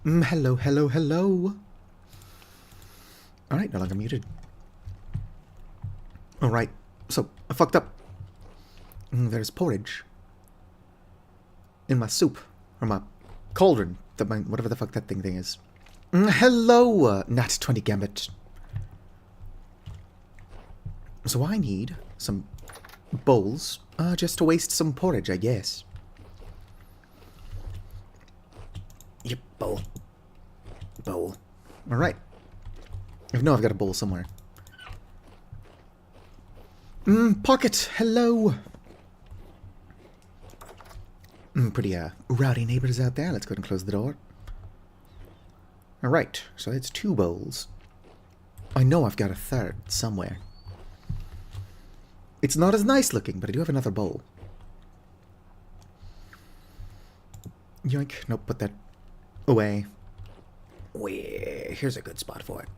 Hello, hello, hello. Alright, no longer muted. Alright, so, I fucked up. There's porridge. In my soup. Or my cauldron. Whatever the fuck that thing is. Hello, Nat 20 Gambit. So I need some bowls, just to waste some porridge, I guess. Yep, bowl. Bowl. Alright. I know I've got a bowl somewhere. Pocket, hello. Pretty, rowdy neighbors out there. Let's go ahead and close the door. Alright, so that's 2 bowls. I know I've got a third somewhere. It's not as nice looking, but I do have another bowl. Yoink. Nope, put that away. Here's a good spot for it.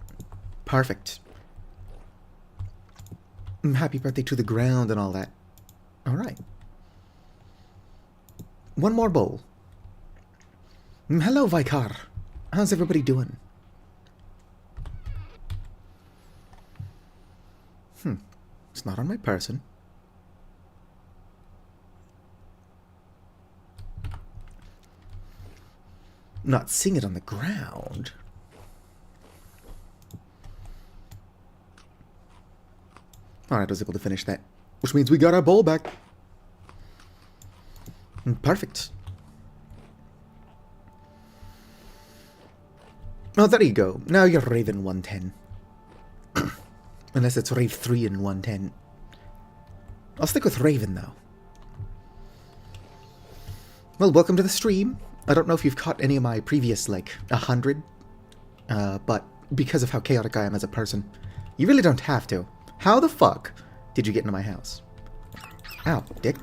Perfect. Happy birthday to the ground and all that. Alright. One more bowl. Hello, Vicar. How's everybody doing? It's not on my person. Not seeing it on the ground. Alright, I was able to finish that. Which means we got our bowl back. Perfect. Oh, there you go. Now you're Raven 110. Unless it's Rave 3 and 110. I'll stick with Raven, though. Well, welcome to the stream. I don't know if you've caught any of my previous, 100. But because of how chaotic I am as a person, you really don't have to. How the fuck did you get into my house? Ow, dick.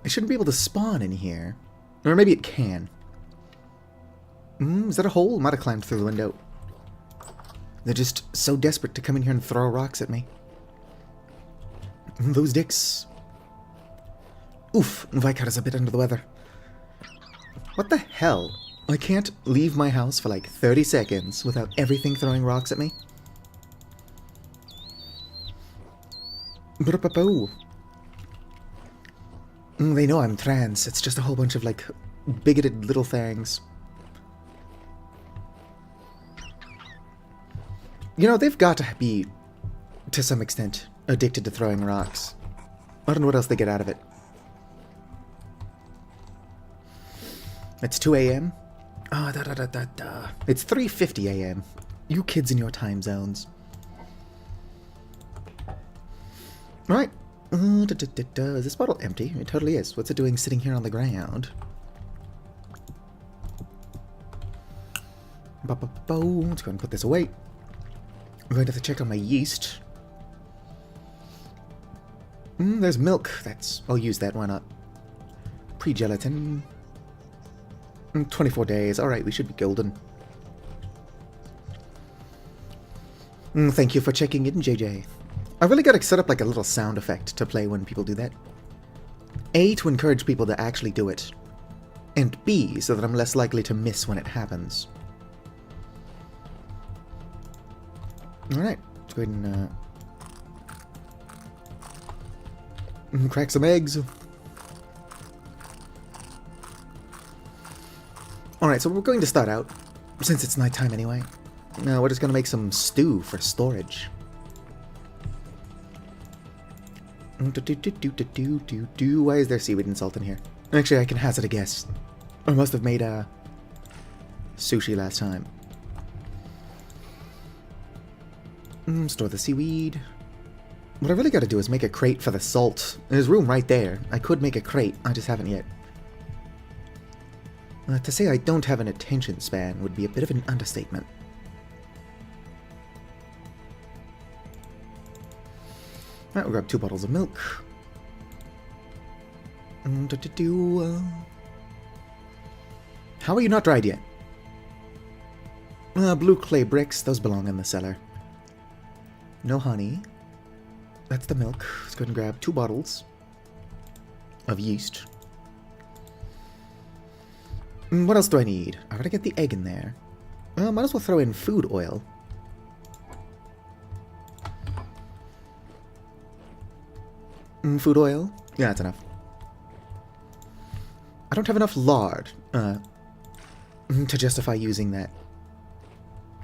I shouldn't be able to spawn in here. Or maybe it can. Is that a hole? Might have climbed through the window. They're just so desperate to come in here and throw rocks at me. Those dicks. Oof, Vicar is a bit under the weather. What the hell? I can't leave my house for 30 seconds without everything throwing rocks at me. They know I'm trans. It's just a whole bunch of, bigoted little things. You know, they've got to be, to some extent, addicted to throwing rocks. I don't know what else they get out of it. It's 2 a.m. It's 3:50 a.m. You kids in your time zones. Right. Is this bottle empty? It totally is. What's it doing sitting here on the ground? Let's go ahead and put this away. I'm going to have to check on my yeast. There's milk. I'll use that. Why not? Pre-gelatin. 24 days. Alright, we should be golden. Thank you for checking in, JJ. I really gotta set up a little sound effect to play when people do that. A, to encourage people to actually do it. And B, so that I'm less likely to miss when it happens. Alright, let's go ahead and crack some eggs. Alright, so we're going to start out, since it's nighttime anyway. We're just going to make some stew for storage. Why is there seaweed and salt in here? Actually, I can hazard a guess. I must have made sushi last time. Store the seaweed. What I really got to do is make a crate for the salt. There's room right there. I could make a crate, I just haven't yet. To say I don't have an attention span would be a bit of an understatement. Alright, we'll grab 2 bottles of milk. How are you not dried yet? Blue clay bricks, those belong in the cellar. No honey. That's the milk. Let's go ahead and grab 2 bottles of yeast. What else do I need? I gotta get the egg in there. Might as well throw in food oil. Food oil? Yeah, that's enough. I don't have enough lard to justify using that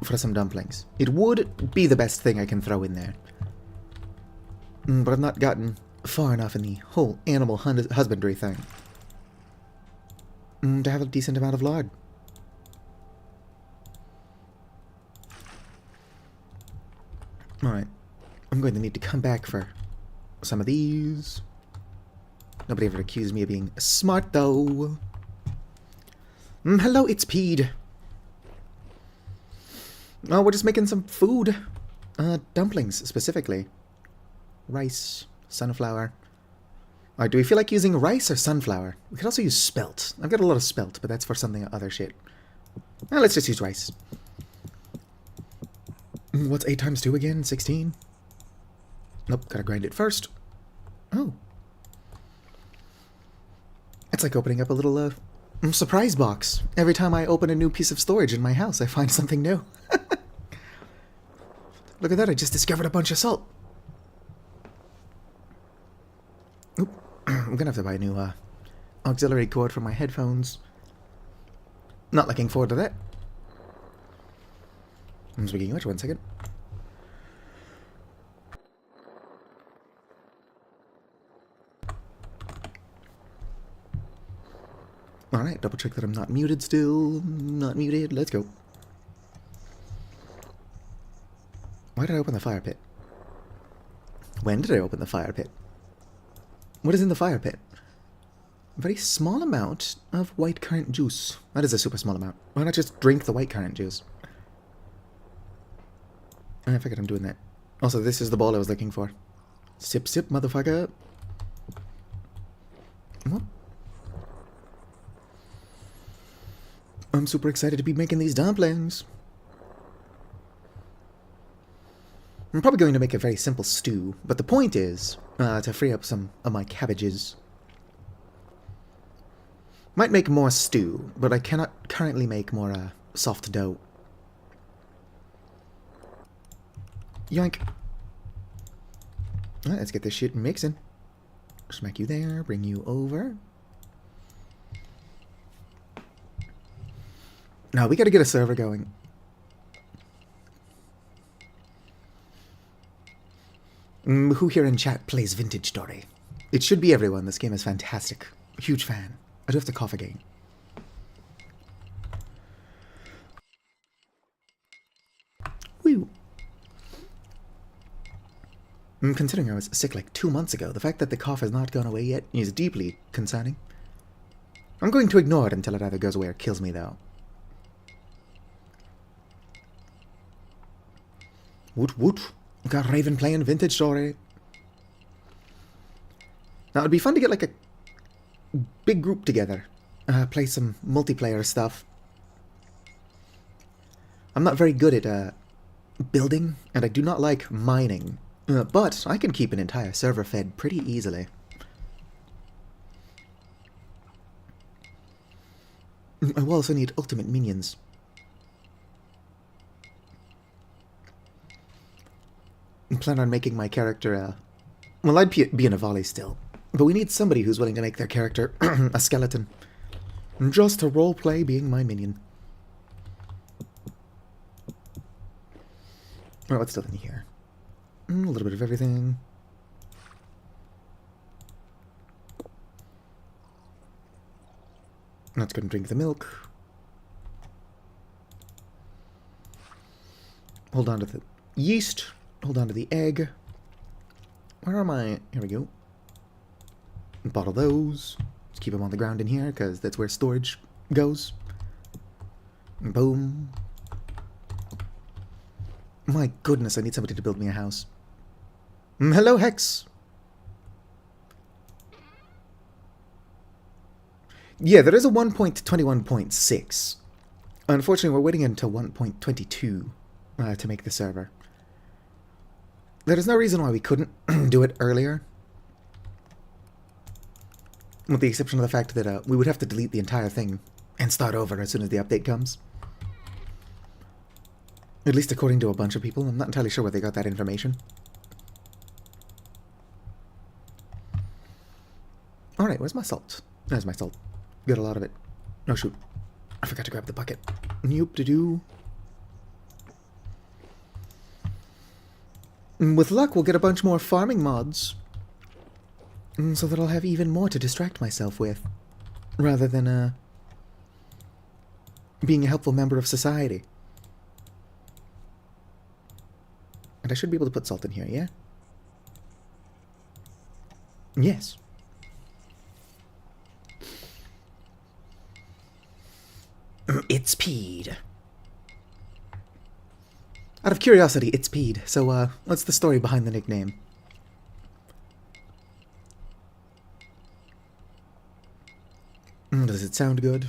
for some dumplings. It would be the best thing I can throw in there. But I've not gotten far enough in the whole animal husbandry thing to have a decent amount of lard. Alright. I'm going to need to come back for some of these. Nobody ever accused me of being smart, though. Hello, it's Pede. Oh, we're just making some food. Dumplings, specifically. Rice, sunflower. Alright, do we feel like using rice or sunflower? We could also use spelt. I've got a lot of spelt, but that's for something other shit. Let's just use rice. What's 8 times 2 again? 16? Nope, gotta grind it first. Oh. It's like opening up a little surprise box. Every time I open a new piece of storage in my house, I find something new. Look at that, I just discovered a bunch of salt. Oop. I'm gonna have to buy a new auxiliary cord for my headphones. Not looking forward to that. I'm speaking of which, 1 second. Alright, double check that I'm not muted still. Not muted, let's go. Why did I open the fire pit? When did I open the fire pit? What is in the fire pit? A very small amount of white currant juice. That is a super small amount. Why not just drink the white currant juice? I figured I'm doing that. Also, this is the ball I was looking for. Sip, sip, motherfucker. What? I'm super excited to be making these dumplings. I'm probably going to make a very simple stew, but the point is to free up some of my cabbages. Might make more stew, but I cannot currently make more soft dough. Yoink. Alright, let's get this shit mixing. Smack you there, bring you over. Now, we gotta get a server going. Who here in chat plays Vintage Story? It should be everyone. This game is fantastic. Huge fan. I do have to cough again. Woo. Considering I was sick like 2 months ago, the fact that the cough has not gone away yet is deeply concerning. I'm going to ignore it until it either goes away or kills me, though. Woot woot. We got Raven playing Vintage Story. Now, it'd be fun to get like a big group together. Play some multiplayer stuff. I'm not very good at building, and I do not like mining. But I can keep an entire server fed pretty easily. I will also need ultimate minions. I plan on making my character well, I'd be an Avali still. But we need somebody who's willing to make their character a skeleton. Just to roleplay being my minion. Alright, what's still in here? A little bit of everything. Let's go and drink the milk. Hold on to the yeast. Hold on to the egg. Where are my... Here we go. Bottle those. Let's keep them on the ground in here, because that's where storage goes. Boom. My goodness, I need somebody to build me a house. Hello, Hex. Yeah, there is a 1.21.6. Unfortunately, we're waiting until 1.22 to make the server. There is no reason why we couldn't do it earlier. With the exception of the fact that we would have to delete the entire thing and start over as soon as the update comes. At least according to a bunch of people. I'm not entirely sure where they got that information. Alright, where's my salt? There's my salt. Got a lot of it. Oh shoot. I forgot to grab the bucket. Nope-de-doo. With luck, we'll get a bunch more farming mods. So that I'll have even more to distract myself with. Rather than, being a helpful member of society. And I should be able to put salt in here, yeah? Yes. It's peed. Out of curiosity, it's peed. So, what's the story behind the nickname? Does it sound good?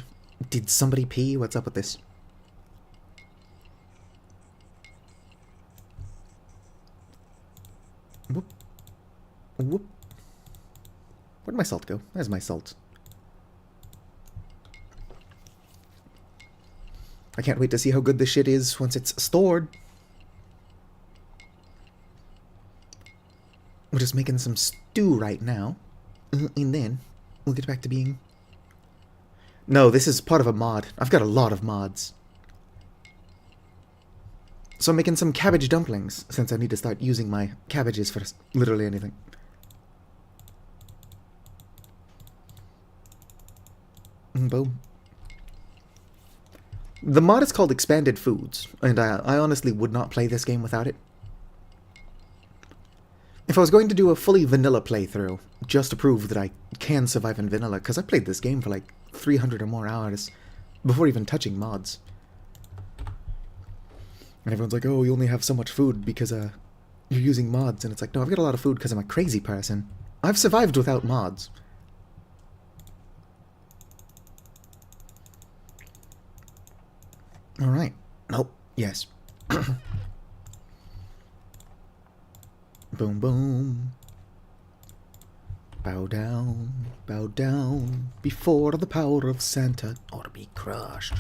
Did somebody pee? What's up with this? Whoop. Whoop. Where'd my salt go? There's my salt. I can't wait to see how good this shit is once it's stored. We're just making some stew right now. And then we'll get back to being... No, this is part of a mod. I've got a lot of mods. So I'm making some cabbage dumplings, since I need to start using my cabbages for literally anything. Boom. The mod is called Expanded Foods, and I honestly would not play this game without it. If I was going to do a fully vanilla playthrough, just to prove that I can survive in vanilla, because I played this game for like 300 or more hours before even touching mods. And everyone's like, oh, you only have so much food because you're using mods. And it's like, no, I've got a lot of food because I'm a crazy person. I've survived without mods. Alright. Nope. Yes. Boom, boom. Bow down before the power of Santa, or be crushed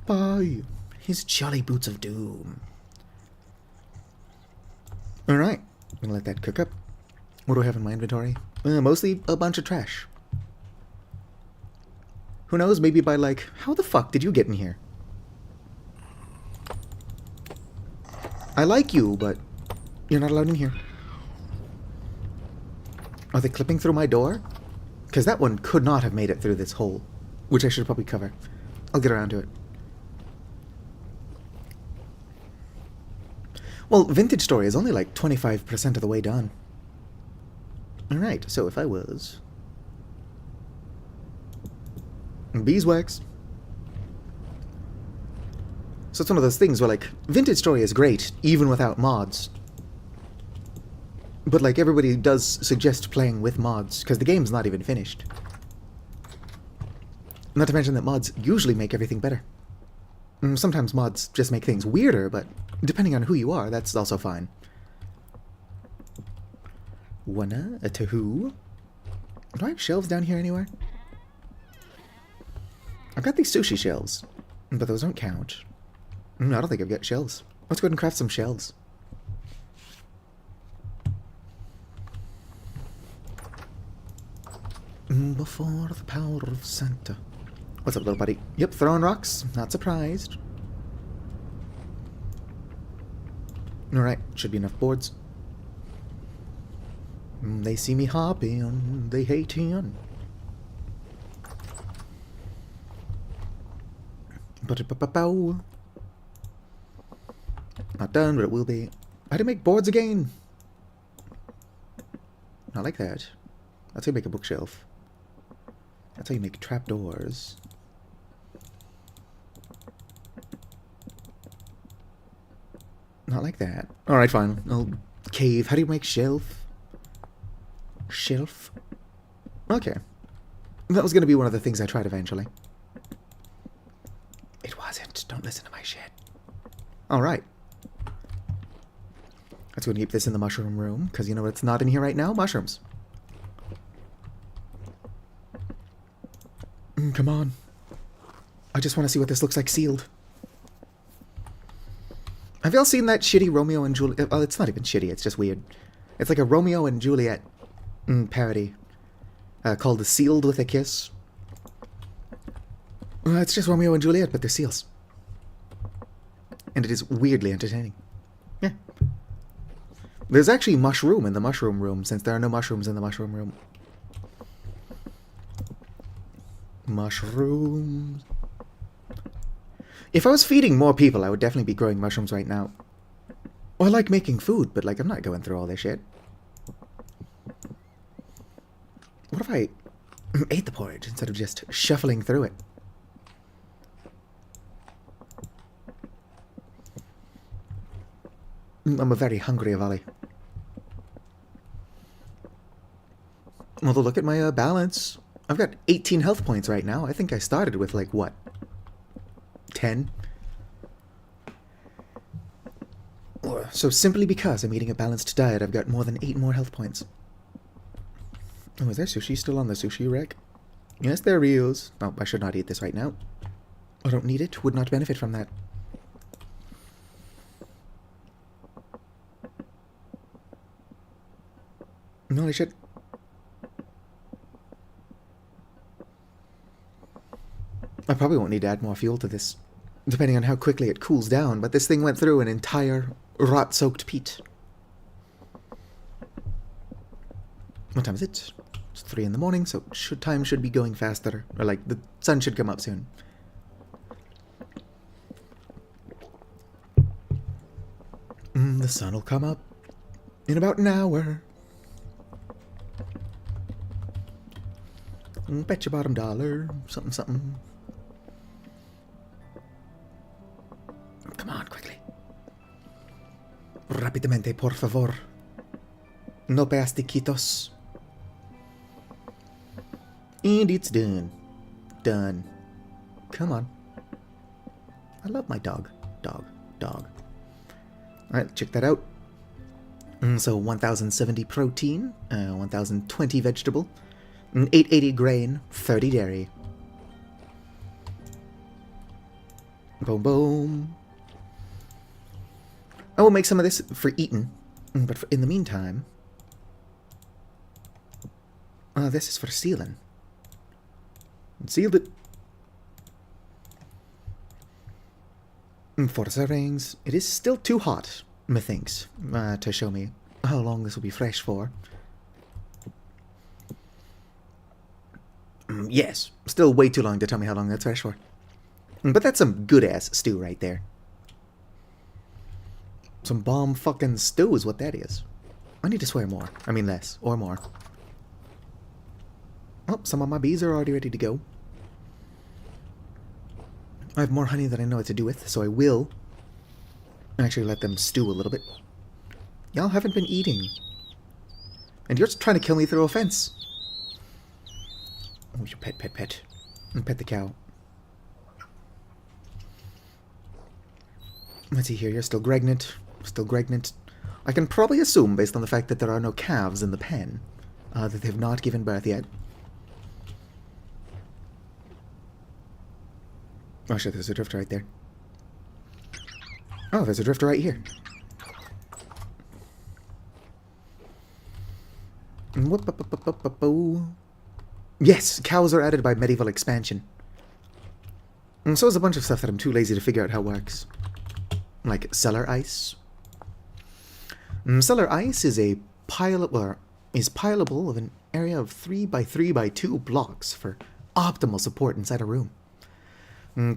by his jolly boots of doom. Alright, I'm gonna let that cook up. What do I have in my inventory? Mostly a bunch of trash. Who knows, maybe by like, how the fuck did you get in here? I like you, but you're not allowed in here. Are they clipping through my door? Because that one could not have made it through this hole, which I should probably cover. I'll get around to it. Well, Vintage Story is only like 25% of the way done. Alright, so if I was... beeswax. So it's one of those things where, like, Vintage Story is great, even without mods. But, like, everybody does suggest playing with mods, because the game's not even finished. Not to mention that mods usually make everything better. Sometimes mods just make things weirder, but depending on who you are, that's also fine. Wanna, a two. Do I have shelves down here anywhere? I've got these sushi shelves, but those don't count. I don't think I've got shells. Let's go ahead and craft some shells. Before the power of Santa. What's up, little buddy? Yep, throwing rocks. Not surprised. Alright, should be enough boards. They see me hopping, they hating. Ba-da-ba-ba-bow. Not done, but it will be. I had to make boards again. Not like that. That's how you make a bookshelf. That's how you make trapdoors. Not like that. Alright, fine. I'll cave. How do you make shelf? Shelf? Okay. That was going to be one of the things I tried eventually. It wasn't. Don't listen to my shit. Alright. Let's go and keep this in the mushroom room, because you know what's not in here right now? Mushrooms. Come on. I just want to see what this looks like sealed. Have y'all seen that shitty Romeo and Juliet? Well, it's not even shitty, it's just weird. It's like a Romeo and Juliet parody called The Sealed with a Kiss. It's just Romeo and Juliet, but they're seals. And it is weirdly entertaining. Yeah. There's actually mushroom in the mushroom room, since there are no mushrooms in the mushroom room. Mushrooms. If I was feeding more people, I would definitely be growing mushrooms right now. Oh, I like making food, but like I'm not going through all this shit. What if I ate the porridge instead of just shuffling through it? I'm a very hungry Avali. Although look at my balance. I've got 18 health points right now. I think I started with like what? 10? So simply because I'm eating a balanced diet, I've got more than 8 more health points. Oh, is there sushi still on the sushi rack? Yes, there is. Oh, I should not eat this right now. I don't need it. Would not benefit from that. No, I should. I probably won't need to add more fuel to this, depending on how quickly it cools down, but this thing went through an entire rot-soaked peat. What time is it? It's 3 in the morning, so time should be going faster. Or like, the sun should come up soon. The sun will come up in about an hour. Bet your bottom dollar. Something, something. Come on, quickly. Rápidamente, por favor. No plastiquitos. And it's done. Done. Come on. I love my dog. Dog. Alright, check that out. So 1070 protein, 1020 vegetable, 880 grain, 30 dairy. Boom, boom. I will make some of this for eating, but in the meantime, this is for sealing. Sealed it. Forza rings. It is still too hot, methinks, to show me how long this will be fresh for. Yes, still way too long to tell me how long that's fresh for. But that's some good-ass stew right there. Some bomb fucking stew is what that is. I need to swear more. I mean less, or more. Oh, some of my bees are already ready to go. I have more honey than I know what to do with, so I will actually let them stew a little bit. Y'all haven't been eating. And you're just trying to kill me through a fence. Oh, you pet. And pet the cow. Let's see here, you're still pregnant. Still pregnant. I can probably assume, based on the fact that there are no calves in the pen, that they've not given birth yet. Oh shit, there's a drifter right there. Oh, there's a drifter right here. Yes, cows are added by medieval expansion. And so is a bunch of stuff that I'm too lazy to figure out how it works. Like cellar ice. Cellar ice is a pileable of an area of 3 by 3 by 2 blocks for optimal support inside a room.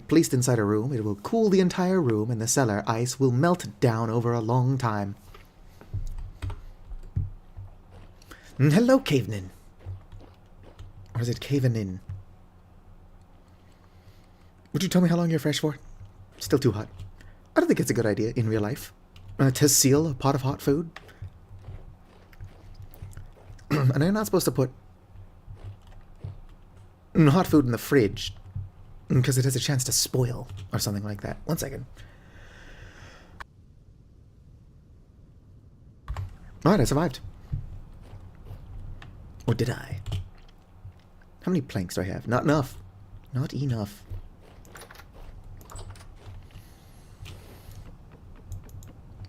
Placed inside a room, it will cool the entire room, and the cellar ice will melt down over a long time. Hello, Cavenin. Or is it Cavenin? Would you tell me how long you're fresh for? Still too hot. I don't think it's a good idea in real life to seal a pot of hot food. And I'm not supposed to put hot food in the fridge because it has a chance to spoil or something like that. 1 second. Alright, I survived. Or did I? How many planks do I have? Not enough. Not enough.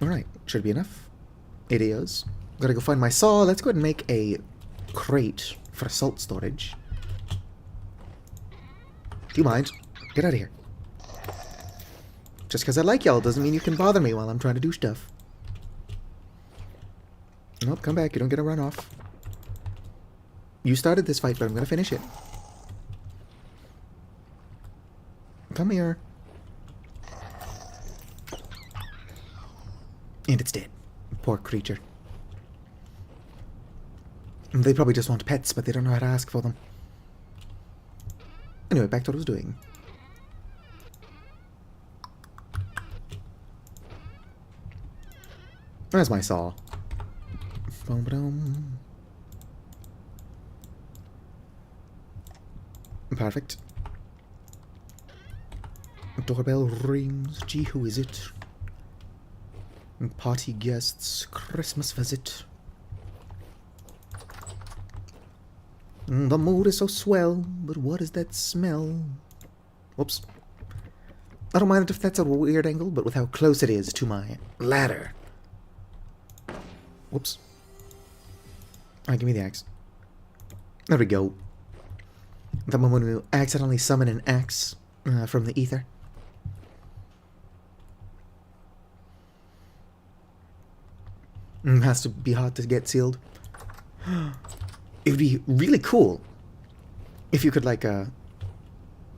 Alright, should be enough. It is. Gotta go find my saw. Let's go ahead and make a crate for salt storage. Do you mind? Get out of here. Just because I like y'all doesn't mean you can bother me while I'm trying to do stuff. Nope, come back. You don't get to run off. You started this fight, but I'm going to finish it. Come here. And it's dead. Poor creature. They probably just want pets, but they don't know how to ask for them. Anyway, back to what I was doing. Where's my saw? Perfect. Doorbell rings. Gee, who is it? Party guests. Christmas visit. The mood is so swell, but what is that smell? Whoops. I don't mind it if that's a weird angle, but with how close it is to my ladder. Whoops. Alright, give me the axe. There we go. That moment when we accidentally summon an axe from the ether. Has to be hot to get sealed. It would be really cool if you could, like,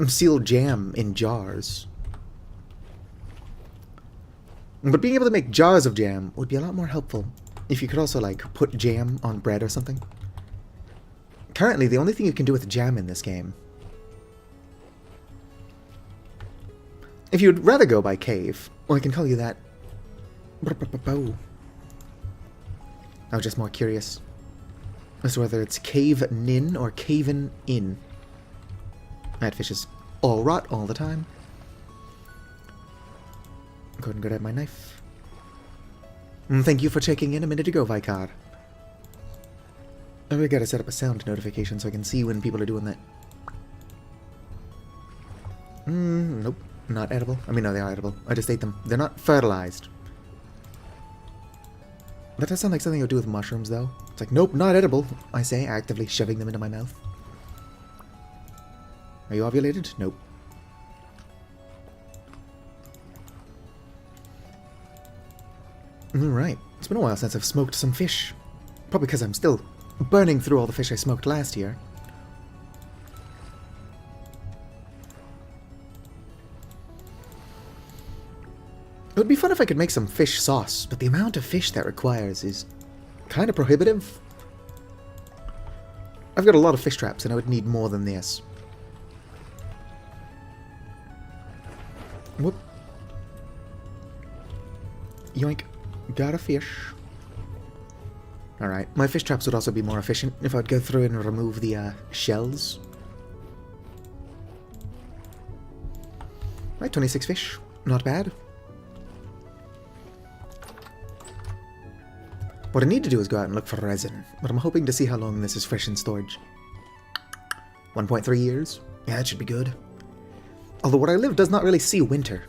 seal jam in jars. But being able to make jars of jam would be a lot more helpful if you could also, like, put jam on bread or something. Currently, the only thing you can do with jam in this game... If you'd rather go by cave, well, I can call you that. I was just more curious as to whether it's cave-nin or caven-in. That fish is all rot all the time. Go ahead and grab my knife. Thank you for checking in a minute ago, Vicar. Oh, I gotta set up a sound notification so I can see when people are doing that. Nope. Not edible. I mean, no, they are edible. I just ate them. They're not fertilized. That does sound like something I would do with mushrooms, though. It's like, nope, not edible, I say, actively shoving them into my mouth. Are you ovulated? Nope. Alright. It's been a while since I've smoked some fish. Probably because I'm still burning through all the fish I smoked last year. It would be fun if I could make some fish sauce, but the amount of fish that requires is kind of prohibitive. I've got a lot of fish traps, and I would need more than this. Whoop. Yoink. Got a fish. Alright, my fish traps would also be more efficient if I'd go through and remove the shells. Right, 26 fish. Not bad. What I need to do is go out and look for resin, but I'm hoping to see how long this is fresh in storage. 1.3 years? Yeah, that should be good. Although where I live does not really see winter.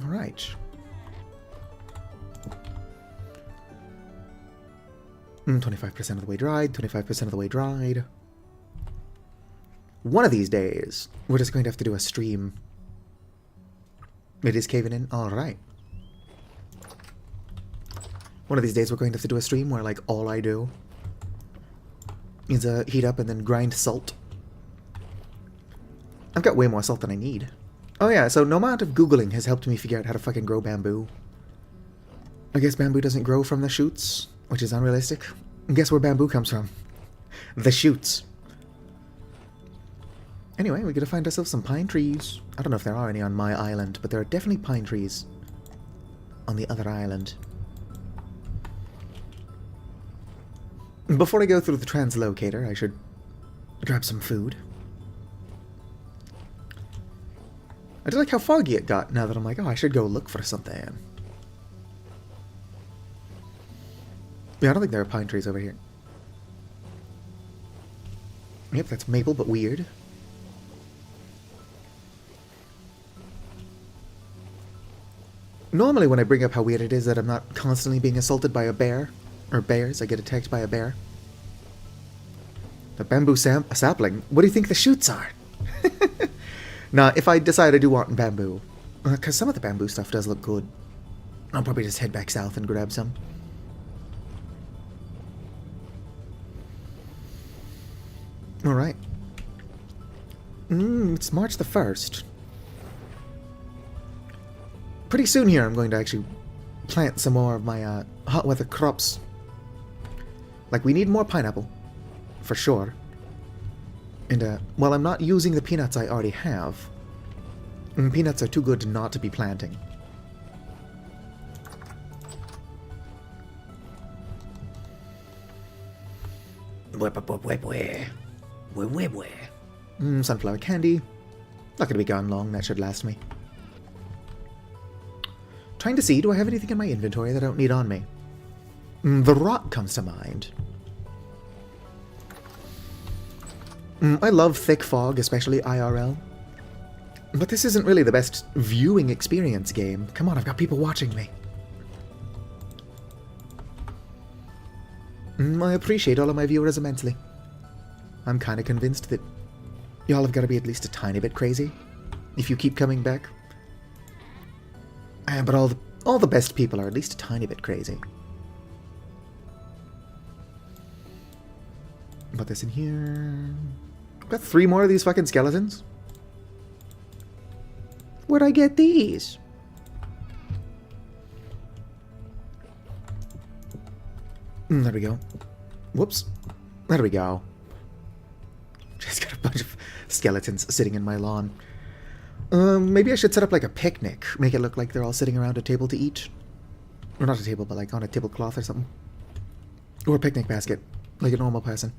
Alright. 25% of the way dried, 25% of the way dried. One of these days, we're just going to have to do a stream. It is caving in? Alright. One of these days we're going to have to do a stream where, like, all I do is heat up and then grind salt. I've got way more salt than I need. Oh yeah, so no amount of Googling has helped me figure out how to fucking grow bamboo. I guess bamboo doesn't grow from the shoots, which is unrealistic. And guess where bamboo comes from? The shoots. Anyway, we gotta find ourselves some pine trees. I don't know if there are any on my island, but there are definitely pine trees on the other island. Before I go through the translocator, I should grab some food. I do like how foggy it got now that I'm like, oh, I should go look for something. Yeah, I don't think there are pine trees over here. Yep, that's maple, but weird. Normally when I bring up how weird it is that I'm not constantly being assaulted by a bear, or bears, I get attacked by a bear. The bamboo sapling? What do you think the shoots are? Nah, if I decide I do want bamboo, because some of the bamboo stuff does look good, I'll probably just head back south and grab some. Alright. It's March the 1st. Pretty soon here I'm going to actually plant some more of my hot weather crops. Like, we need more pineapple, for sure. And while I'm not using the peanuts I already have, peanuts are too good not to be planting. Sunflower candy. Not gonna be gone long, that should last me. Trying to see, do I have anything in my inventory that I don't need on me? The rock comes to mind. I love thick fog, especially IRL. But this isn't really the best viewing experience game. Come on, I've got people watching me. I appreciate all of my viewers immensely. I'm kind of convinced that y'all have got to be at least a tiny bit crazy if you keep coming back. But all the best people are at least a tiny bit crazy. Put this in here. Got 3 more of these fucking skeletons. Where'd I get these? There we go. Whoops. There we go. Just got a bunch of skeletons sitting in my lawn. Maybe I should set up like a picnic. Make it look like they're all sitting around a table to eat. Or not a table, but like on a tablecloth or something. Or a picnic basket. Like a normal person.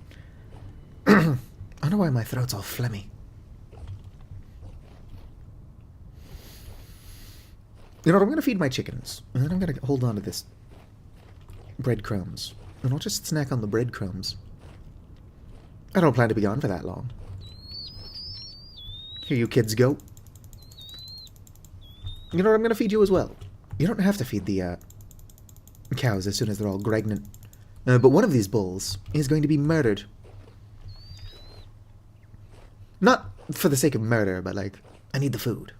I don't know why my throat's all phlegmy. You know what, I'm going to feed my chickens. And then I'm going to hold on to this breadcrumbs. And I'll just snack on the breadcrumbs. I don't plan to be gone for that long. Here you kids go. You know what, I'm going to feed you as well. You don't have to feed the cows as soon as they're all pregnant. But one of these bulls is going to be murdered. Not for the sake of murder, but like, I need the food.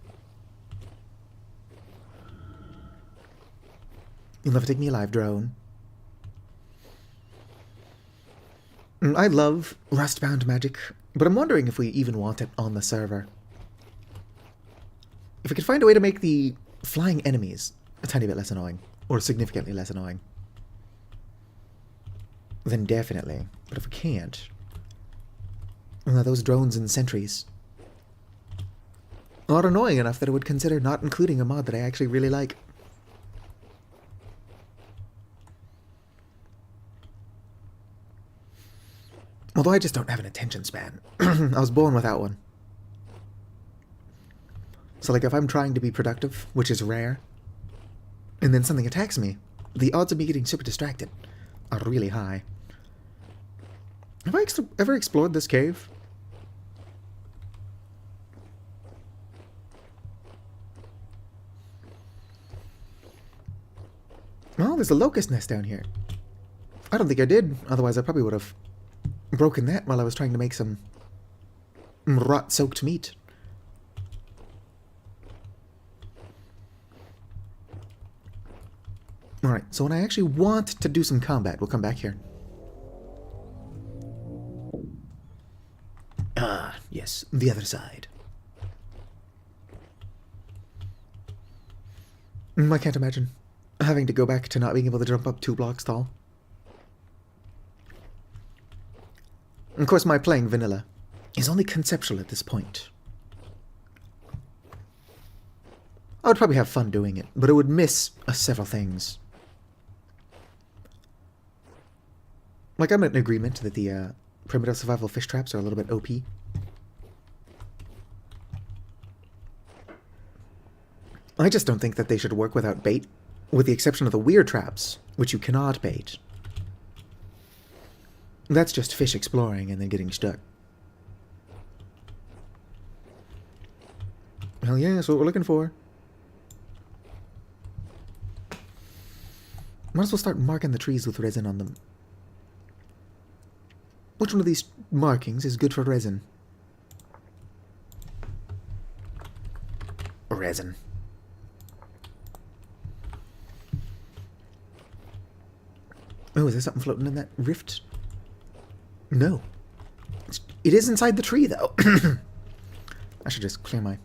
You'll never take me alive, drone. I love Rustbound magic, but I'm wondering if we even want it on the server. If we could find a way to make the flying enemies a tiny bit less annoying, or significantly less annoying, then definitely. But if we can't, those drones and sentries are annoying enough that I would consider not including a mod that I actually really like. Although I just don't have an attention span. I was born without one. So like if I'm trying to be productive, which is rare, and then something attacks me, the odds of me getting super distracted are really high. Have I ever explored this cave? Oh, there's a locust nest down here. I don't think I did, otherwise I probably would have broken that while I was trying to make some rot-soaked meat. Alright, so when I actually want to do some combat, we'll come back here. Ah, yes, the other side. I can't imagine having to go back to not being able to jump up 2 blocks tall. Of course, my playing vanilla is only conceptual at this point. I would probably have fun doing it, but I would miss several things. Like, I'm in agreement that the primitive survival fish traps are a little bit OP. I just don't think that they should work without bait, with the exception of the weird traps, which you cannot bait. That's just fish exploring and then getting stuck. Hell yeah, that's what we're looking for. Might as well start marking the trees with resin on them. Which one of these markings is good for resin? Resin. Oh, is there something floating in that rift? No. It is inside the tree, though. I should just clear my...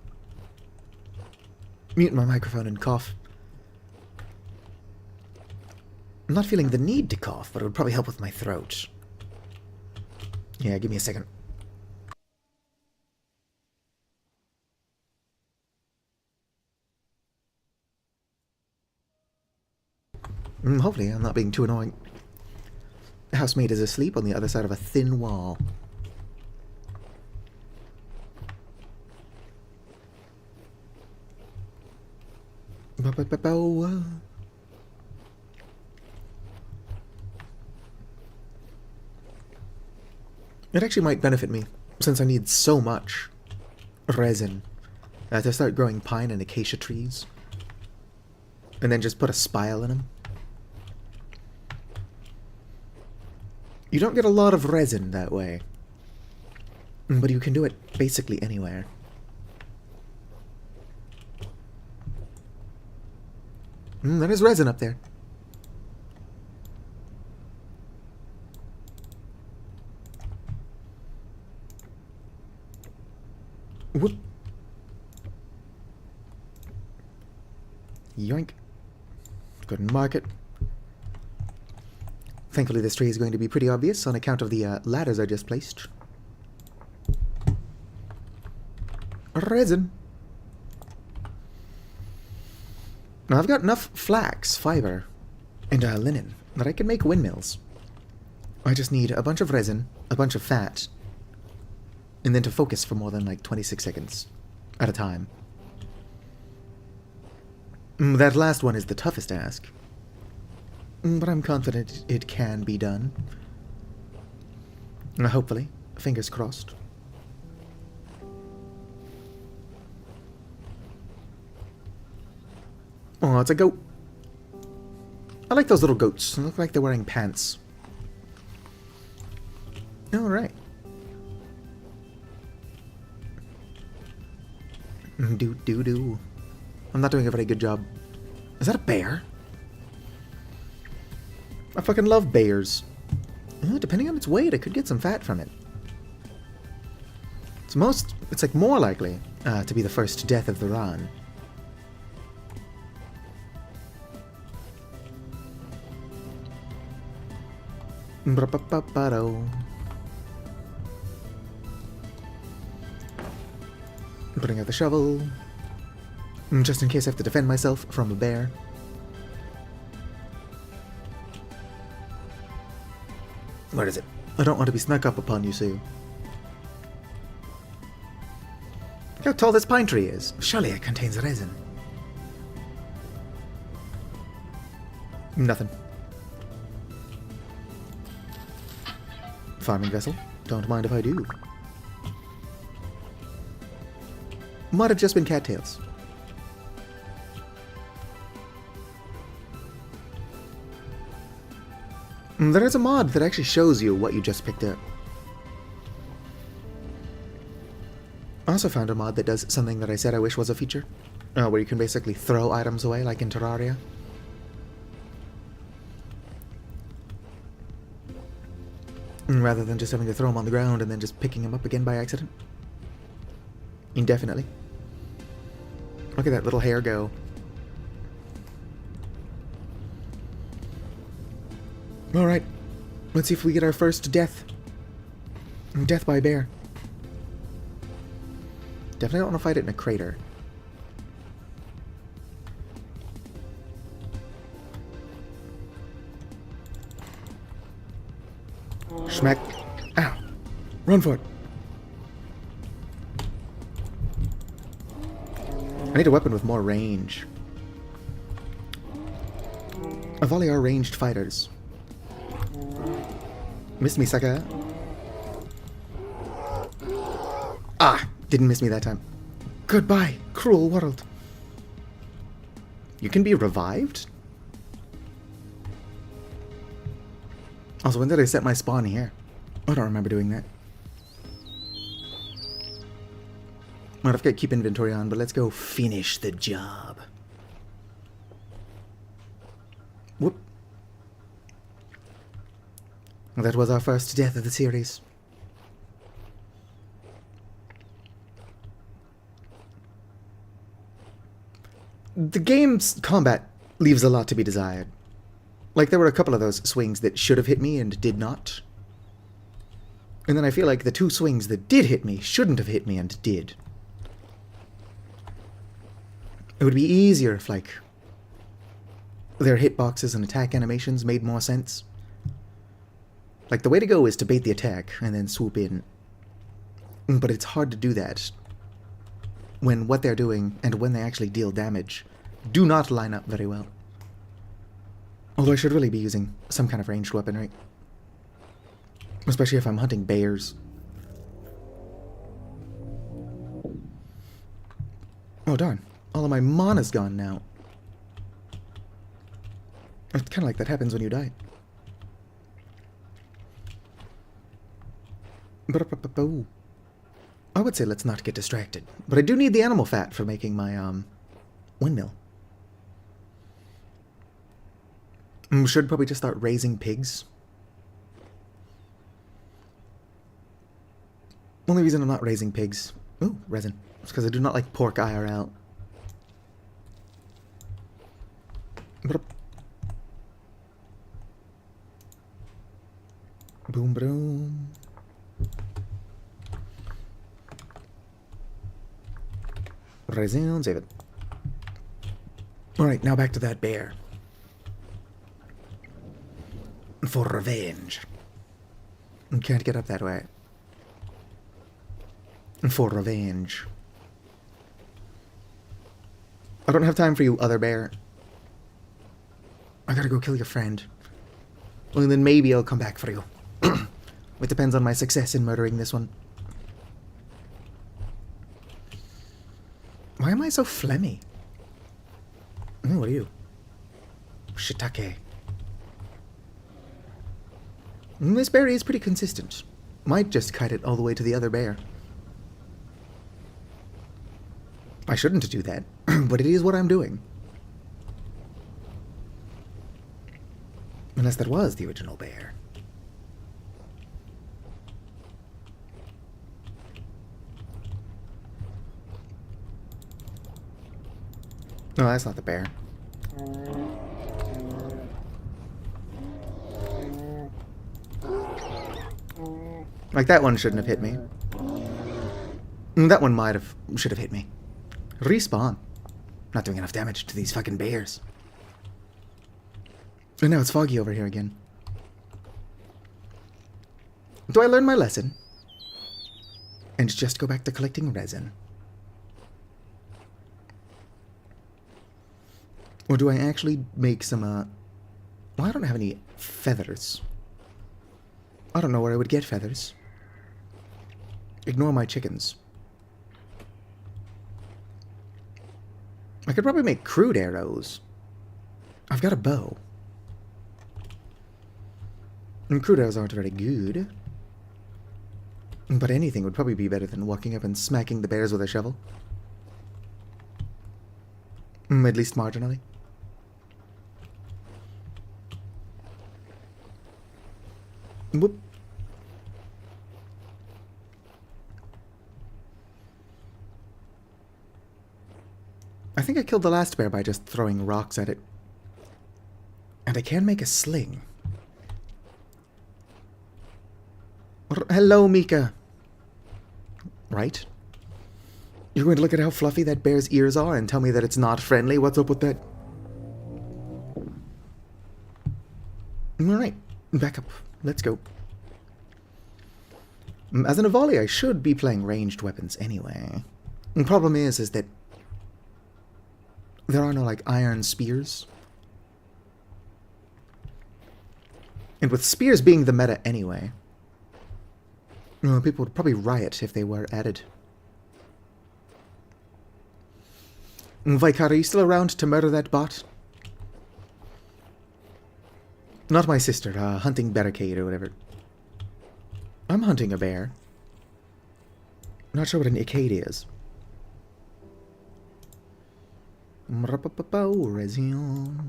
mute my microphone and cough. I'm not feeling the need to cough, but it would probably help with my throat. Yeah, give me a second. Hopefully I'm not being too annoying. The housemate is asleep on the other side of a thin wall. It actually might benefit me, since I need so much resin to start growing pine and acacia trees. And then just put a spile in them. You don't get a lot of resin that way. But you can do it basically anywhere. There is resin up there. Whoop. Yoink. Go ahead and mark it. Thankfully this tree is going to be pretty obvious on account of the ladders I just placed. Resin. Now I've got enough flax, fiber, and linen that I can make windmills. I just need a bunch of resin, a bunch of fat, and then to focus for more than like 26 seconds at a time. That last one is the toughest task. But I'm confident it can be done. Hopefully. Fingers crossed. Oh, it's a goat. I like those little goats. They look like they're wearing pants. Alright. Do. I'm not doing a very good job. Is that a bear? I fucking love bears. Depending on its weight, I could get some fat from it. It's like more likely to be the first death of the run. Putting out the shovel, just in case I have to defend myself from a bear. Where is it? I don't want to be snuck up upon, you see. Look how tall this pine tree is. Surely it contains resin. Nothing. Farming vessel. Don't mind if I do. Might have just been cattails. There is a mod that actually shows you what you just picked up. I also found a mod that does something that I said I wish was a feature, where you can basically throw items away like in Terraria. Rather than just having to throw them on the ground and then just picking them up again by accident. Indefinitely. Look at that little hair go. Alright, let's see if we get our first death. Death by bear. Definitely don't want to fight it in a crater. Smack. Ow. Run for it. I need a weapon with more range. A volley are ranged fighters. Missed me, sucker. Ah! Didn't miss me that time. Goodbye, cruel world. You can be revived? Also, when did I set my spawn here? I don't remember doing that. Well, I've got to keep inventory on, but let's go finish the job. Whoop. That was our first death of the series. The game's combat leaves a lot to be desired. Like, there were a couple of those swings that should have hit me and did not. And then I feel like the two swings that did hit me shouldn't have hit me and did. It would be easier if, like, their hitboxes and attack animations made more sense. Like, the way to go is to bait the attack and then swoop in. But it's hard to do that when what they're doing and when they actually deal damage do not line up very well. Although I should really be using some kind of ranged weaponry. Especially if I'm hunting bears. Oh darn, all of my mana's gone now. It's kind of like that happens when you die. I would say let's not get distracted. But I do need the animal fat for making my, windmill. Should probably just start raising pigs. Only reason I'm not raising pigs... Ooh, resin. It's because I do not like pork IRL. Boom, boom. Resin, save it. Alright, now back to that bear. For revenge. Can't get up that way. For revenge. I don't have time for you, other bear. I gotta go kill your friend. Well, and then maybe I'll come back for you. It depends on my success in murdering this one. Why am I so phlegmy? Oh, what are you? Shiitake. This berry is pretty consistent. Might just kite it all the way to the other bear. I shouldn't do that, but it is what I'm doing. Unless that was the original bear. No, that's not the bear. Like, that one shouldn't have hit me. That one should have hit me. Respawn. Not doing enough damage to these fucking bears. And now it's foggy over here again. Do I learn my lesson? And just go back to collecting resin? Or do I actually make some, well, I don't have any feathers. I don't know where I would get feathers. Ignore my chickens. I could probably make crude arrows. I've got a bow. And crude arrows aren't very good. But anything would probably be better than walking up and smacking the bears with a shovel. At least marginally. Whoop. I think I killed the last bear by just throwing rocks at it. And I can make a sling. Hello, Mika. Right? You're going to look at how fluffy that bear's ears are and tell me that it's not friendly? What's up with that? Alright, back up. Let's go. As an Avali, I should be playing ranged weapons anyway. The problem is that there are no, like, iron spears. And with spears being the meta anyway, people would probably riot if they were added. Vicar, are you still around to murder that bot? Not my sister, hunting barricade or whatever. I'm hunting a bear. Not sure what an icade is. Resin.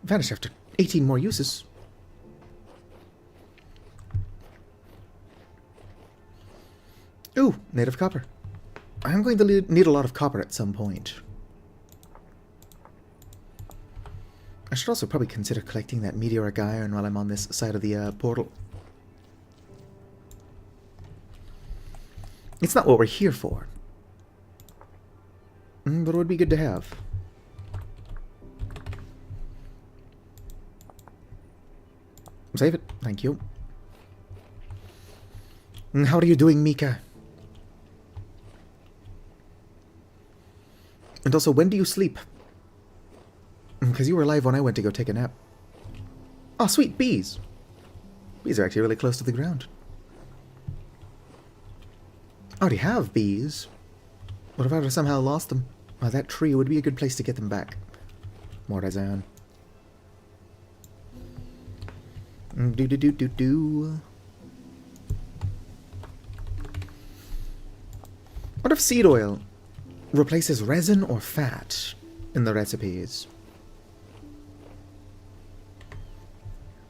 Vanished after 18 more uses. Ooh, native copper. I'm going to need a lot of copper at some point. I should also probably consider collecting that meteoric iron while I'm on this side of the portal. It's not what we're here for. But it would be good to have. Save it. Thank you. How are you doing, Mika? And also, when do you sleep? Because you were alive when I went to go take a nap. Oh, sweet, bees. Bees are actually really close to the ground. I already have bees. What if I somehow lost them? Oh, that tree would be a good place to get them back. More resin. Do. What if seed oil replaces resin or fat in the recipes?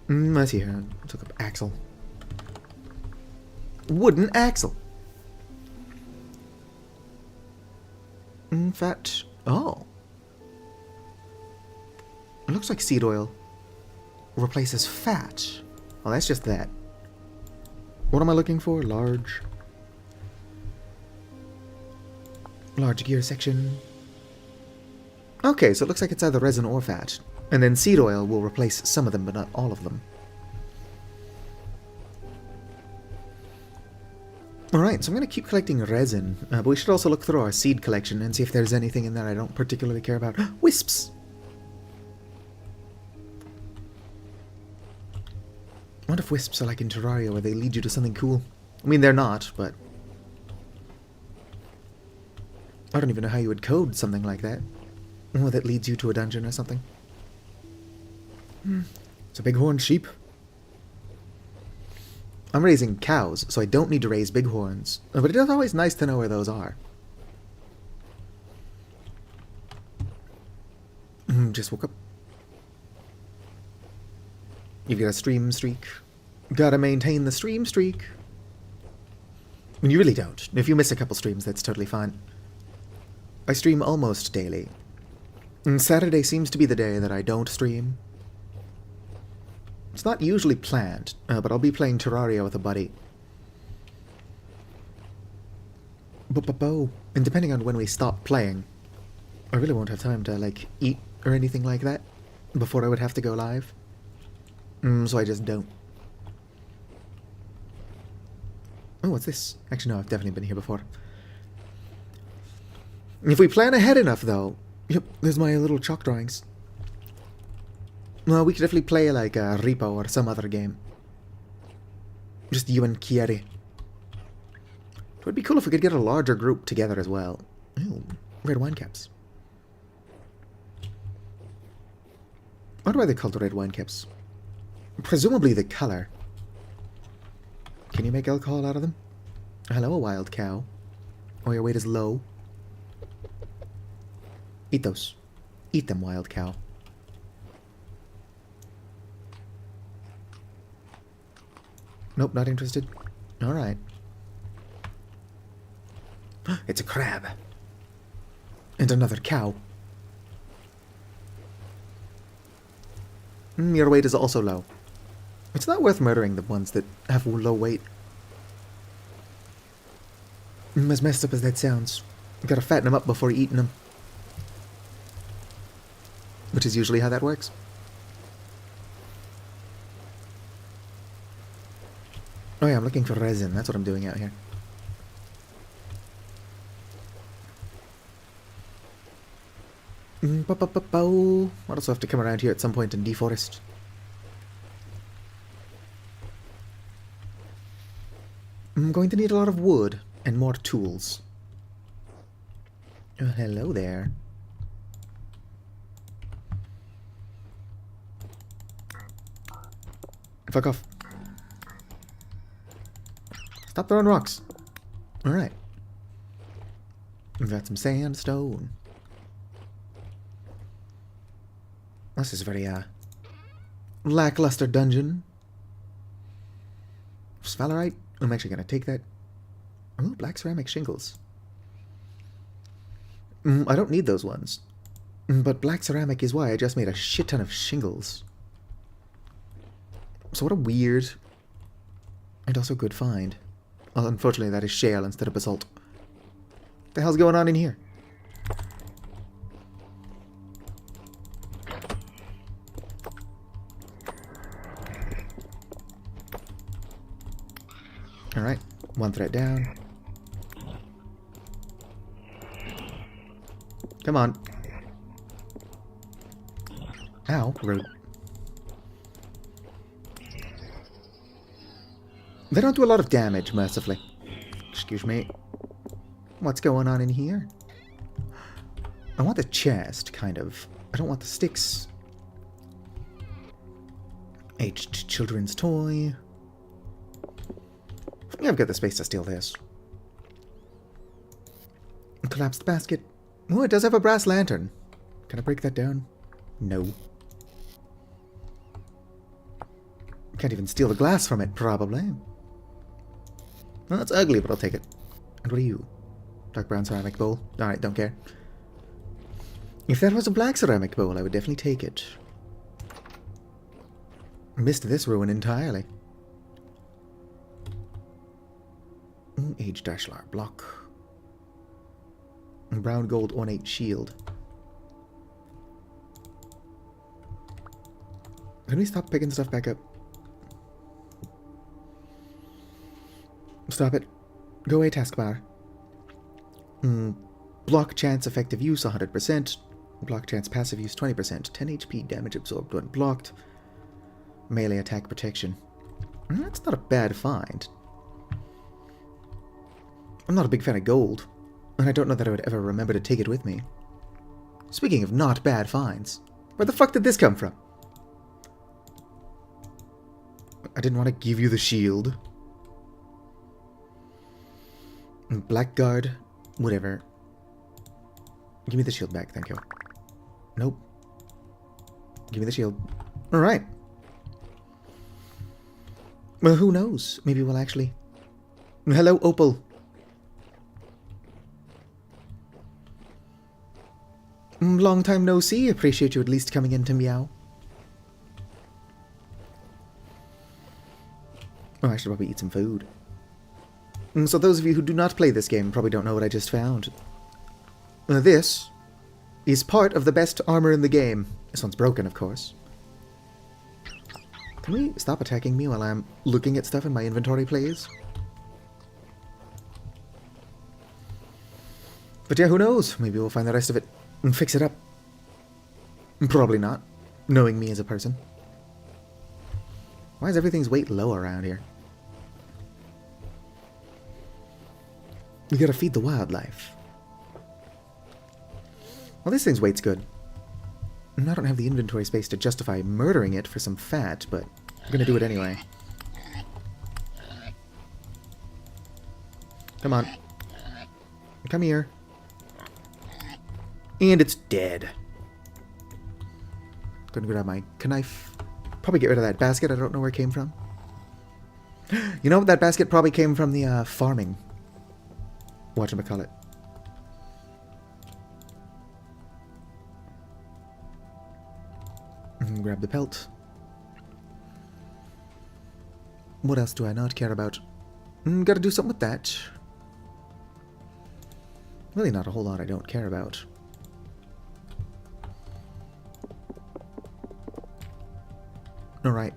Let's see here. Took up axle. Wooden axle. Fat. Oh. It looks like seed oil replaces fat. Well, that's just that. What am I looking for? Large gear section. Okay, so it looks like it's either resin or fat. And then seed oil will replace some of them, but not all of them. Alright, so I'm going to keep collecting resin, but we should also look through our seed collection and see if there's anything in there I don't particularly care about. Wisps! I wonder if wisps are like in Terraria, where they lead you to something cool. I mean, they're not, but I don't even know how you would code something like that. Oh, that leads you to a dungeon or something. It's a bighorn sheep. I'm raising cows, so I don't need to raise bighorns. But it is always nice to know where those are. Just woke up. You've got a stream streak. Gotta maintain the stream streak. You really don't. If you miss a couple streams, that's totally fine. I stream almost daily. And Saturday seems to be the day that I don't stream. It's not usually planned, but I'll be playing Terraria with a buddy. And depending on when we stop playing, I really won't have time to, like, eat or anything like that before I would have to go live. So I just don't. Oh, what's this? Actually, no, I've definitely been here before. If we plan ahead enough, though... Yep, there's my little chalk drawings. Well, we could definitely play like a Repo or some other game. Just you and Kieri. It would be cool if we could get a larger group together as well. Ooh, red wine caps. Why are they called red wine caps? Presumably the color. Can you make alcohol out of them? Hello, a wild cow. Oh, your weight is low. Eat those. Eat them, wild cow. Nope, not interested. Alright. It's a crab. And another cow. Your weight is also low. It's not worth murdering the ones that have low weight. As messed up as that sounds, you gotta fatten them up before eating them. Which is usually how that works. Oh yeah, I'm looking for resin. That's what I'm doing out here. I'd also have to come around here at some point and deforest. I'm going to need a lot of wood and more tools. Oh, hello there. Fuck off. Stop throwing rocks. Alright. We've got some sandstone. This is a very, lackluster dungeon. Sphalerite. I'm actually gonna take that. Oh, black ceramic shingles. I don't need those ones. But black ceramic is why I just made a shit ton of shingles. So what a weird and also good find. Well, unfortunately, that is shale instead of basalt. What the hell's going on in here? Alright, one thread down. Come on. Ow, rude. They don't do a lot of damage, mercifully. Excuse me. What's going on in here? I want the chest, kind of. I don't want the sticks. Aged children's toy. Yeah, I've got the space to steal this. A collapsed basket. Oh, it does have a brass lantern. Can I break that down? No. Can't even steal the glass from it, probably. Well, that's ugly, but I'll take it. And what are you? Dark brown ceramic bowl? Alright, don't care. If that was a black ceramic bowl, I would definitely take it. Missed this ruin entirely. Aged ashlar block. Brown gold ornate shield. Can we stop picking stuff back up? Stop it. Go away, taskbar. Block chance effective use 100%. Block chance passive use 20%. 10 HP damage absorbed when blocked. Melee attack protection. That's not a bad find. I'm not a big fan of gold, and I don't know that I would ever remember to take it with me. Speaking of not bad finds, where the fuck did this come from? I didn't want to give you the shield. Blackguard, whatever. Give me the shield back, thank you. Nope. Give me the shield. Alright. Well, who knows? Maybe we'll actually... Hello, Opal. Long time no see. Appreciate you at least coming in to meow. Oh, I should probably eat some food. So those of you who do not play this game probably don't know what I just found. This is part of the best armor in the game. This one's broken, of course. Can we stop attacking me while I'm looking at stuff in my inventory, please? But yeah, who knows? Maybe we'll find the rest of it and fix it up. Probably not, knowing me as a person. Why is everything's weight low around here? We gotta feed the wildlife. Well, this thing's weight's good. I don't have the inventory space to justify murdering it for some fat, but I'm gonna do it anyway. Come on. Come here. And it's dead. Gonna grab my knife. Probably get rid of that basket. I don't know where it came from. You know, that basket probably came from the farming. Whatchamacallit. Grab the pelt. What else do I not care about? Gotta do something with that. Really not a whole lot I don't care about. Alright.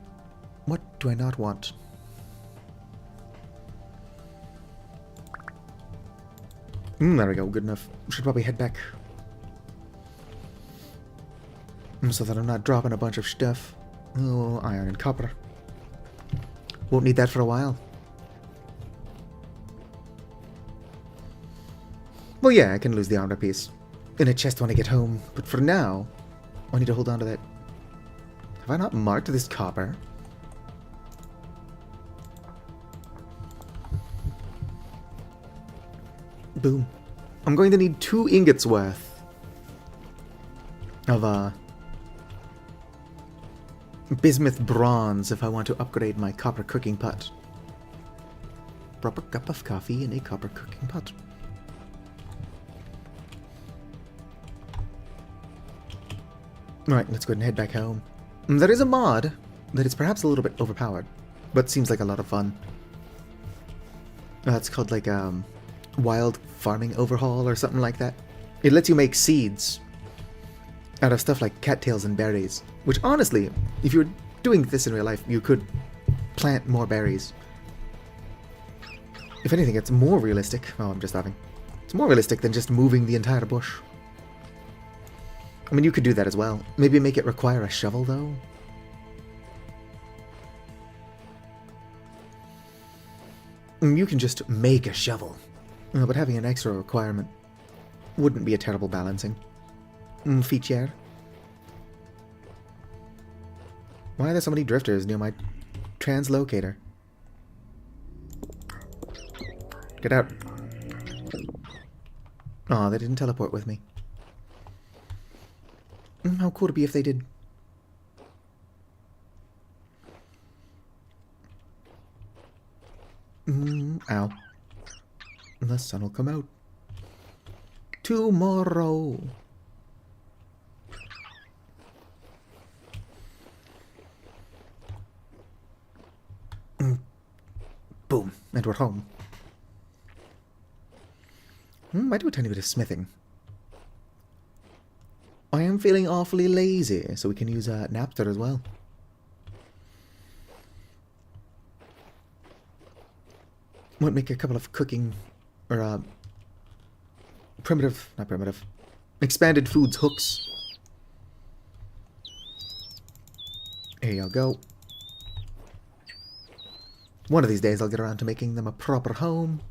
What do I not want? There we go, good enough. Should probably head back. So that I'm not dropping a bunch of stuff. Oh, iron and copper. Won't need that for a while. Well, yeah, I can lose the armor piece in a chest when I get home, but for now, I need to hold on to that. Have I not marked this copper? Boom. I'm going to need 2 ingots worth of, bismuth bronze if I want to upgrade my copper cooking pot. Proper cup of coffee in a copper cooking pot. Alright, let's go ahead and head back home. There is a mod that is perhaps a little bit overpowered, but seems like a lot of fun. It's called like Wild Farming Overhaul or something like that. It lets you make seeds out of stuff like cattails and berries, which honestly, if you were doing this in real life, you could plant more berries. If anything, it's more realistic. Oh, I'm just laughing. It's more realistic than just moving the entire bush. I mean, you could do that as well. Maybe make it require a shovel, though. You can just make a shovel. But having an extra requirement wouldn't be a terrible balancing feature. Why are there so many drifters near my translocator? Get out. Aw, they didn't teleport with me. How cool it'd be if they did. Ow. The sun will come out. Tomorrow. Boom. And we're home. Might do a tiny bit of smithing. I am feeling awfully lazy, so we can use Napster as well. Might make a couple of cooking, or not primitive, expanded foods hooks. Here you go. One of these days I'll get around to making them a proper home.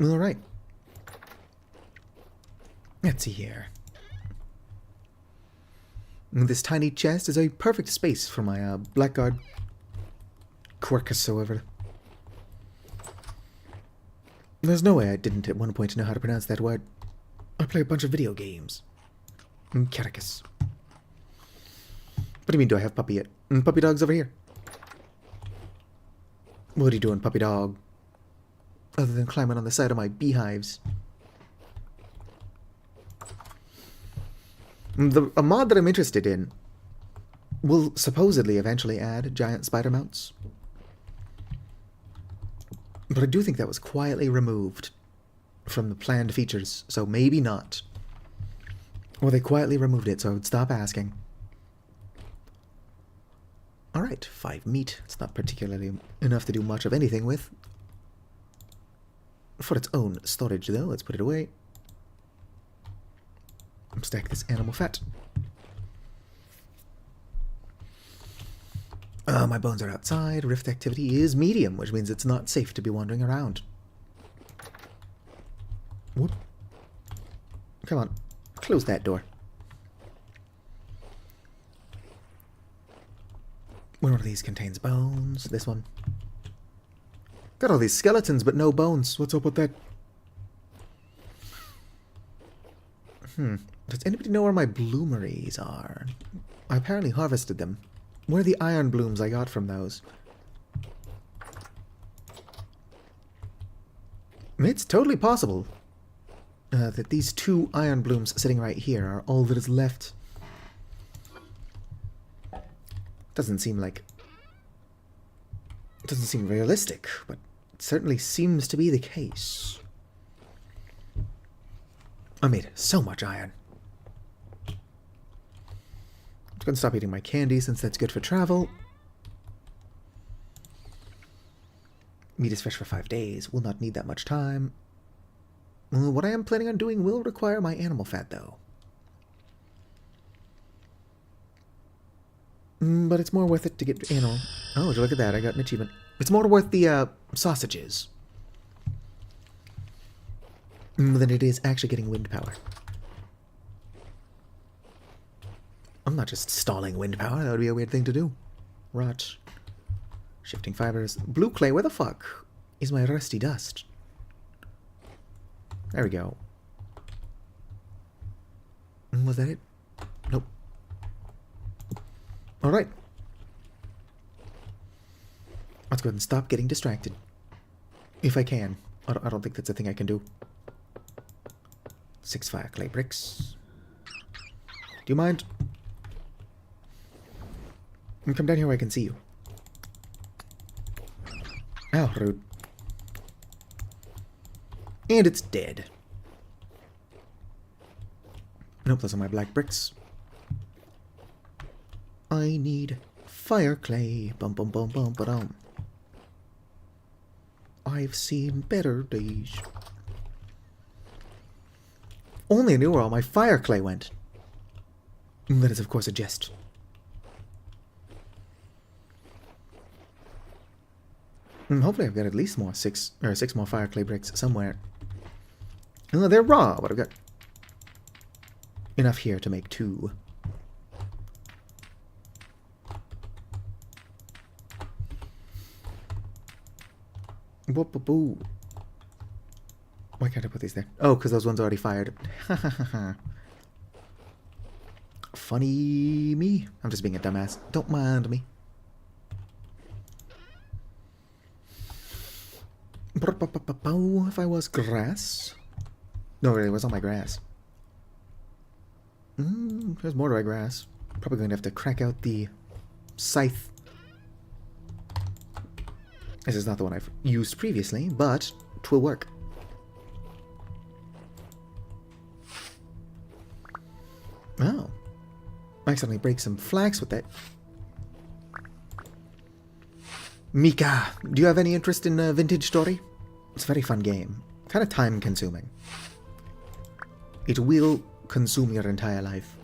Alright. Let's see here. This tiny chest is a perfect space for my blackguard crocks, however. There's no way I didn't at one point know how to pronounce that word. I play a bunch of video games. Caracas. What do you mean, do I have puppy yet? Puppy dog's over here. What are you doing, puppy dog? Other than climbing on the side of my beehives. A mod that I'm interested in will supposedly eventually add giant spider mounts. But I do think that was quietly removed from the planned features, so maybe not. Or they quietly removed it, so I would stop asking. Alright, 5 meat. It's not particularly enough to do much of anything with. For its own storage, though, let's put it away. Stack this animal fat. My bones are outside. Rift activity is medium, which means it's not safe to be wandering around. Whoop. Come on. Close that door. One of these contains bones. This one. Got all these skeletons, but no bones. What's up with that? Does anybody know where my bloomeries are? I apparently harvested them. Where are the iron blooms I got from those? It's totally possible that these 2 iron blooms sitting right here are all that is left. Doesn't seem realistic, but it certainly seems to be the case. I made so much iron. I'm going to stop eating my candy since that's good for travel. Meat is fresh for 5 days. Will not need that much time. What I am planning on doing will require my animal fat, though. But it's more worth it to get, you know... Oh, look at that, I got an achievement. It's more worth the, sausages. Than it is actually getting wind power. I'm not just stalling wind power, that would be a weird thing to do. Rot. Shifting fibers. Blue clay, where the fuck is my rusty dust? There we go. Was that it? Nope. Alright. Let's go ahead and stop getting distracted. If I can. I don't think that's a thing I can do. 6 fire clay bricks. Do you mind? Come down here where I can see you. Oh, rude. And it's dead. Nope, those are my black bricks. I need fire clay. Bum bum bum bum ba-dum. I've seen better days. Only I knew where all my fire clay went. That is, of course, a jest. Hopefully I've got at least six more fire clay bricks somewhere. Oh, they're raw, but I've got enough here to make 2. Whoop-a-boo. Why can't I put these there? Oh, because those ones already fired. Funny me. I'm just being a dumbass. Don't mind me. If I was grass. No, really, it was on my grass. There's more to my grass. Probably going to have to crack out the scythe. This is not the one I've used previously, but it will work. Oh. I accidentally break some flax with that. Mika, do you have any interest in Vintage Story? It's a very fun game. Kind of time consuming. It will consume your entire life.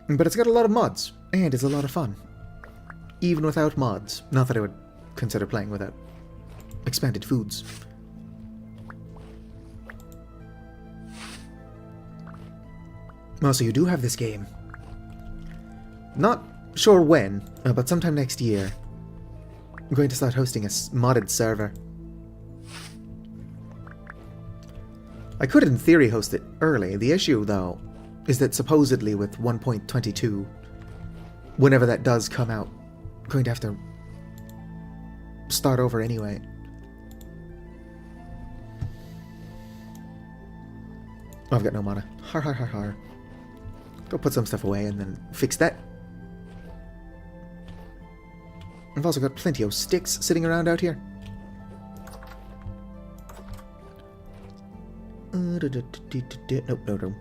But it's got a lot of mods, and it's a lot of fun. Even without mods. Not that I would consider playing without expanded foods. Also, you do have this game. Not sure when, but sometime next year. I'm going to start hosting a modded server. I could, in theory, host it early. The issue, though, is that supposedly with 1.22, whenever that does come out, I'm going to have to start over anyway. Oh, I've got no mana. Har har har har. Go put some stuff away and then fix that. I've also got plenty of sticks sitting around out here. Nope, no.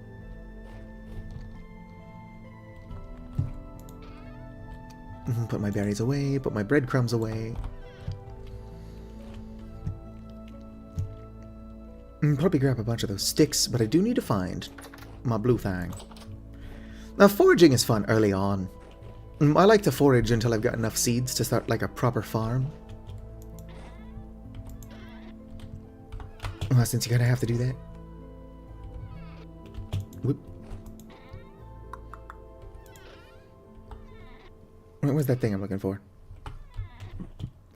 Put my berries away, put my breadcrumbs away. Probably grab a bunch of those sticks, but I do need to find my blue thing. Now, foraging is fun early on. I like to forage until I've got enough seeds to start like a proper farm. Well, since you kind of have to do that. Whoop. Where's that thing I'm looking for?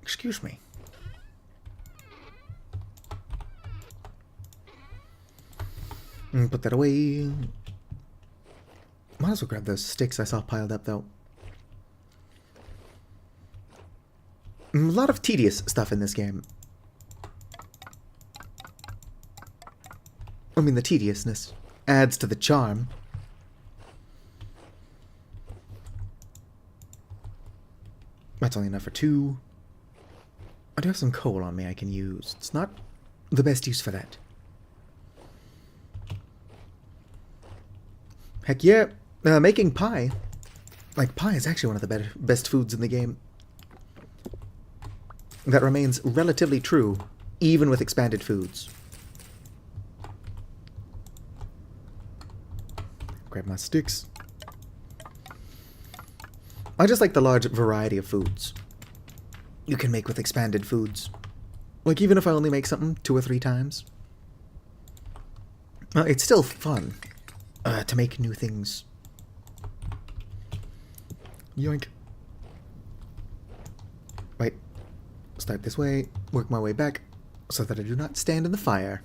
Excuse me. Put that away. Might as well grab those sticks I saw piled up, though. A lot of tedious stuff in this game. I mean, the tediousness adds to the charm. That's only enough for 2. I do have some coal on me I can use. It's not the best use for that. Heck yeah. Making pie. Like, pie is actually one of the best foods in the game. That remains relatively true, even with expanded foods. grab my sticks. I just like the large variety of foods you can make with expanded foods. Like, even if I only make something 2 or 3 times, it's still fun to make new things. Yoink. Right. Start this way, work my way back, so that I do not stand in the fire.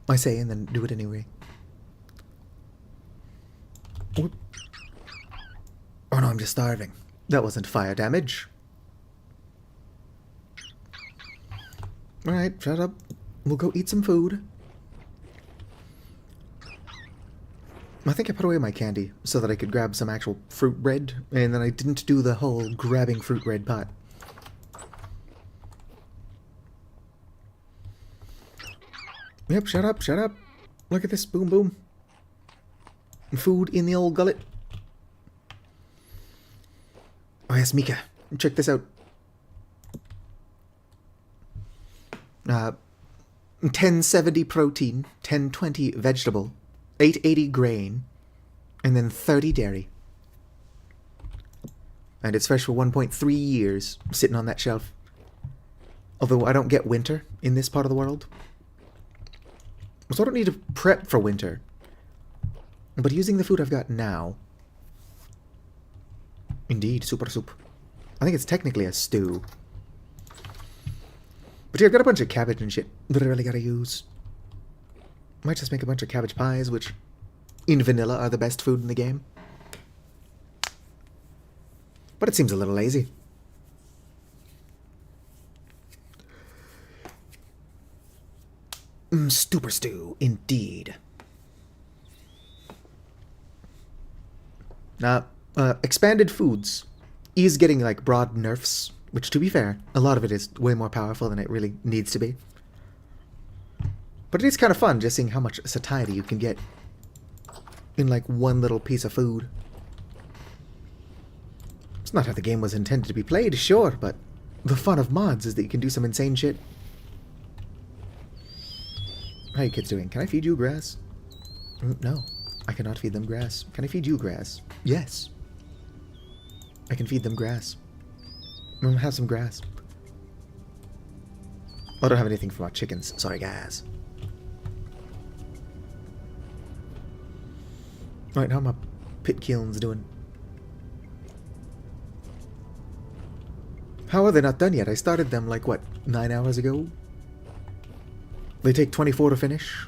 I say, and then do it anyway. Whoop. Oh no, I'm just starving. That wasn't fire damage. Alright, shut up. We'll go eat some food. I think I put away my candy so that I could grab some actual fruit bread, and then I didn't do the whole grabbing fruit bread part. Yep, shut up, shut up. Look at this, boom, boom. Food in the old gullet. Oh yes, Mika, check this out. 1070 protein, 1020 vegetable, 880 grain, and then 30 dairy. And it's fresh for 1.3 years, sitting on that shelf. Although I don't get winter in this part of the world, so I don't need to prep for winter. But using the food I've got now... Indeed, super soup. I think it's technically a stew. But yeah, I've got a bunch of cabbage and shit that I really gotta use. Might just make a bunch of cabbage pies, which in vanilla are the best food in the game. But it seems a little lazy. Stupor stew, indeed. Expanded foods is getting like broad nerfs, which to be fair, a lot of it is way more powerful than it really needs to be. But it is kind of fun just seeing how much satiety you can get in like one little piece of food. It's not how the game was intended to be played, sure, but the fun of mods is that you can do some insane shit. How are you kids doing? Can I feed you grass? No, I cannot feed them grass. Can I feed you grass? Yes. I can feed them grass. Have some grass. I don't have anything for our chickens. Sorry, guys. Alright, how are my pit kilns doing? How are they not done yet? I started them like, what, 9 hours ago? They take 24 to finish.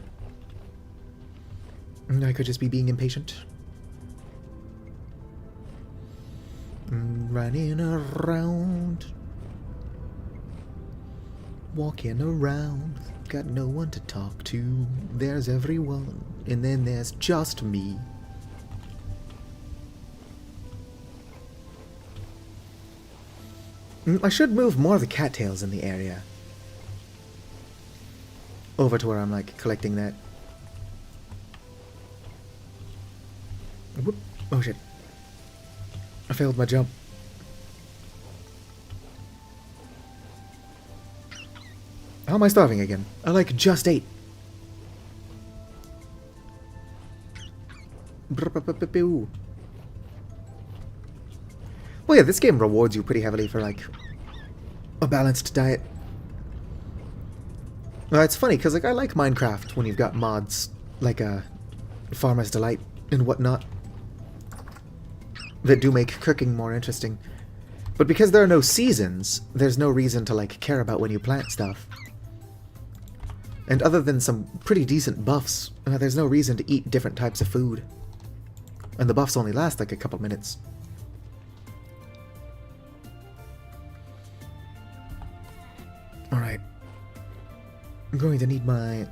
I could just be being impatient. Running around. Walking around. Got no one to talk to. There's everyone. And then there's just me. I should move more of the cattails in the area over to where I'm like collecting that. Whoop. Oh shit. I failed my jump. How am I starving again? I like just ate. Well, yeah, this game rewards you pretty heavily for like a balanced diet. It's funny because like I like Minecraft when you've got mods like Farmer's Delight and whatnot that do make cooking more interesting. But because there are no seasons, there's no reason to like care about when you plant stuff. And other than some pretty decent buffs, there's no reason to eat different types of food. And the buffs only last like a couple minutes. Alright. I'm going to need my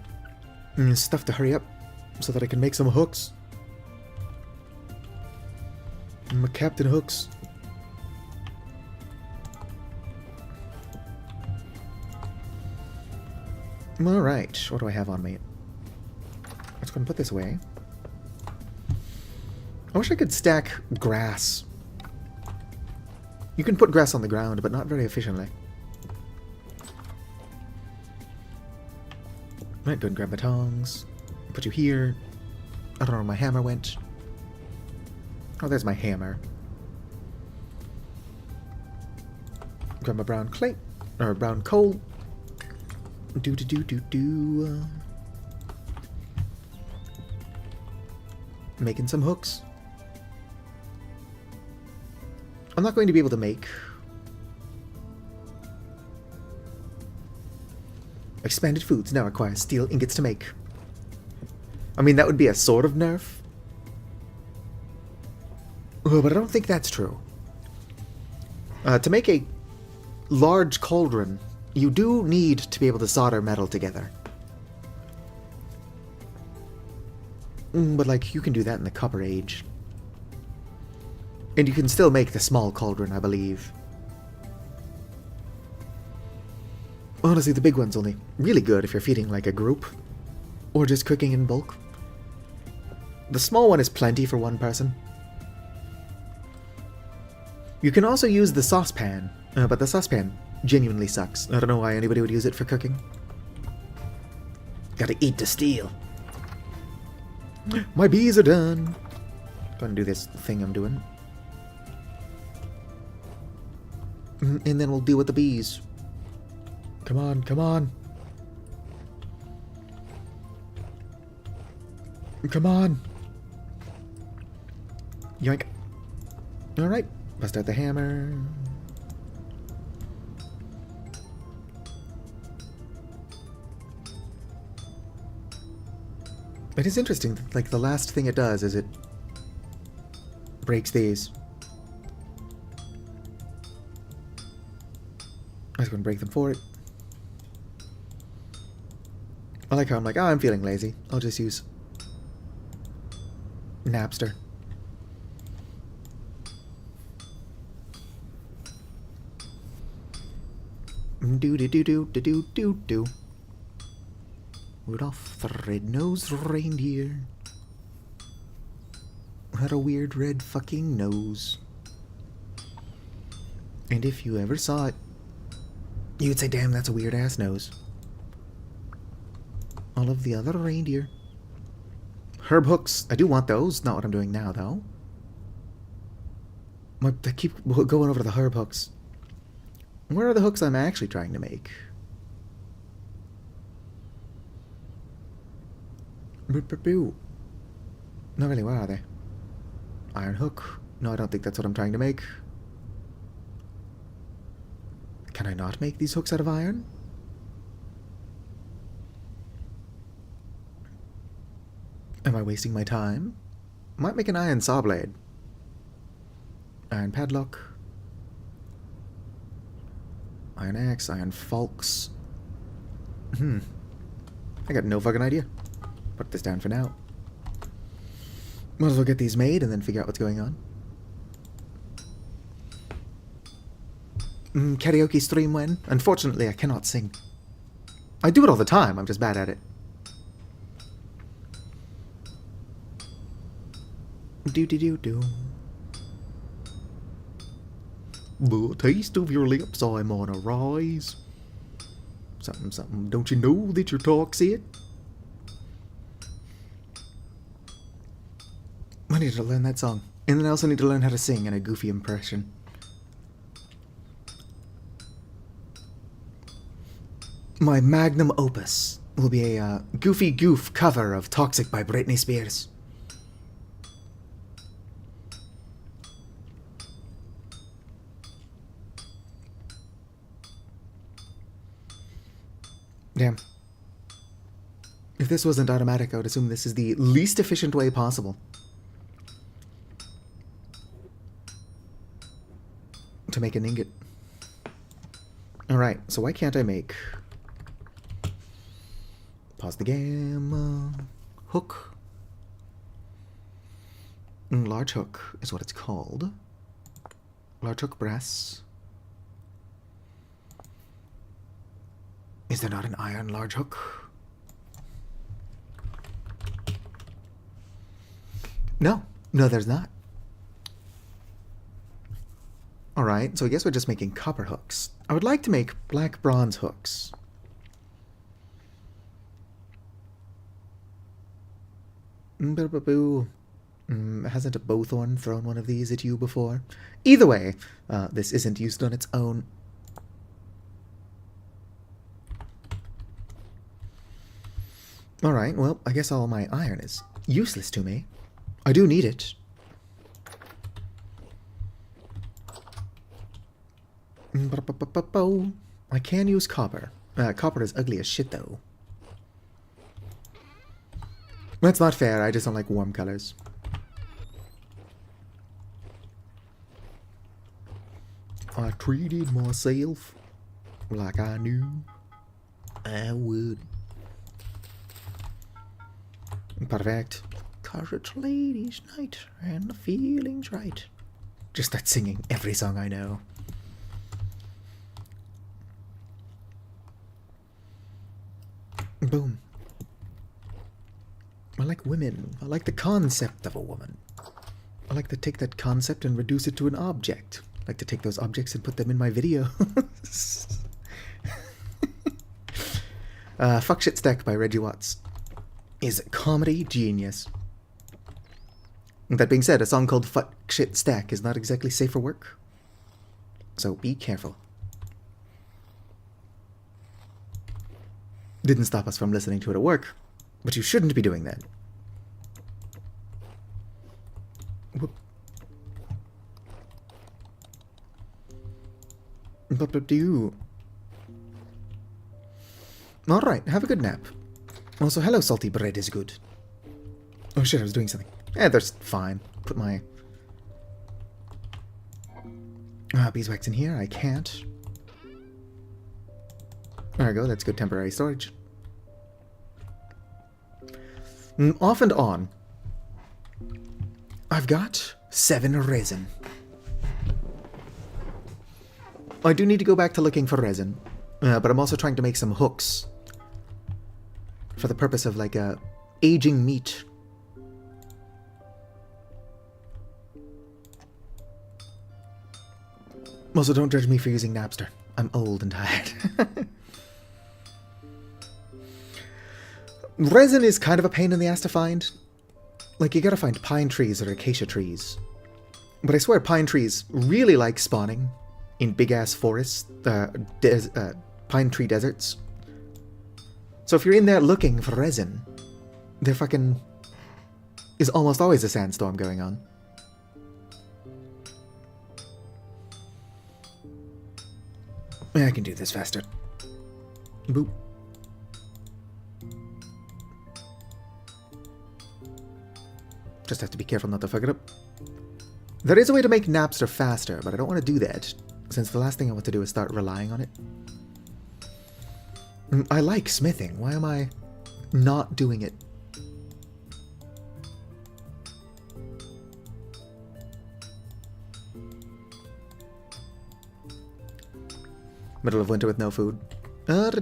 stuff to hurry up so that I can make some hooks. My Captain Hooks. Alright, what do I have on me? Let's go and put this away. I wish I could stack grass. You can put grass on the ground, but not very efficiently. Right, go and grab my tongs. Put you here. I don't know where my hammer went. Oh, there's my hammer. Grab my brown clay. Or brown coal. Making some hooks. I'm not going to be able to make expanded foods now require steel ingots to make. I mean, that would be a sort of nerf. Oh, but I don't think that's true. To make a large cauldron, you do need to be able to solder metal together. But, like, you can do that in the Copper Age. And you can still make the small cauldron, I believe. Honestly, the big one's only really good if you're feeding, like, a group. Or just cooking in bulk. The small one is plenty for one person. You can also use the saucepan, but the saucepan genuinely sucks. I don't know why anybody would use it for cooking. Gotta eat to steal. My bees are done. Gonna do this thing I'm doing. And then we'll deal with the bees. Come on, come on. Come on. Yoink. Alright, bust out the hammer. It is interesting, like, the last thing it does is it breaks these. I was going to break them for it. I like how I'm like, oh, I'm feeling lazy. I'll just use Napster. Do-do-do-do-do-do-do. Rudolph the red-nosed reindeer had a weird red fucking nose. And if you ever saw it, you'd say, damn, that's a weird-ass nose. All of the other reindeer. Herb hooks. I do want those. Not what I'm doing now, though. I keep going over the herb hooks. Where are the hooks I'm actually trying to make? Not really, where are they? Iron hook. No, I don't think that's what I'm trying to make. Can I not make these hooks out of iron? Am I wasting my time? Might make an iron saw blade. Iron padlock. Iron axe, iron forks. I got no fucking idea. Put this down for now. Might as well get these made and then figure out what's going on. Karaoke stream when? Unfortunately, I cannot sing. I do it all the time, I'm just bad at it. Do-do-do-do. The taste of your lips, I'm on a rise. Something, something. Don't you know that your talk's it? I need to learn that song. And then I also need to learn how to sing in a goofy impression. My magnum opus will be a goofy goof cover of Toxic by Britney Spears. Damn. If this wasn't automatic, I would assume this is the least efficient way possible to make an ingot. Alright, so why can't I make... Pause the game. Hook. Large hook is what it's called. Large hook brass. Is there not an iron large hook? No. No, there's not. Alright, so I guess we're just making copper hooks. I would like to make black bronze hooks. Boo. Hasn't a bowthorn thrown one of these at you before? Either way, this isn't used on its own. Alright, well, I guess all my iron is useless to me. I do need it. I can use copper. Copper is ugly as shit, though. That's not fair, I just don't like warm colors. I treated myself like I knew I would. Perfect. 'Cause it's ladies' night and the feeling's right. Just start singing every song I know. Boom. I like women. I like the concept of a woman. I like to take that concept and reduce it to an object. I like to take those objects and put them in my videos. Fuck Shit Stack by Reggie Watts is comedy genius. That being said, a song called Fuck Shit Stack is not exactly safe for work. So be careful. Didn't stop us from listening to it at work, but you shouldn't be doing that. Whoop. But alright, have a good nap. Also, hello, salty bread is good. Oh shit, I was doing something. That's fine. Put my beeswax in here. I can't. There we go, that's good temporary storage. Off and on. I've got 7 resin. I do need to go back to looking for resin. But I'm also trying to make some hooks. For the purpose of, like, aging meat. Also, don't judge me for using Napster. I'm old and tired. Resin is kind of a pain in the ass to find. Like, you gotta find pine trees or acacia trees. But I swear pine trees really like spawning in big-ass forests, pine tree deserts. So if you're in there looking for resin, there fucking is almost always a sandstorm going on. I can do this faster. Boop. Just have to be careful not to fuck it up. There is a way to make Napster faster, but I don't want to do that, since the last thing I want to do is start relying on it. I like smithing. Why am I not doing it? Middle of winter with no food. It's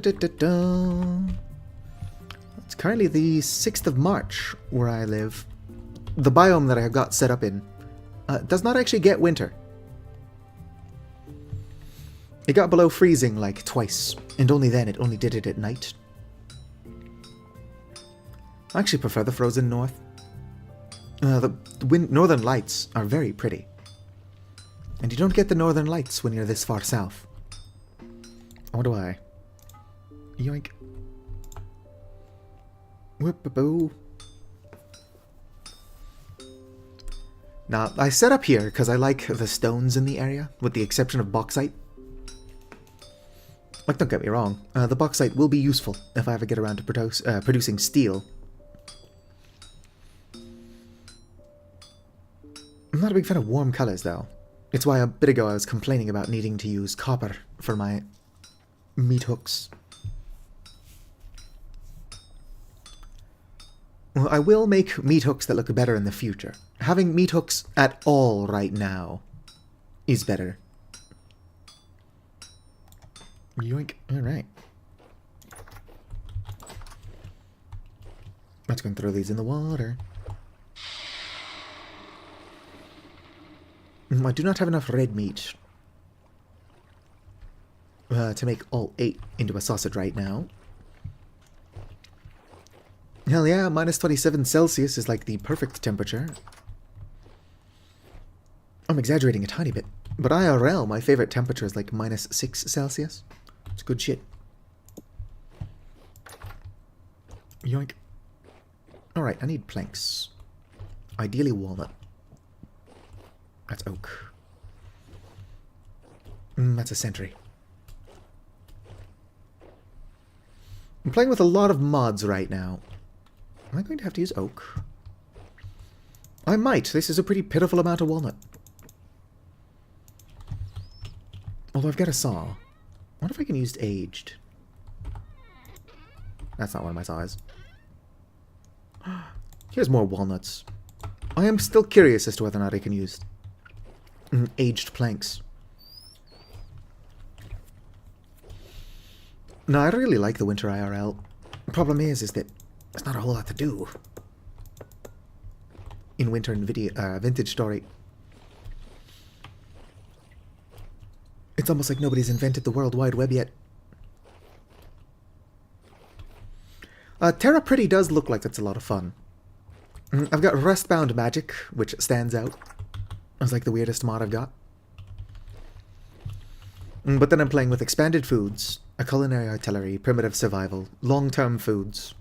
currently the 6th of March where I live. The biome that I have got set up in does not actually get winter. It got below freezing like twice, and only then it only did it at night. I actually prefer the frozen north. The northern lights are very pretty. And you don't get the northern lights when you're this far south. What do I? Yoink. Whoop-a-boo. Now, I set up here because I like the stones in the area, with the exception of bauxite. Like, don't get me wrong, the bauxite will be useful if I ever get around to producing steel. I'm not a big fan of warm colors, though. It's why a bit ago I was complaining about needing to use copper for my meat hooks. Well, I will make meat hooks that look better in the future. Having meat hooks at all right now is better. Yoink. Alright. Let's go and throw these in the water. I do not have enough red meat to make all 8 into a sausage right now. Hell yeah, minus 27 Celsius is like the perfect temperature. I'm exaggerating a tiny bit, but IRL, my favorite temperature is like minus 6 Celsius. It's good shit. Yoink. Alright, I need planks. Ideally walnut. That's oak. That's a sentry. I'm playing with a lot of mods right now. Am I going to have to use oak? I might. This is a pretty pitiful amount of walnut. Although I've got a saw. I wonder if I can use aged. That's not one of my saws. Here's more walnuts. I am still curious as to whether or not I can use aged planks. No, I really like the winter IRL. The problem is that there's not a whole lot to do in winter and vintage story. It's almost like nobody's invented the World Wide Web yet. Terra Pretty does look like it's a lot of fun. I've got Rustbound Magic, which stands out as like the weirdest mod I've got. But then I'm playing with Expanded Foods, a Culinary Artillery, Primitive Survival, Long-Term Foods.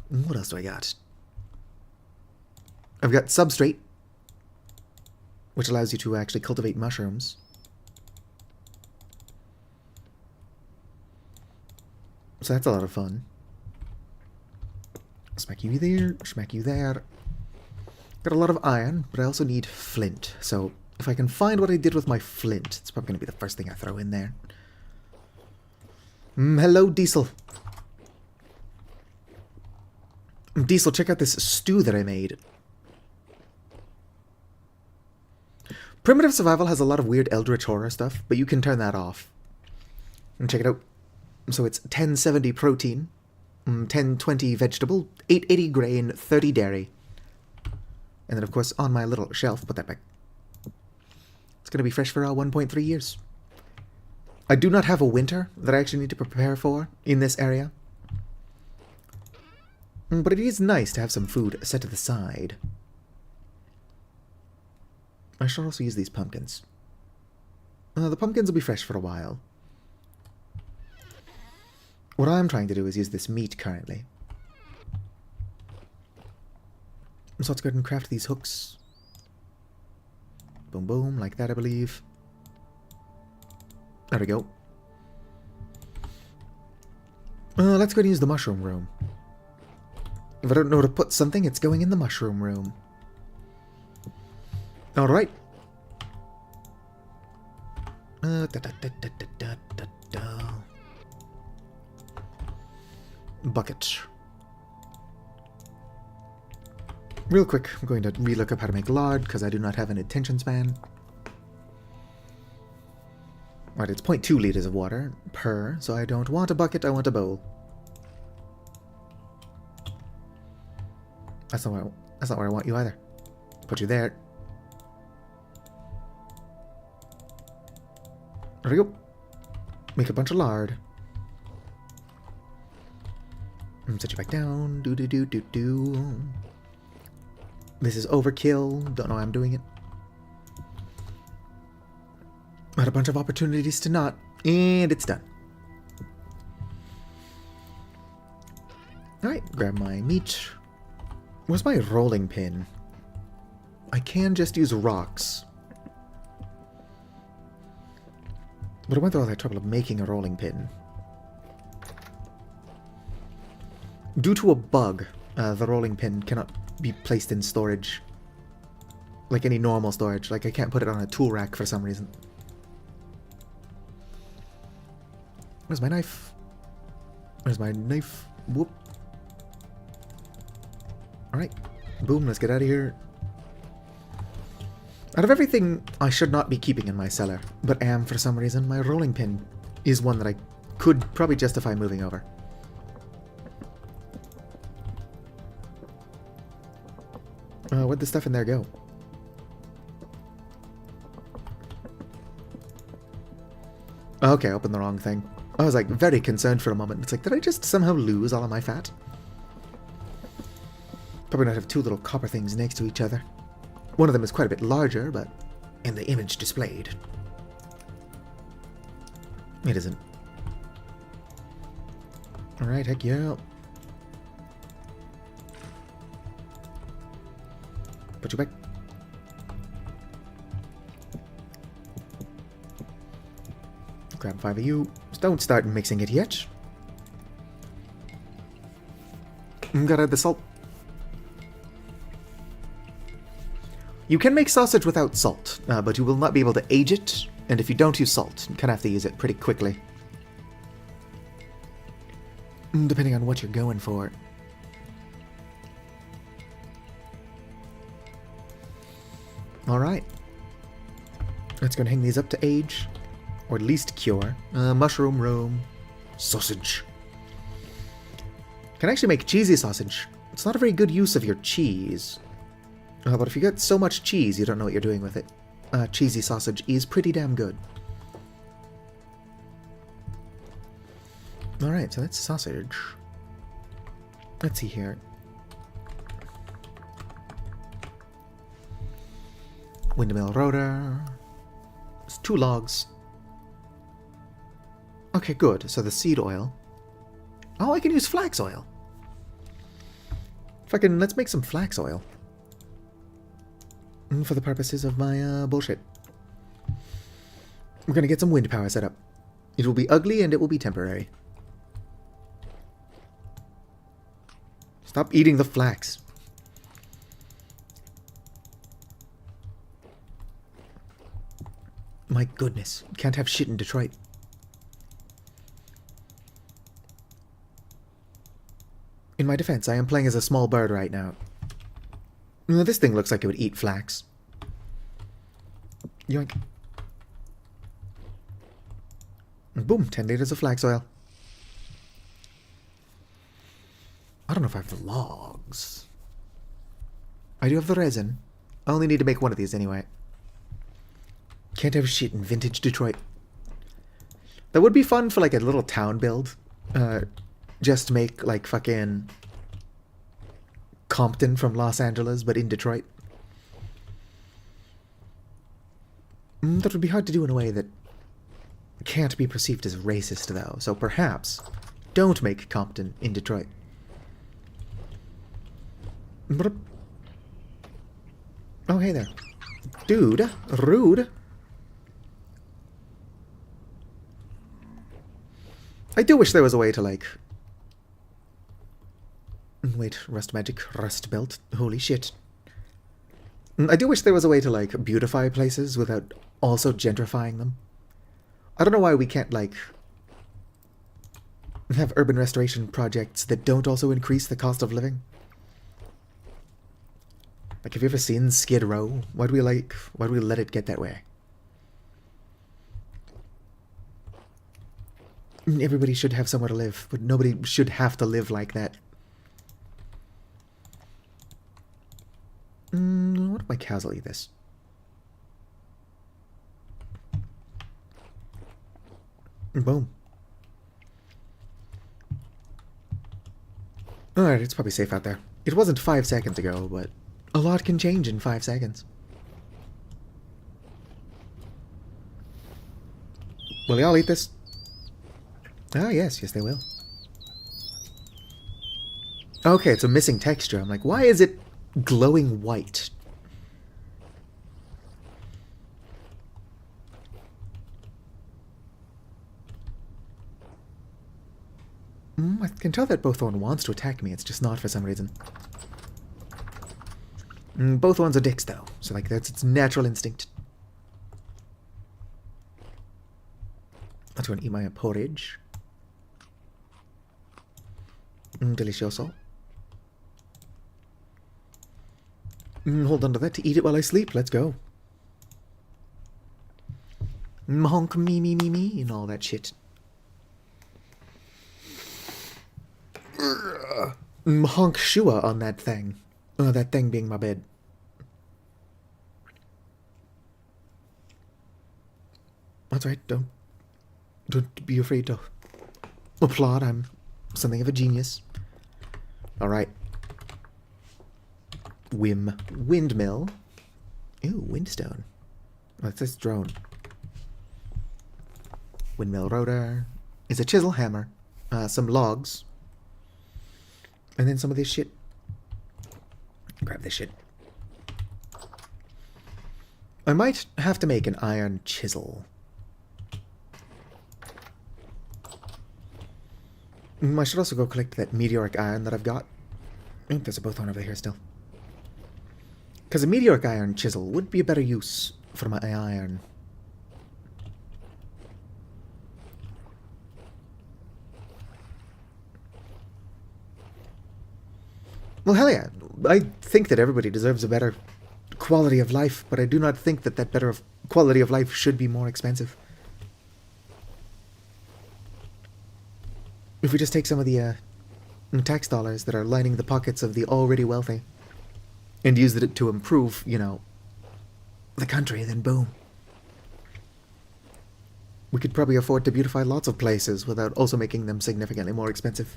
What else do I got? I've got Substrate, which allows you to actually cultivate mushrooms. So that's a lot of fun. Smack you there, smack you there. Got a lot of iron, but I also need flint. So if I can find what I did with my flint, it's probably going to be the first thing I throw in there. Hello, Diesel. Diesel, check out this stew that I made. Primitive Survival has a lot of weird Eldritch Horror stuff, but you can turn that off. And check it out. So it's 1070 protein, 1020 vegetable, 880 grain, 30 dairy. And then, of course, on my little shelf, put that back. It's going to be fresh for 1.3 years. I do not have a winter that I actually need to prepare for in this area. But it is nice to have some food set to the side. I should also use these pumpkins. The pumpkins will be fresh for a while. What I'm trying to do is use this meat currently. So let's go ahead and craft these hooks. Boom, boom, like that, I believe. There we go. Let's go ahead and use the mushroom room. If I don't know where to put something, it's going in the mushroom room. Alright. Bucket. Real quick, I'm going to relook up how to make lard, because I do not have an attention span. Right, it's 0.2 liters of water per, so I don't want a bucket, I want a bowl. That's not where I want you either. Put you there. There we go. Make a bunch of lard. Set you back down. Do. This is overkill. Don't know why I'm doing it. Had a bunch of opportunities to not, and it's done. Alright, grab my meat. Where's my rolling pin? I can just use rocks. But I went through all that trouble of making a rolling pin. Due to a bug, the rolling pin cannot be placed in storage. Like any normal storage. Like I can't put it on a tool rack for some reason. Where's my knife? Where's my knife? Whoop. Alright. Boom, let's get out of here. Out of everything I should not be keeping in my cellar, but am for some reason, my rolling pin is one that I could probably justify moving over. Where'd the stuff in there go? Okay, I opened the wrong thing. I was like very concerned for a moment. It's like, did I just somehow lose all of my fat? Probably not have two little copper things next to each other. One of them is quite a bit larger, but in the image displayed, it isn't. Alright, heck yeah. Put you back. Grab 5 of you. Don't start mixing it yet. Gotta add the salt. You can make sausage without salt, but you will not be able to age it, and if you don't use salt, you kind of have to use it pretty quickly. Depending on what you're going for. Alright. Let's go and hang these up to age. Or at least cure. Mushroom room. Sausage. Can actually make cheesy sausage. It's not a very good use of your cheese. But if you get so much cheese, you don't know what you're doing with it. Cheesy sausage is pretty damn good. Alright, so that's sausage. Let's see here. Windmill rotor. It's 2 logs. Okay, good. So the seed oil. Oh, I can use flax oil. Fucking, let's make some flax oil. For the purposes of my bullshit. We're gonna get some wind power set up. It will be ugly and it will be temporary. Stop eating the flax. My goodness. Can't have shit in Detroit. In my defense, I am playing as a small bird right now. This thing looks like it would eat flax. Yoink. Boom, 10 liters of flax oil. I don't know if I have the logs. I do have the resin. I only need to make one of these anyway. Can't have shit in vintage Detroit. That would be fun for like a little town build. Just make like fucking Compton from Los Angeles, but in Detroit. That would be hard to do in a way that can't be perceived as racist, though. So perhaps don't make Compton in Detroit. Oh, hey there. Dude, rude. I do wish there was a way to, like... Wait, rust magic, rust belt. Holy shit. I do wish there was a way to, like, beautify places without also gentrifying them. I don't know why we can't, like, have urban restoration projects that don't also increase the cost of living. Like, have you ever seen Skid Row? Why do we let it get that way? Everybody should have somewhere to live, but nobody should have to live like that. What if my cows will eat this? Boom. Alright, it's probably safe out there. It wasn't 5 seconds ago, but a lot can change in 5 seconds. Will they all eat this? Ah, yes, yes they will. Okay, it's a missing texture. I'm like, why is it glowing white? I can tell that both one wants to attack me, it's just not for some reason. Both ones are dicks, though, so like that's its natural instinct. Let's go and eat my porridge. Delicioso. Hold on to that to eat it while I sleep. Let's go. Honk me, and all that shit. Honk Shua on that thing. That thing being my bed. That's right, don't be afraid to applaud. I'm something of a genius. Alright. Windmill. Ooh, windstone. What's this drone? Windmill rotor. Is a chisel hammer. Some logs. And then some of this shit. Grab this shit. I might have to make an iron chisel. I should also go collect that meteoric iron that I've got. Oh, there's a bullthorn over here still. Because a meteoric iron chisel would be a better use for my iron. Well, hell yeah. I think that everybody deserves a better quality of life, but I do not think that that better quality of life should be more expensive. If we just take some of the tax dollars that are lining the pockets of the already wealthy and use it to improve, you know, the country, then boom. We could probably afford to beautify lots of places without also making them significantly more expensive.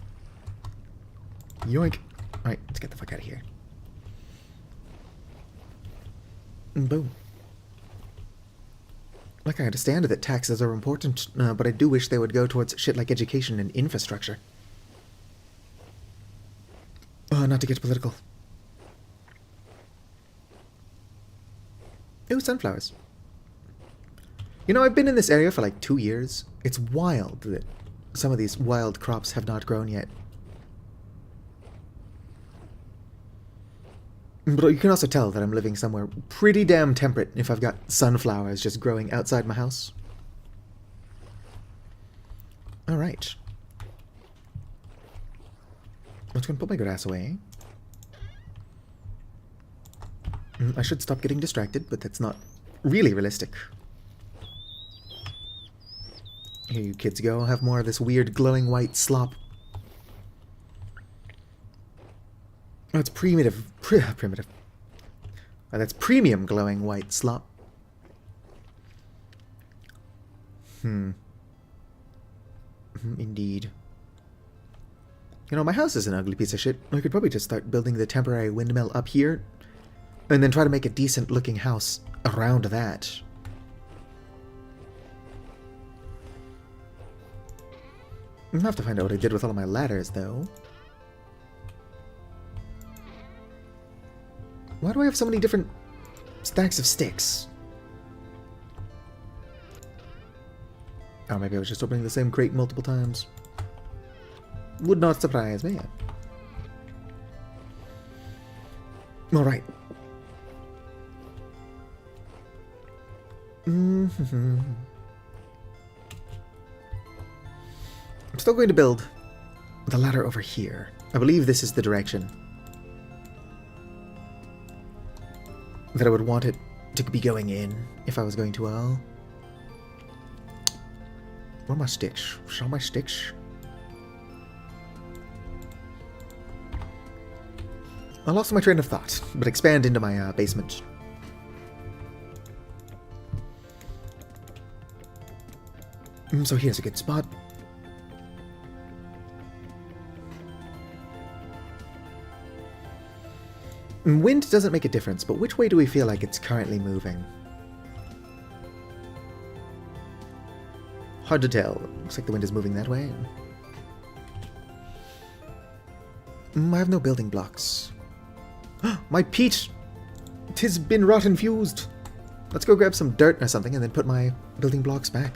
Yoink. Alright, let's get the fuck out of here. And boom. Like, I understand that taxes are important, but I do wish they would go towards shit like education and infrastructure. Not to get political. Ooh, sunflowers. You know, I've been in this area for like 2 years. It's wild that some of these wild crops have not grown yet. But you can also tell that I'm living somewhere pretty damn temperate if I've got sunflowers just growing outside my house. Alright. I'm just gonna put my good ass away. I should stop getting distracted, but that's not really realistic. Here you kids go, have more of this weird glowing white slop. Oh, it's primitive. Primitive. Oh, that's premium glowing white slop. Indeed. You know, my house is an ugly piece of shit. I could probably just start building the temporary windmill up here, and then try to make a decent looking house around that. I'll have to find out what I did with all of my ladders, though. Why do I have so many different stacks of sticks? Oh, maybe I was just opening the same crate multiple times. Would not surprise me. Alright. I'm still going to build the ladder over here. I believe this is the direction that I would want it to be going in if I was going to, where are my sticks? Show my sticks. I lost my train of thought, but expand into my basement. So here's a good spot. Wind doesn't make a difference, but which way do we feel like it's currently moving? Hard to tell. Looks like the wind is moving that way. I have no building blocks. My peach! 'Tis been rot infused! Let's go grab some dirt or something and then put my building blocks back.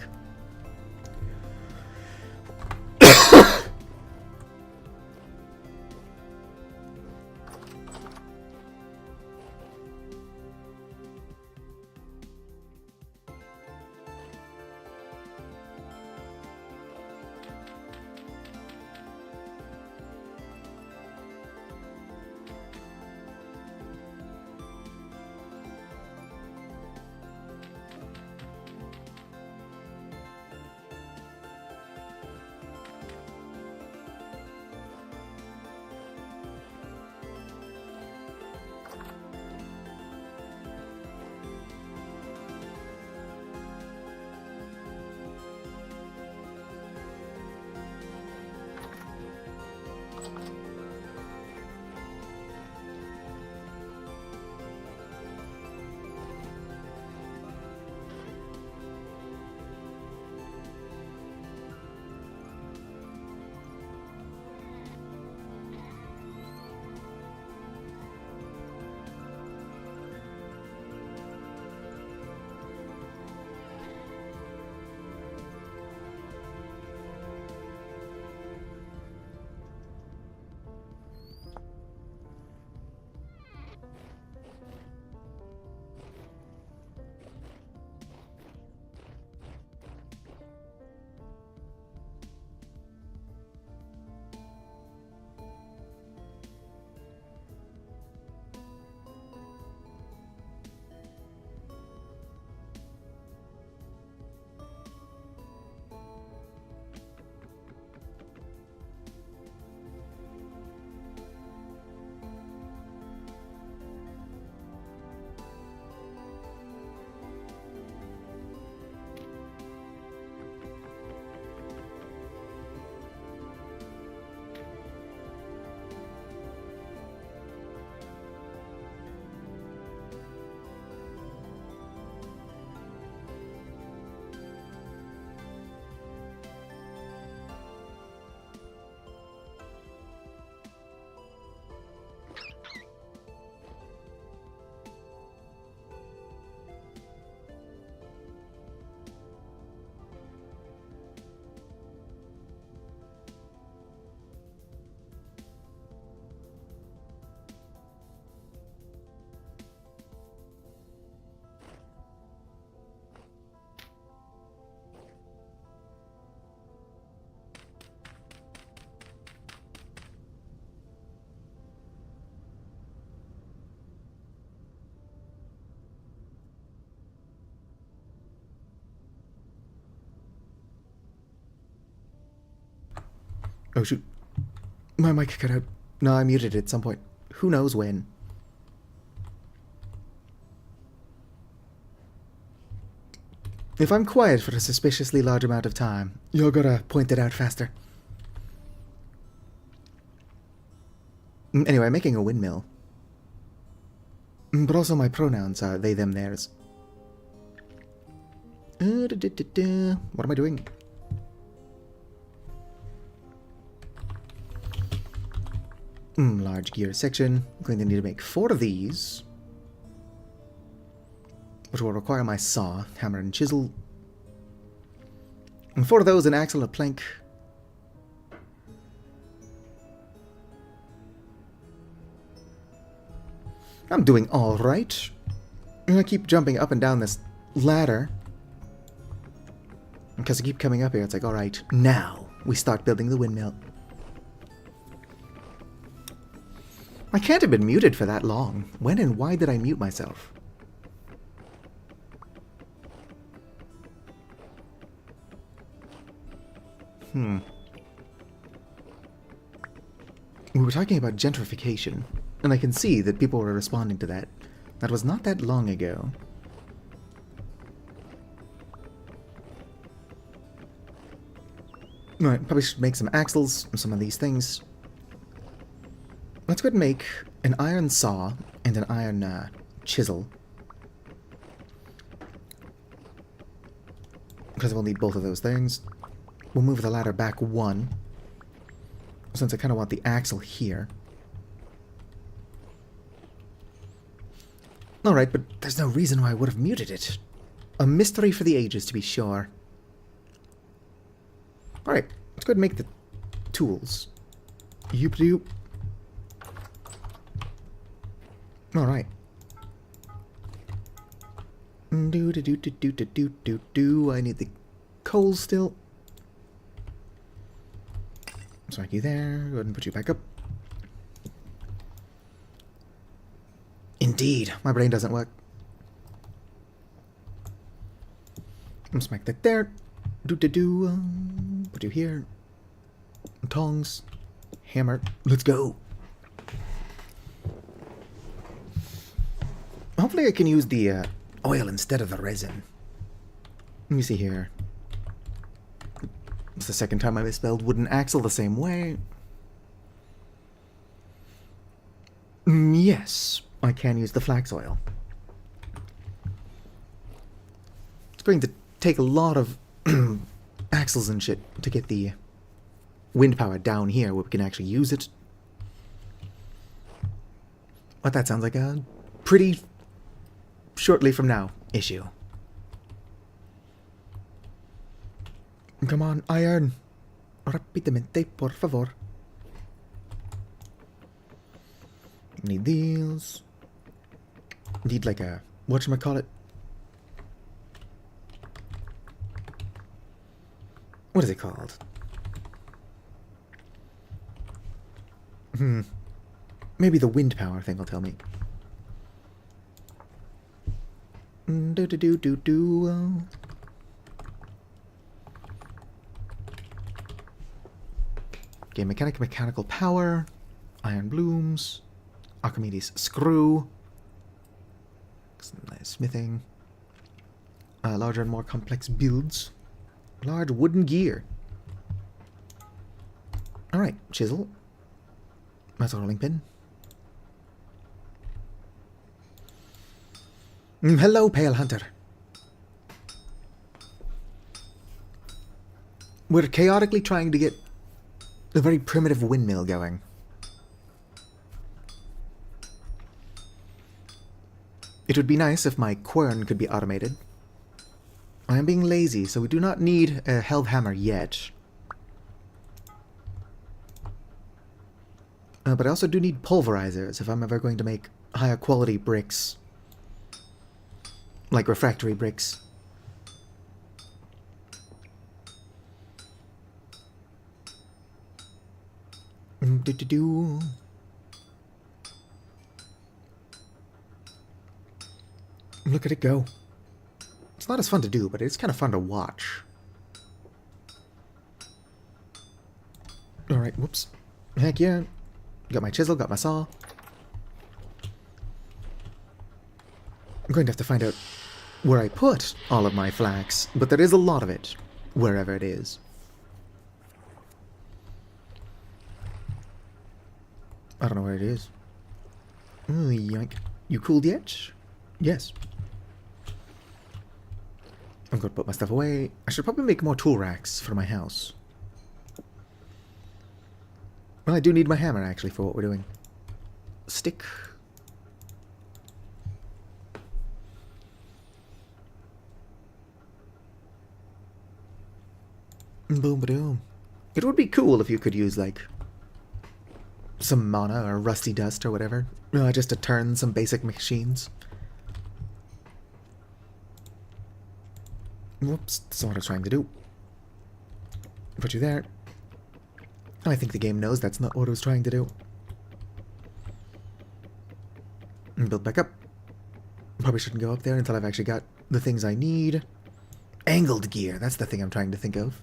Oh shoot. My mic cut out. No, I muted it at some point. Who knows when. If I'm quiet for a suspiciously large amount of time, you're gonna point it out faster. Anyway, I'm making a windmill. But also my pronouns are they, them, theirs. What am I doing? Large gear section. I'm going to need to make 4 of these, which will require my saw, hammer, and chisel. And 4 of those, an axle, a plank. I'm doing alright. I'm gonna keep jumping up and down this ladder. Because I keep coming up here, it's like, alright, now we start building the windmill. I can't have been muted for that long. When and why did I mute myself? We were talking about gentrification, and I can see that people were responding to that. That was not that long ago. Alright, probably should make some axles and some of these things. Let's go ahead and make an iron saw and an iron chisel. Because we'll need both of those things. We'll move the ladder back 1. Since I kind of want the axle here. Alright, but there's no reason why I would have muted it. A mystery for the ages, to be sure. Alright, let's go ahead and make the tools. Yoop-doop. Alright. Do-do-do-do-do-do-do-do. I need the coal still. Smack you there. Go ahead and put you back up. Indeed, my brain doesn't work. Smack that there. Do-do-do. Put you here. Tongs. Hammer. Let's go. Hopefully I can use the oil instead of the resin. Let me see here. It's the second time I misspelled wooden axle the same way. Yes, I can use the flax oil. It's going to take a lot of axles and shit to get the wind power down here where we can actually use it. But that sounds like a pretty shortly from now issue. Come on, iron. Rapidamente, por favor. Need these. Need like a, whatchamacallit? What is it called? Maybe the wind power thing will tell me. Do-do-do-do-do. Okay, mechanical power, iron blooms, Archimedes screw, smithing, larger and more complex builds, large wooden gear. Alright, chisel, that's a rolling pin. Hello, Pale Hunter. We're chaotically trying to get a very primitive windmill going. It would be nice if my quern could be automated. I am being lazy, so we do not need a held hammer yet. But I also do need pulverizers if I'm ever going to make higher quality bricks. Like refractory bricks. Do-do-do. Look at it go. It's not as fun to do, but it's kind of fun to watch. Alright, Alright, whoops. Heck yeah. Got my chisel, got my saw. I'm going to have to find out where I put all of my flax, but there is a lot of it, wherever it is. I don't know where it is. Oh, yoink. You cooled yet? Yes. I'm going to put my stuff away. I should probably make more tool racks for my house. Well, I do need my hammer, actually, for what we're doing. Stick. Boom ba-doom. It would be cool if you could use, like, some mana or rusty dust or whatever. Just to turn some basic machines. Whoops, that's not what I was trying to do. Put you there. I think the game knows that's not what I was trying to do. And build back up. Probably shouldn't go up there until I've actually got the things I need. Angled gear, that's the thing I'm trying to think of.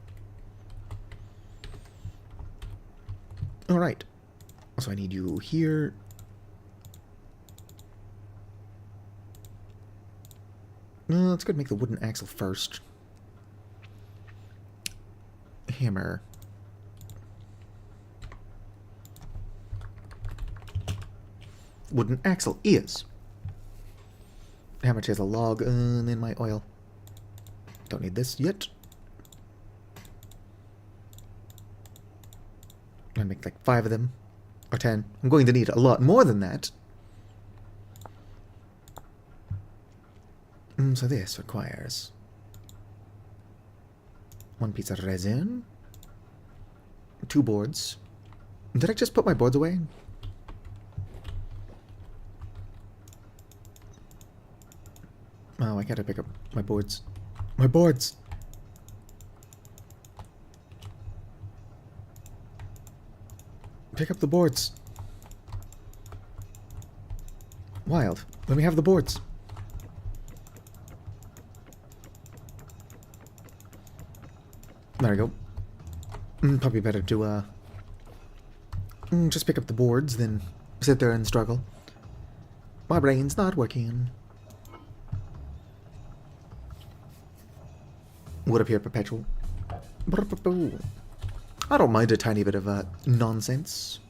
Alright. So I need you here. Let's go make the wooden axle first. Hammer. Wooden axle is. Hammer chase a log, and then my oil. Don't need this yet. I'm gonna make like 5 of them. Or 10. I'm going to need a lot more than that. So this requires 1 piece of resin, 2 boards. Did I just put my boards away? Oh, why can't I pick up my boards? My boards! Pick up the boards. Wild. Let me have the boards. There we go. Probably better to, just pick up the boards than sit there and struggle. My brain's not working. Would appear perpetual. I don't mind a tiny bit of nonsense.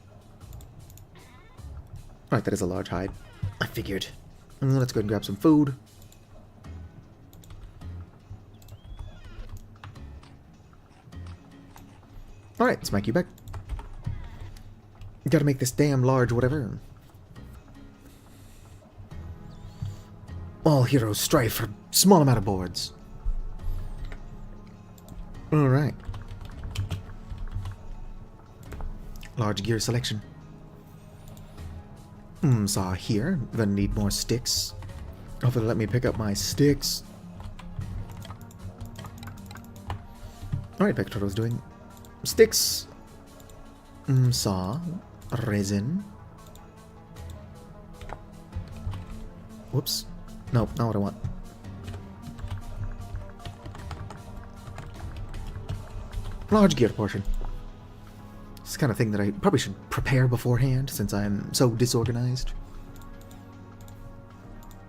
Right, that is a large hide. I figured. Let's go ahead and grab some food. Alright, smack you back. Gotta make this damn large whatever. All heroes strive for small amount of boards. Alright. Large gear selection. Saw here. I'm gonna need more sticks. Hopefully let me pick up my sticks. Alright, back to what I was doing. Sticks. Saw. Resin. Whoops. Nope, not what I want. Large gear portion. It's the kind of thing that I probably should prepare beforehand, since I'm so disorganized.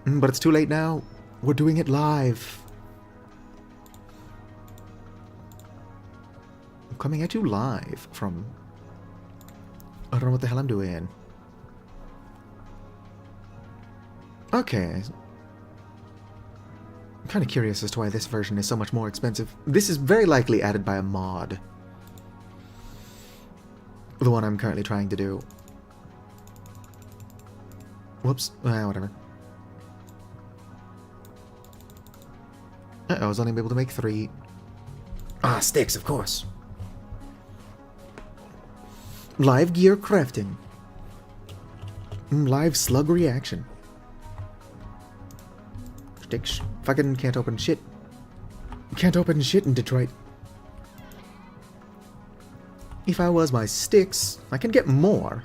But it's too late now. We're doing it live. I'm coming at you live from... I don't know what the hell I'm doing. Okay. I'm kind of curious as to why this version is so much more expensive. This is very likely added by a mod. The one I'm currently trying to do. Whoops. Whatever. I was only able to make 3. Ah, sticks, of course. Live gear crafting. Live slug reaction. Sticks. Fucking can't open shit. Can't open shit in Detroit. If I was my sticks, I can get more.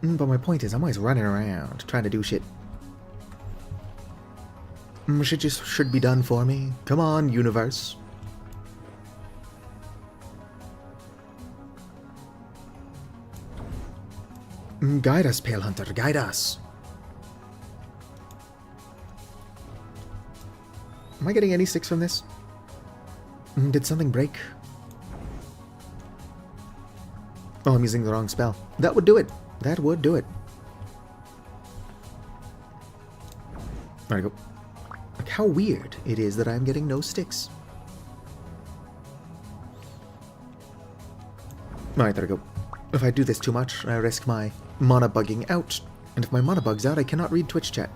But my point is, I'm always running around trying to do shit. Shit just should be done for me. Come on, universe. Guide us, Pale Hunter, guide us. Am I getting any sticks from this? Did something break? Oh, I'm using the wrong spell. That would do it. That would do it. There we go. Like, how weird it is that I'm getting no sticks. Alright, there we go. If I do this too much, I risk my mana bugging out. And if my mana bugs out, I cannot read Twitch chat.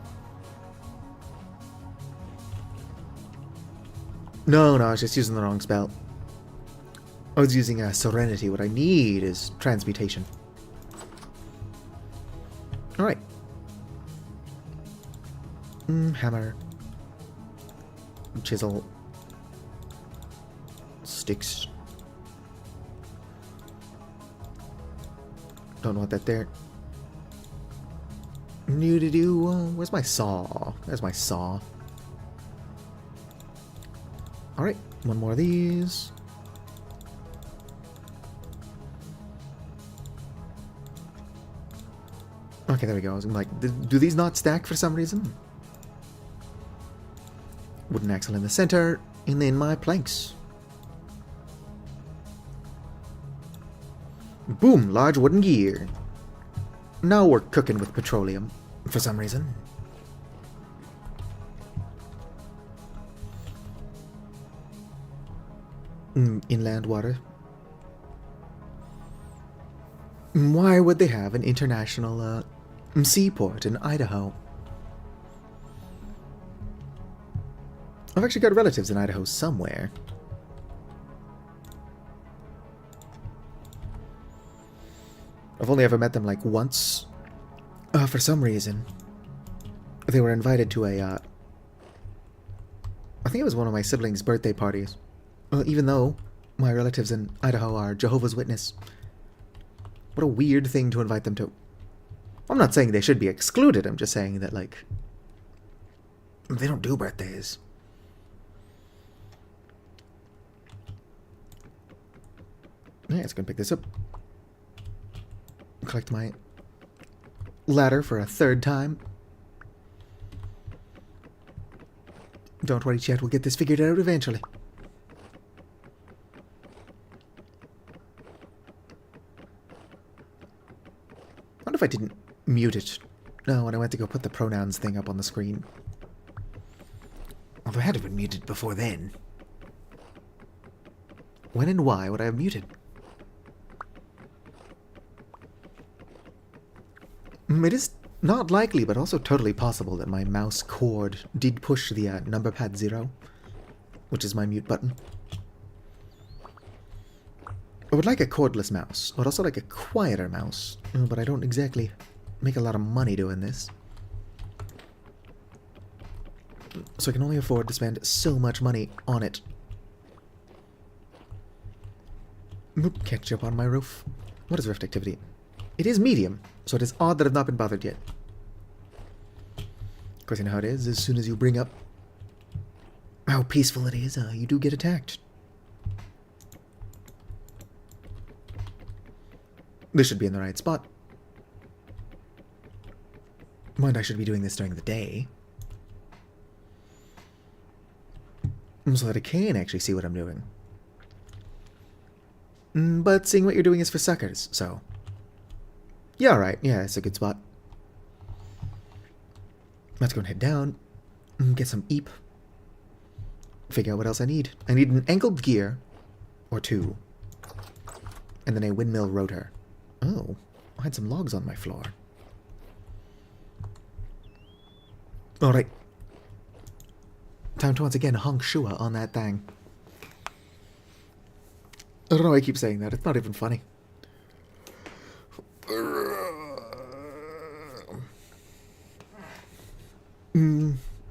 No, I was just using the wrong spell. I was using Serenity. What I need is Transmutation. Alright. Hammer. Chisel. Sticks. Don't want that there. Where's my saw? There's my saw. Alright, one more of these. Okay, there we go. I was like, do these not stack for some reason? Wooden axle in the center, and then my planks. Boom, large wooden gear. Now we're cooking with petroleum, for some reason. Inland water. Why would they have an international seaport in Idaho? I've actually got relatives in Idaho somewhere. I've only ever met them like once. For some reason. They were invited to a, I think it was one of my siblings' birthday parties. Even though my relatives in Idaho are Jehovah's Witness. What a weird thing to invite them to. I'm not saying they should be excluded, I'm just saying that, like, they don't do birthdays. Yeah, it's gonna pick this up. Collect my ladder for a third time. Don't worry, chat, we'll get this figured out eventually. I wonder if I didn't mute it. No, when I went to go put the pronouns thing up on the screen. Although I had to have been muted before then. When and why would I have muted? It is not likely, but also totally possible that my mouse cord did push the number pad 0, which is my mute button. I would like a cordless mouse. I would also like a quieter mouse, but I don't exactly make a lot of money doing this. So I can only afford to spend so much money on it. Oop, catch up on my roof. What is rift activity? It is medium, so it is odd that I've not been bothered yet. Of course, you know how it is. As soon as you bring up how peaceful it is, you do get attacked. This should be in the right spot. Mind, I should be doing this during the day. So that I can actually see what I'm doing. But seeing what you're doing is for suckers, so... Yeah, alright. Yeah, it's a good spot. Let's go and head down. Get some eep. Figure out what else I need. I need an angled gear. Or two. And then a windmill rotor. Oh, I had some logs on my floor. Alright. Time to once again honk Shua on that thing. I don't know why I keep saying that. It's not even funny.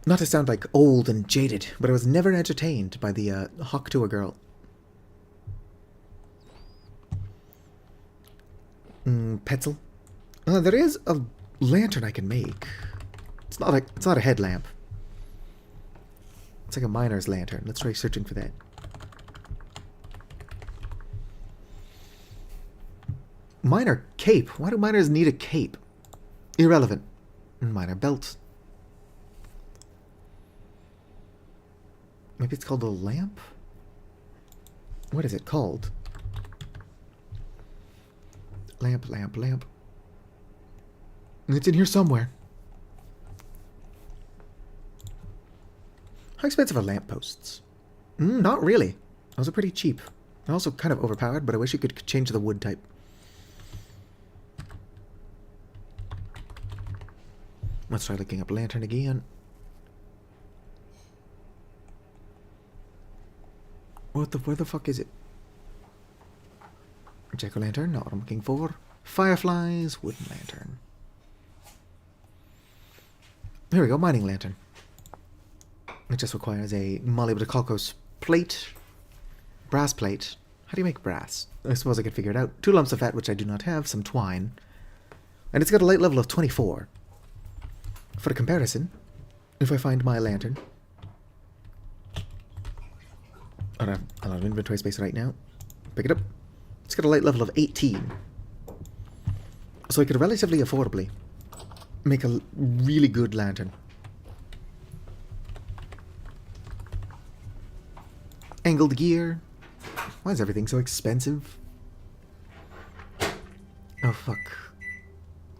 Not to sound like old and jaded, but I was never entertained by the Hawk to a Girl. Pencil. There is a lantern I can make. It's not a headlamp. It's like a miner's lantern. Let's try searching for that. Miner cape. Why do miners need a cape? Irrelevant. Miner belt. Maybe it's called a lamp? What is it called? Lamp, lamp, lamp. It's in here somewhere. How expensive are lampposts? Not really. Those are pretty cheap. They're also kind of overpowered, but I wish you could change the wood type. Let's try looking up lantern again. Where the fuck is it? Jack-o'-lantern, not what I'm looking for. Fireflies, wooden lantern. Here we go, mining lantern. It just requires a molybdenous plate. Brass plate. How do you make brass? I suppose I could figure it out. 2 lumps of fat, which I do not have, some twine. And it's got a light level of 24. For a comparison, if I find my lantern... I don't have a lot of inventory space right now. Pick it up. It's got a light level of 18. So I could relatively affordably make a really good lantern. Angled gear. Why is everything so expensive? Oh fuck.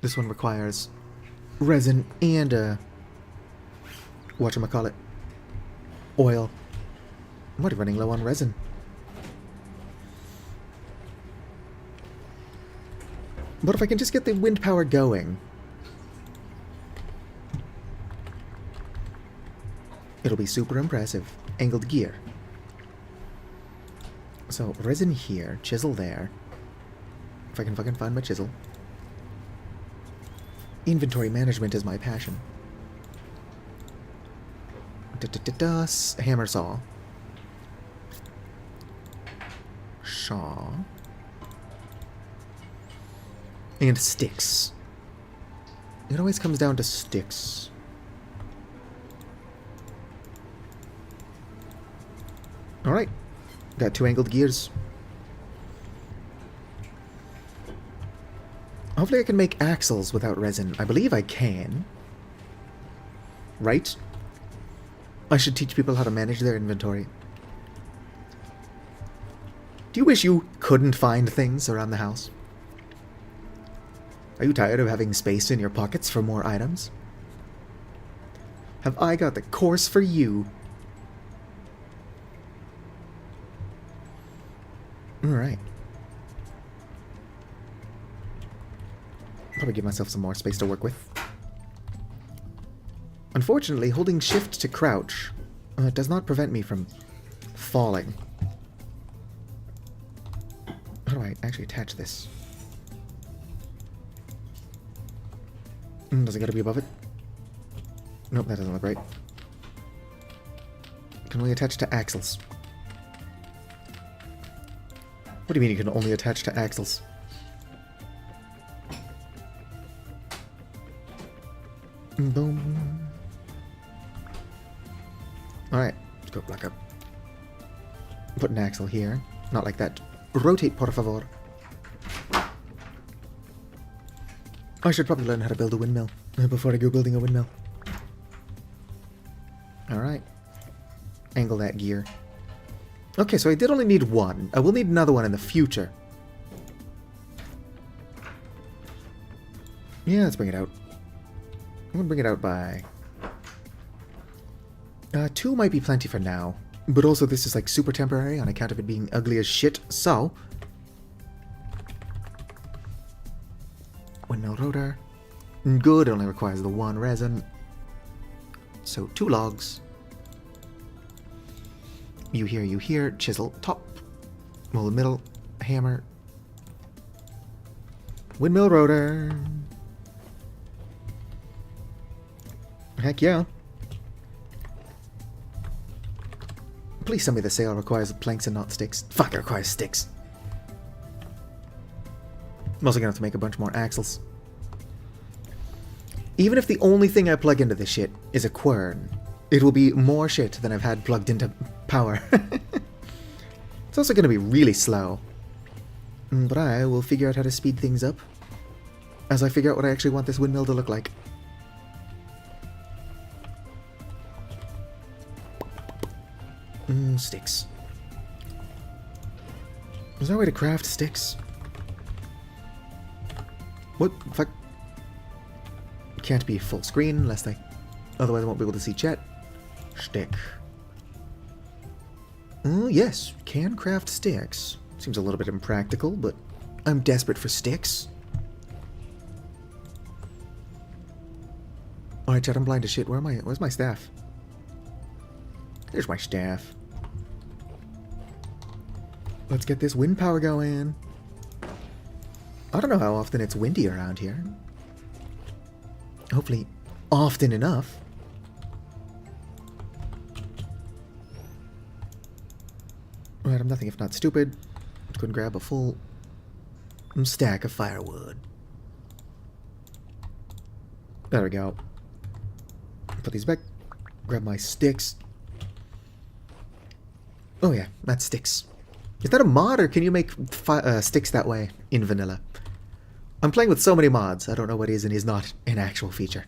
This one requires resin and whatchamacallit, oil. I'm already running low on resin. But if I can just get the wind power going, it'll be super impressive. Angled gear. So, resin here, chisel there. If I can fucking find my chisel. Inventory management is my passion. Hammer saw. Saw. And sticks. It always comes down to sticks. Alright. Got 2 angled gears. Hopefully I can make axles without resin. I believe I can. Right? I should teach people how to manage their inventory. Do you wish you couldn't find things around the house? Are you tired of having space in your pockets for more items? Have I got the course for you? Alright. Probably give myself some more space to work with. Unfortunately, holding shift to crouch does not prevent me from falling. How do I actually attach this? Does it gotta be above it? Nope, that doesn't look right. Can only attach to axles. What do you mean you can only attach to axles? Boom. Alright, let's go back up. Put an axle here. Not like that. Rotate, por favor. I should probably learn how to build a windmill before I go building a windmill. Alright. Angle that gear. Okay, so I did only need 1. I will need another one in the future. Yeah, let's bring it out. I'm gonna bring it out by... 2 might be plenty for now. But also this is like super temporary on account of it being ugly as shit, so... Windmill rotor. Good, it only requires the 1 resin. So 2 logs. You here, chisel, top. Well, the middle, hammer. Windmill rotor. Heck yeah. Please tell me the sail requires planks and not sticks. Fuck, it requires sticks. I'm also gonna have to make a bunch more axles. Even if the only thing I plug into this shit is a quern, it will be more shit than I've had plugged into power. It's also gonna be really slow. But I will figure out how to speed things up as I figure out what I actually want this windmill to look like. Sticks. Is there a way to craft sticks? What? Fuck. Can't be full screen unless otherwise I won't be able to see chat. Stick. Yes, can craft sticks. Seems a little bit impractical, but I'm desperate for sticks. Alright, chat, I'm blind as shit. Where am I? Where's my staff? Here's my staff. Let's get this wind power going. I don't know how often it's windy around here. Hopefully often enough. Alright, I'm nothing if not stupid. Let's go and grab a full stack of firewood. There we go. Put these back. Grab my sticks. Oh yeah, that's sticks. Is that a mod, or can you make sticks that way in vanilla? I'm playing with so many mods, I don't know what is and is not an actual feature.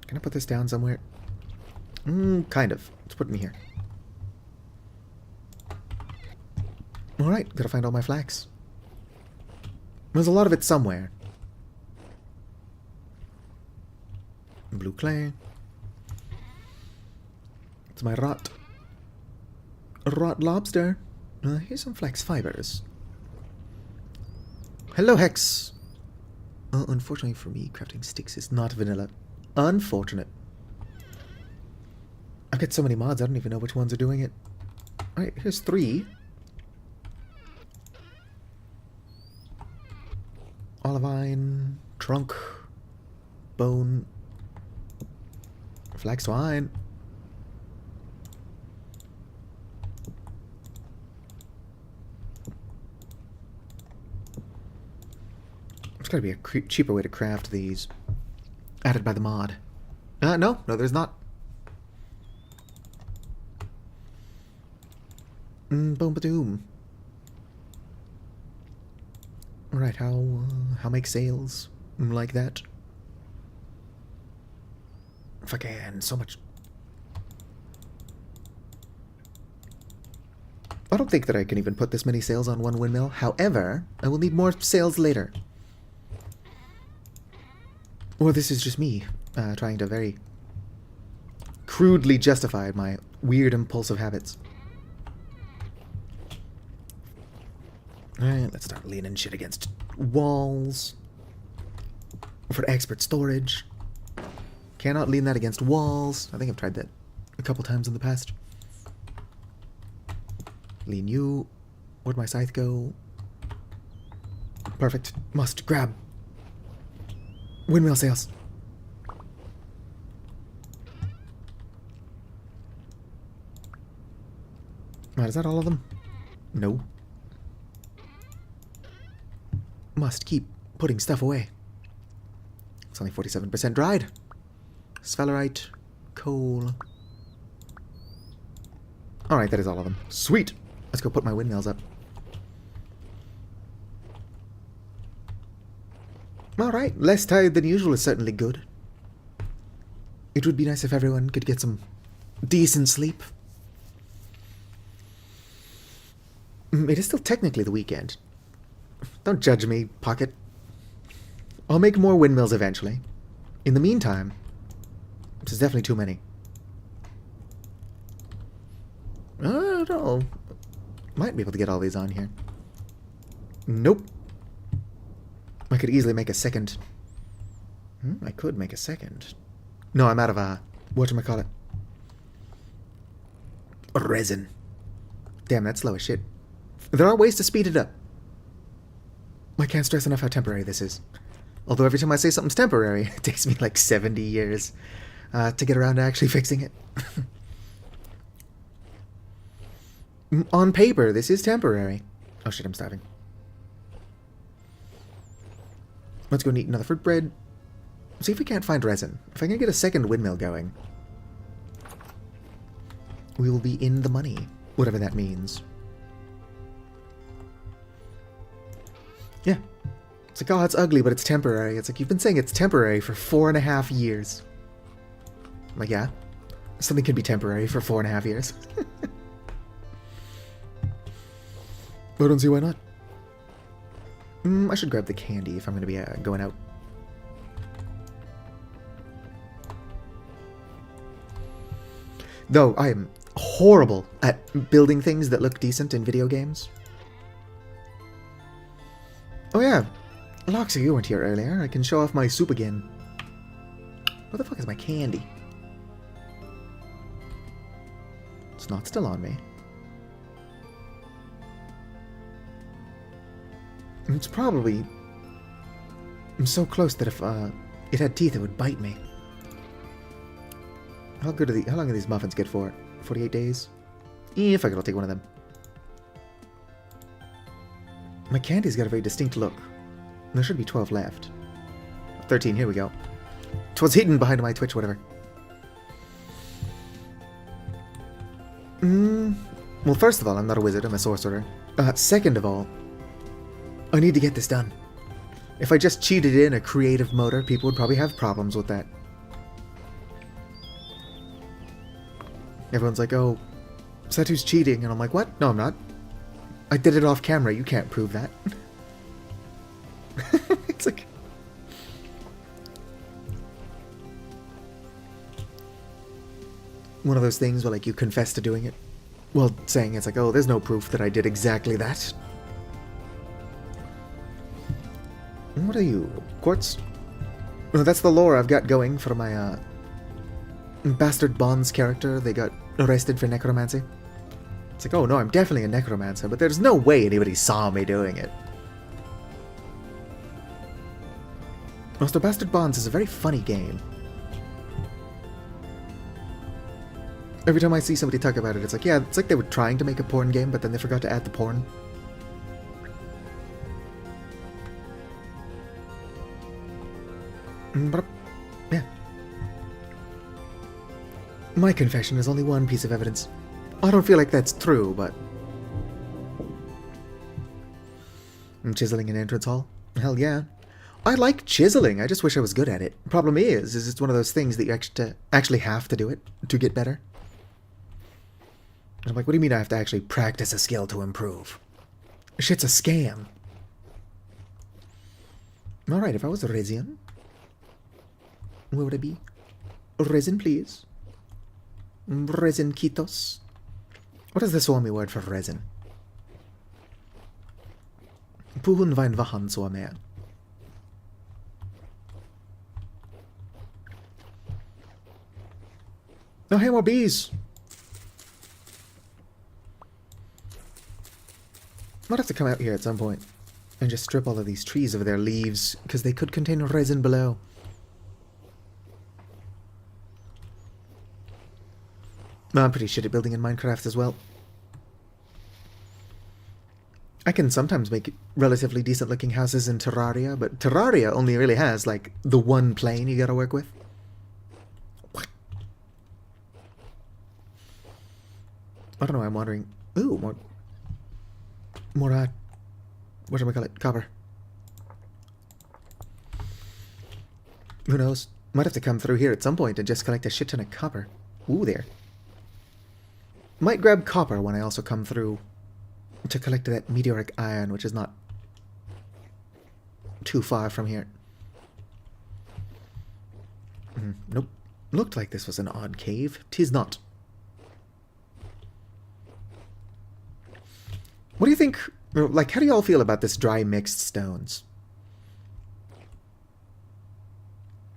Can I put this down somewhere? Kind of. Let's put it in here. Alright, gotta find all my flax. There's a lot of it somewhere. Blue clay. It's my rot lobster. Here's some flax fibers. Hello, Hex. Unfortunately for me, crafting sticks is not vanilla. Unfortunate. I've got so many mods, I don't even know which ones are doing it. Alright, here's 3. Olivine, trunk, bone, flax twine. There's gotta be a cheaper way to craft these. Added by the mod. No, there's not. Boom ba-doom. Alright, how make sales like that? Fucking so much. I don't think that I can even put this many sails on one windmill. However, I will need more sails later. Or this is just me trying to very crudely justify my weird impulsive habits. Alright, let's start leaning shit against walls. For expert storage. Cannot lean that against walls. I think I've tried that a couple times in the past. Lean you. Where'd my scythe go? Perfect. Must grab. Windmill sails. Right, is that all of them? No. Must keep putting stuff away. It's only 47% dried. Sphalerite, coal. Alright, that is all of them. Sweet! Let's go put my windmills up. Alright, less tired than usual is certainly good. It would be nice if everyone could get some decent sleep. It is still technically the weekend. Don't judge me, Pocket. I'll make more windmills eventually. In the meantime, this is definitely too many. I don't know. Might be able to get all these on here. Nope. I could easily make a second. I could make a second. No, I'm out of, whatchamacallit. Resin. Damn, that's slow as shit. There are ways to speed it up. I can't stress enough how temporary this is. Although every time I say something's temporary, it takes me like 70 years to get around to actually fixing it. On paper, this is temporary. Oh shit, I'm starving. Let's go and eat another fruit bread. See if we can't find resin. If I can get a second windmill going, we will be in the money. Whatever that means. Yeah. It's like, oh, it's ugly, but it's temporary. It's like, you've been saying it's temporary for 4.5 years. I'm like, yeah. Something can be temporary for 4.5 years. I don't see why not. I should grab the candy if I'm going to be going out. Though, I am horrible at building things that look decent in video games. Oh yeah, Loxy, you weren't here earlier. I can show off my soup again. Where the fuck is my candy? It's not still on me. It's probably... I'm so close that if it had teeth, it would bite me. How long do these muffins get for? 48 days? If I could, I'll take one of them. My candy's got a very distinct look. There should be 12 left. 13, here we go. 'Twas hidden behind my Twitch, whatever. Well, first of all, I'm not a wizard, I'm a sorcerer. Second of all, I need to get this done. If I just cheated in a creative motor, people would probably have problems with that. Everyone's like, oh, Satu's cheating, and I'm like, what? No, I'm not. I did it off camera, you can't prove that. It's like... one of those things where, like, you confess to doing it. Well, saying it's like, oh, there's no proof that I did exactly that. What are you? Quartz? Well, that's the lore I've got going for my, Bastard Bonds character. They got arrested for necromancy. It's like, oh no, I'm definitely a necromancer, but there's no way anybody saw me doing it. Also, Bastard Bonds is a very funny game. Every time I see somebody talk about it, it's like, yeah, it's like they were trying to make a porn game, but then they forgot to add the porn. But, yeah. My confession is only one piece of evidence. I don't feel like that's true, but... I'm chiseling an entrance hall? Hell yeah. I like chiseling, I just wish I was good at it. Problem is it's one of those things that you actually have to do it to get better. And I'm like, what do you mean I have to actually practice a skill to improve? Shit's a scam. Alright, if I was Resin, where would I be? Resin, please. Resin Kitos. What is the Suomi word for resin? Puhun vain vähän suomea. Oh, hey, more bees! Might have to come out here at some point and just strip all of these trees of their leaves, because they could contain resin below. I'm pretty shit at building in Minecraft as well. I can sometimes make relatively decent looking houses in Terraria, but Terraria only really has, like, the one plane you gotta work with. I don't know, I'm wondering... Ooh, more, what do we call it? Copper. Who knows? Might have to come through here at some point and just collect a shit ton of copper. Ooh, there. Might grab copper when I also come through to collect that meteoric iron, which is not too far from here. Nope. Looked like this was an odd cave. 'Tis not. What do you think, like, how do y'all feel about this dry mixed stones?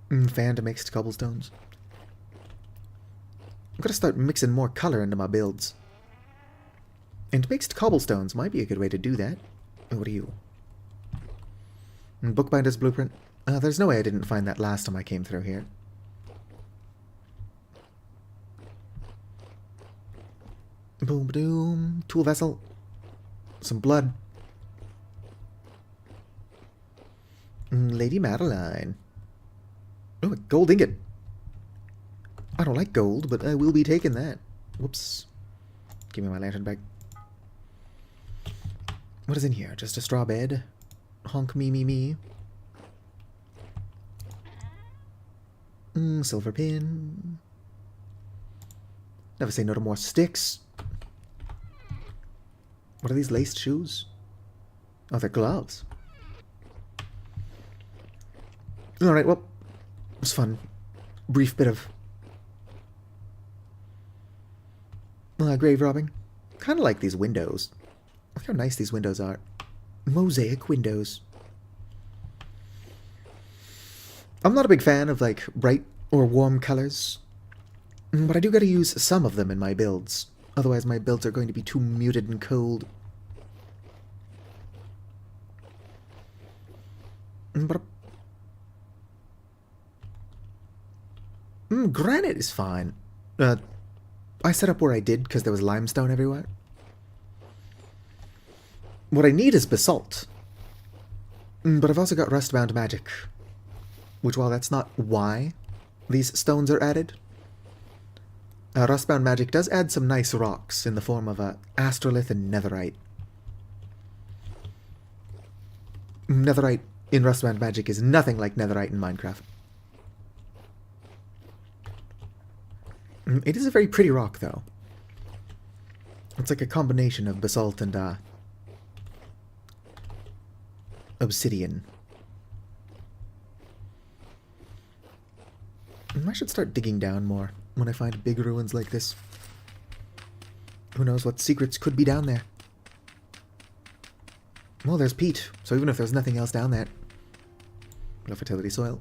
Fan to mixed cobblestones? I'm gonna start mixing more color into my builds. And mixed cobblestones might be a good way to do that. What are you? Bookbinder's blueprint? There's no way I didn't find that last time I came through here. Boom doom. Tool vessel. Some blood. Lady Madeline. Oh, a gold ingot. I don't like gold, but I will be taking that. Whoops. Give me my lantern back. What is in here? Just a straw bed? Honk me me me. Silver pin. Never say no to more sticks. What are these laced shoes? Oh, they're gloves. Alright, well, it was fun. Brief bit of grave robbing. Kind of like these windows. Look how nice these windows are. Mosaic windows. I'm not a big fan of, like, bright or warm colors. But I do gotta use some of them in my builds. Otherwise my builds are going to be too muted and cold. Granite is fine. I set up where I did because there was limestone everywhere. What I need is basalt. But I've also got rustbound magic. Which, while that's not why these stones are added, rustbound magic does add some nice rocks in the form of astrolith and netherite. Netherite in rustbound magic is nothing like netherite in Minecraft. It is a very pretty rock, though. It's like a combination of basalt and obsidian. I should start digging down more when I find big ruins like this. Who knows what secrets could be down there? Well, there's peat, so even if there's nothing else down there... Low fertility soil.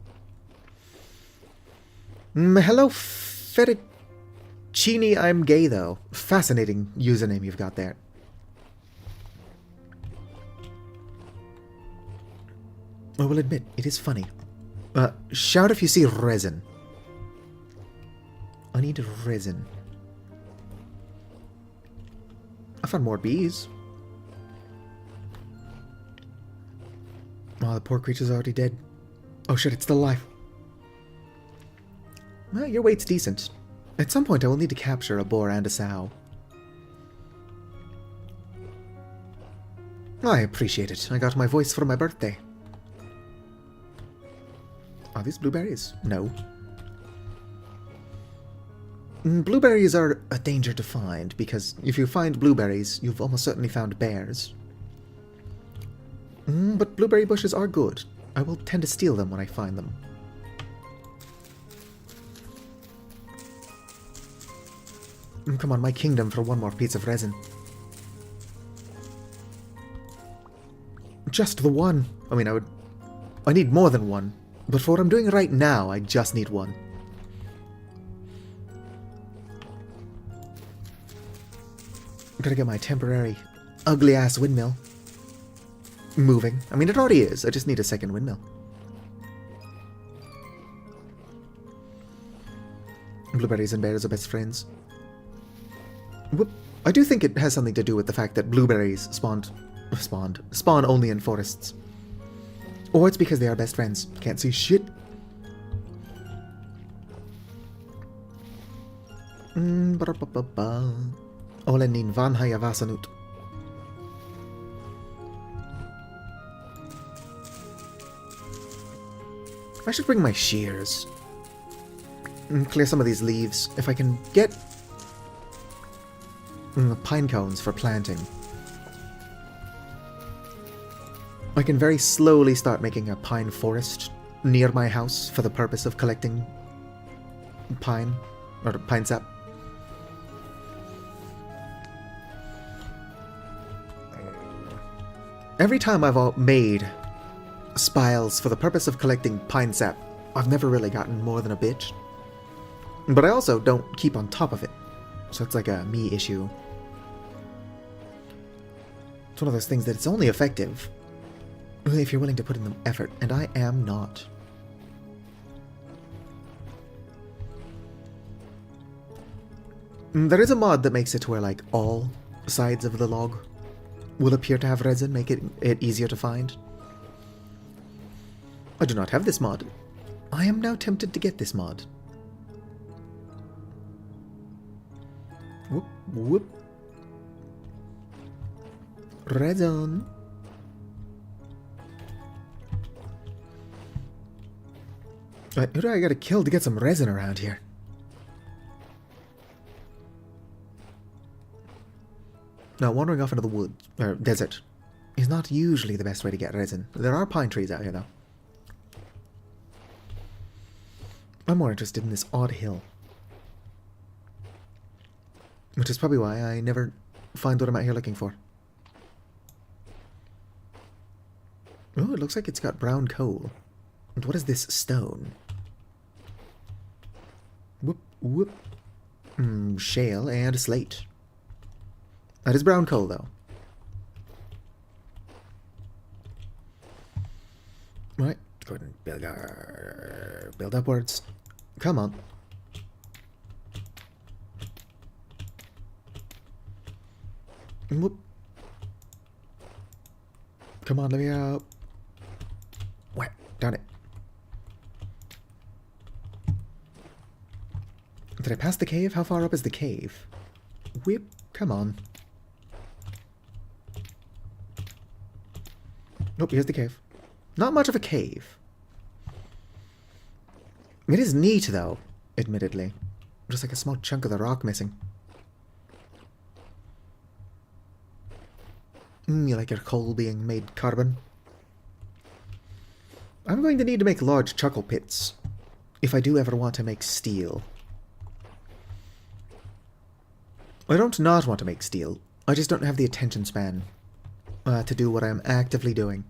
Hello, Fettuccini, I'm gay, though. Fascinating username you've got there. I will admit, it is funny. Shout if you see resin. I need resin. I found more bees. Oh, the poor creature's already dead. Oh shit, it's still alive. Well, your weight's decent. At some point I will need to capture a boar and a sow. I appreciate it. I got my voice for my birthday. Are these blueberries? No. Blueberries are a danger to find, because if you find blueberries, you've almost certainly found bears. But blueberry bushes are good. I will tend to steal them when I find them. Come on, my kingdom for one more piece of resin. Just the one. I mean, I need more than one. But for what I'm doing right now, I just need one. Gotta get my temporary ugly-ass windmill moving. I mean, it already is. I just need a second windmill. Blueberries and bears are best friends. Whoop. I do think it has something to do with the fact that blueberries spawn only in forests. Or it's because they are best friends. Can't see shit. Olen niin vanha ja väsynyt. I should bring my shears. Clear some of these leaves. If I can get pine cones for planting, I can very slowly start making a pine forest near my house for the purpose of collecting pine, or pine sap. Every time I've made spiles for the purpose of collecting pine sap, I've never really gotten more than a bitch. But I also don't keep on top of it, so it's like a me issue. It's one of those things that it's only effective if you're willing to put in the effort, and I am not. There is a mod that makes it to where, like, all sides of the log will appear to have resin, make it easier to find. I do not have this mod. I am now tempted to get this mod. Whoop, whoop. Resin. Who do I gotta kill to get some resin around here? Now, wandering off into the woods, or desert, is not usually the best way to get resin. There are pine trees out here, though. I'm more interested in this odd hill. Which is probably why I never find what I'm out here looking for. Oh, it looks like it's got brown coal. And what is this stone? Whoop, whoop. Shale and slate. That is brown coal, though. Right, go ahead and build upwards. Come on. Whoop. Come on, let me out. What? Darn it. Did I pass the cave? How far up is the cave? Whip. Come on. Nope, here's the cave. Not much of a cave. It is neat, though, admittedly. Just like a small chunk of the rock missing. You like your coal being made carbon? I'm going to need to make large chuckle pits if I do ever want to make steel. I don't not want to make steel. I just don't have the attention span to do what I'm actively doing.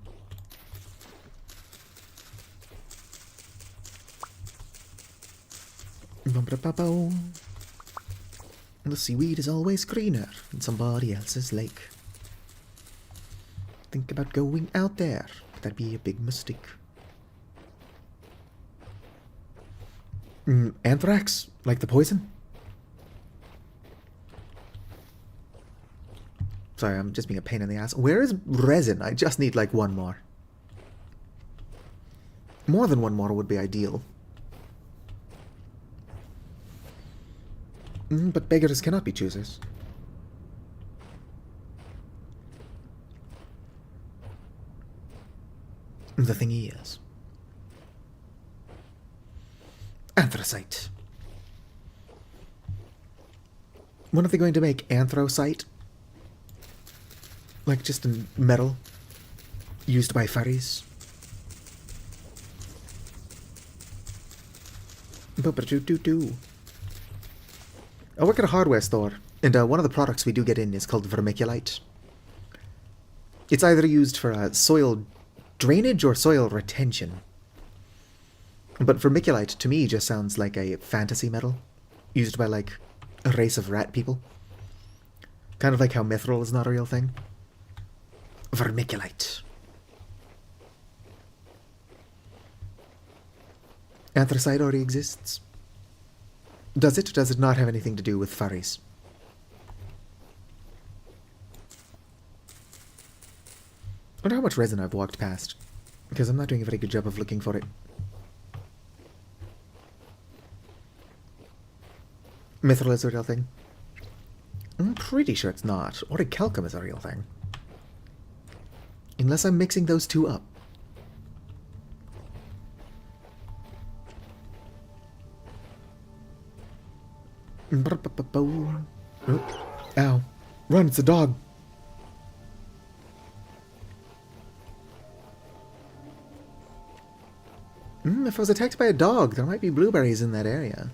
The seaweed is always greener in somebody else's lake. Think about going out there. That'd be a big mistake. Anthrax? Like the poison? Sorry, I'm just being a pain in the ass. Where is resin? I just need like one more. More than one more would be ideal. But beggars cannot be choosers. The thing is... anthracite. When are they going to make anthracite? Like just a metal used by fairies? I work at a hardware store, and one of the products we do get in is called vermiculite. It's either used for soil drainage or soil retention. But vermiculite, to me, just sounds like a fantasy metal used by, like, a race of rat people. Kind of like how mithril is not a real thing. Vermiculite. Anthracite already exists. Does it? Does it not have anything to do with furries? I wonder how much resin I've walked past, because I'm not doing a very good job of looking for it. Mithril is a real thing. I'm pretty sure it's not. Orichalcum is a real thing. Unless I'm mixing those two up. Oh, ow. Run, it's a dog. If I was attacked by a dog, there might be blueberries in that area.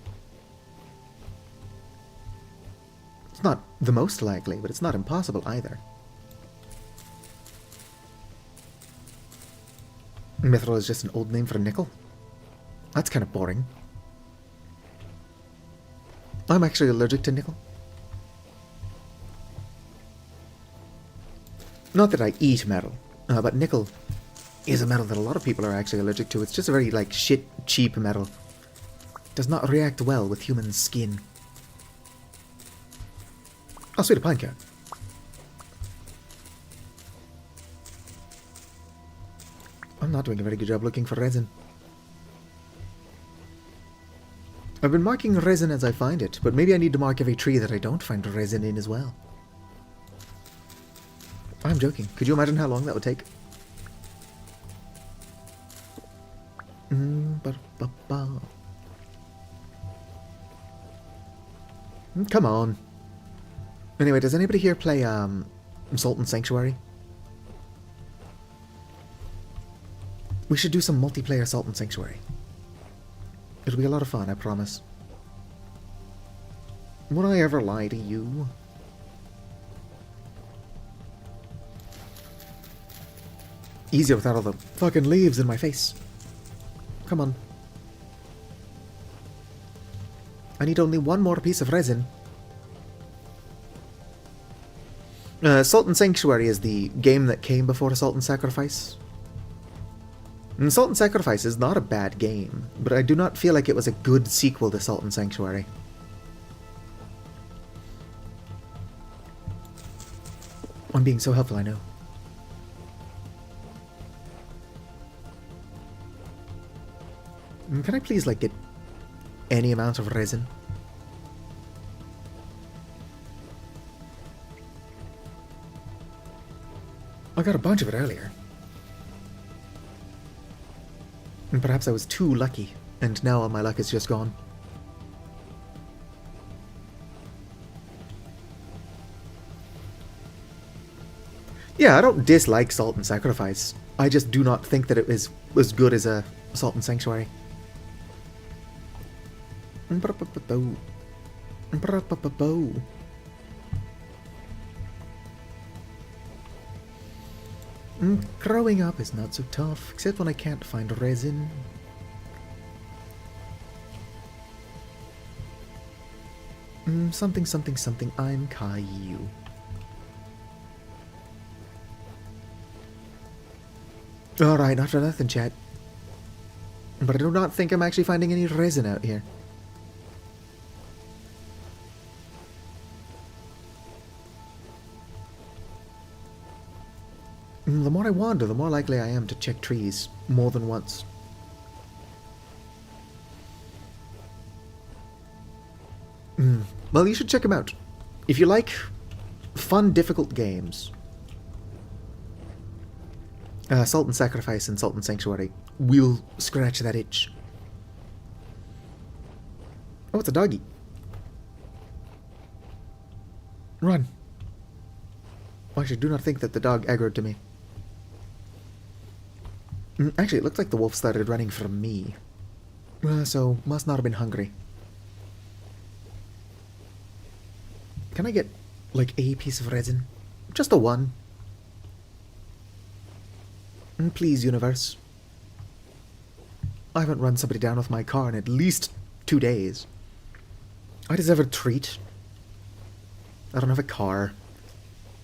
It's not the most likely, but it's not impossible either. Mithril is just an old name for nickel? That's kind of boring. I'm actually allergic to nickel. Not that I eat metal, but nickel is a metal that a lot of people are actually allergic to. It's just a very, like, shit, cheap metal. Does not react well with human skin. Oh, sweet, a pine cone. I'm not doing a very good job looking for resin. I've been marking resin as I find it, but maybe I need to mark every tree that I don't find resin in as well. I'm joking. Could you imagine how long that would take? Ba-ba-ba. Come on. Anyway, does anybody here play Sultan Sanctuary? We should do some multiplayer Sultan Sanctuary. It'll be a lot of fun, I promise. Would I ever lie to you? Easier without all the fucking leaves in my face. Come on. I need only one more piece of resin. Sultan Sanctuary is the game that came before Sultan Sacrifice. And Sultan Sacrifice is not a bad game, but I do not feel like it was a good sequel to Sultan Sanctuary. I'm being so helpful, I know. Can I please, like, get any amount of resin? I got a bunch of it earlier. And perhaps I was too lucky, and now all my luck is just gone. Yeah, I don't dislike Sultan Sacrifice. I just do not think that it is as good as a Sultan Sanctuary. Growing up is not so tough, except when I can't find resin. Something, something, something, I'm Caillou. Alright, not for nothing, chat. But I do not think I'm actually finding any resin out here. The more I wander, the more likely I am to check trees more than once. Well, you should check them out. If you like fun, difficult games, Sultan Sacrifice and Sultan Sanctuary will scratch that itch. Oh, it's a doggy. Run. Oh, actually, do not think that the dog aggroed to me. Actually, it looked like the wolf started running from me. So, must not have been hungry. Can I get, like, a piece of resin? Just a one. Please, universe. I haven't run somebody down with my car in at least 2 days. I deserve a treat. I don't have a car,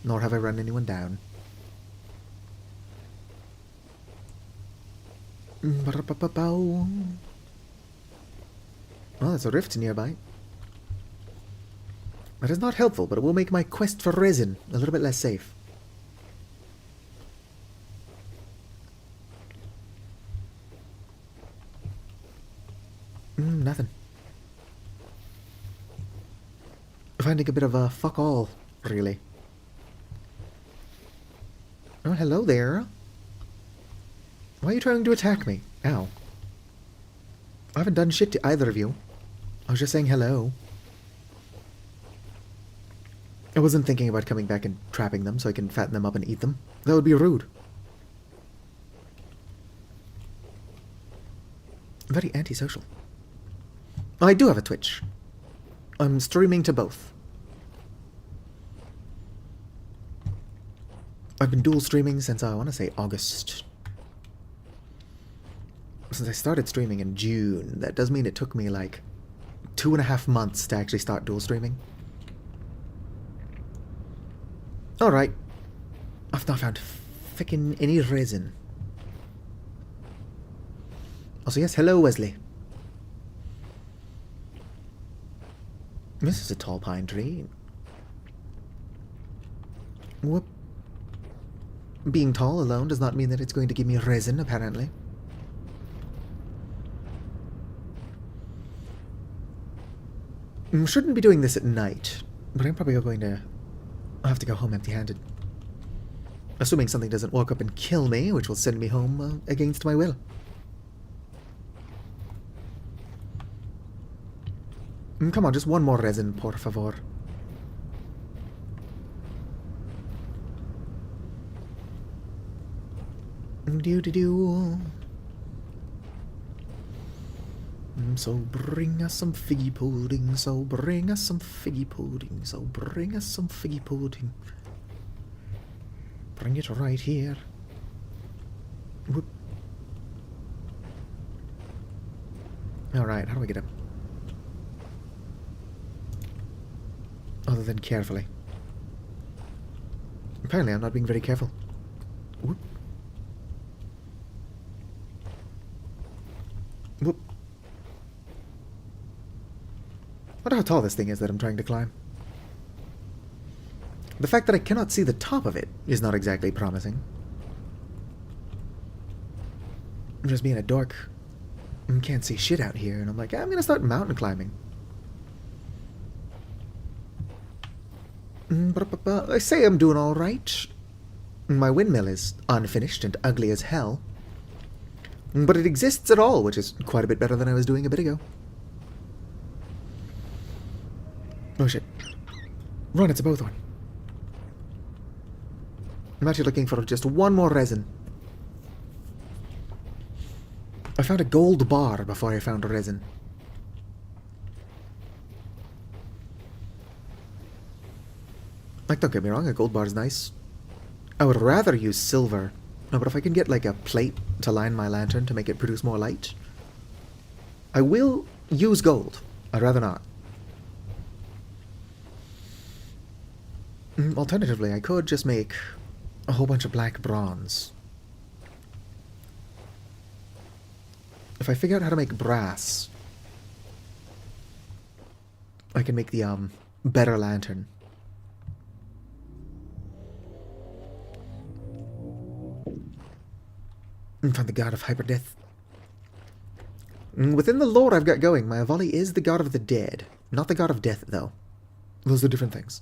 nor have I run anyone down. Oh, there's a rift nearby. That is not helpful, but it will make my quest for resin a little bit less safe. Nothing. Finding a bit of a fuck all, really. Oh, hello there. Why are you trying to attack me? Ow. I haven't done shit to either of you. I was just saying hello. I wasn't thinking about coming back and trapping them so I can fatten them up and eat them. That would be rude. Very antisocial. I do have a Twitch. I'm streaming to both. I've been dual streaming since, I want to say, August. Since I started streaming in June. That does mean it took me, like, 2.5 months to actually start dual streaming. Alright. I've not found frickin' any resin. Also, yes, hello, Wesley. This is a tall pine tree. Whoop. Being tall alone does not mean that it's going to give me resin, apparently. Shouldn't be doing this at night, but I'm probably going to have to go home empty-handed. Assuming something doesn't walk up and kill me, which will send me home against my will. Come on, just one more resin, por favor. Do-do-do. So bring us some figgy pudding, so bring us some figgy pudding, so bring us some figgy pudding. Bring it right here. Whoop. Alright, how do I get up? Other than carefully. Apparently I'm not being very careful. Whoop. Whoop. I wonder how tall this thing is that I'm trying to climb. The fact that I cannot see the top of it is not exactly promising. I'm just being a dork. I can't see shit out here, and I'm like, I'm gonna start mountain climbing. I say I'm doing alright. My windmill is unfinished and ugly as hell. But it exists at all, which is quite a bit better than I was doing a bit ago. Oh shit. Run, it's a bowthorn. I'm actually looking for just one more resin. I found a gold bar before I found a resin. Like, don't get me wrong, a gold bar is nice. I would rather use silver. No, but if I can get, like, a plate to line my lantern to make it produce more light, I will use gold. I'd rather not. Alternatively, I could just make a whole bunch of black bronze. If I figure out how to make brass, I can make the, better lantern. And find the god of hyperdeath. Within the lore I've got going, my Avali is the god of the dead. Not the god of death, though. Those are different things.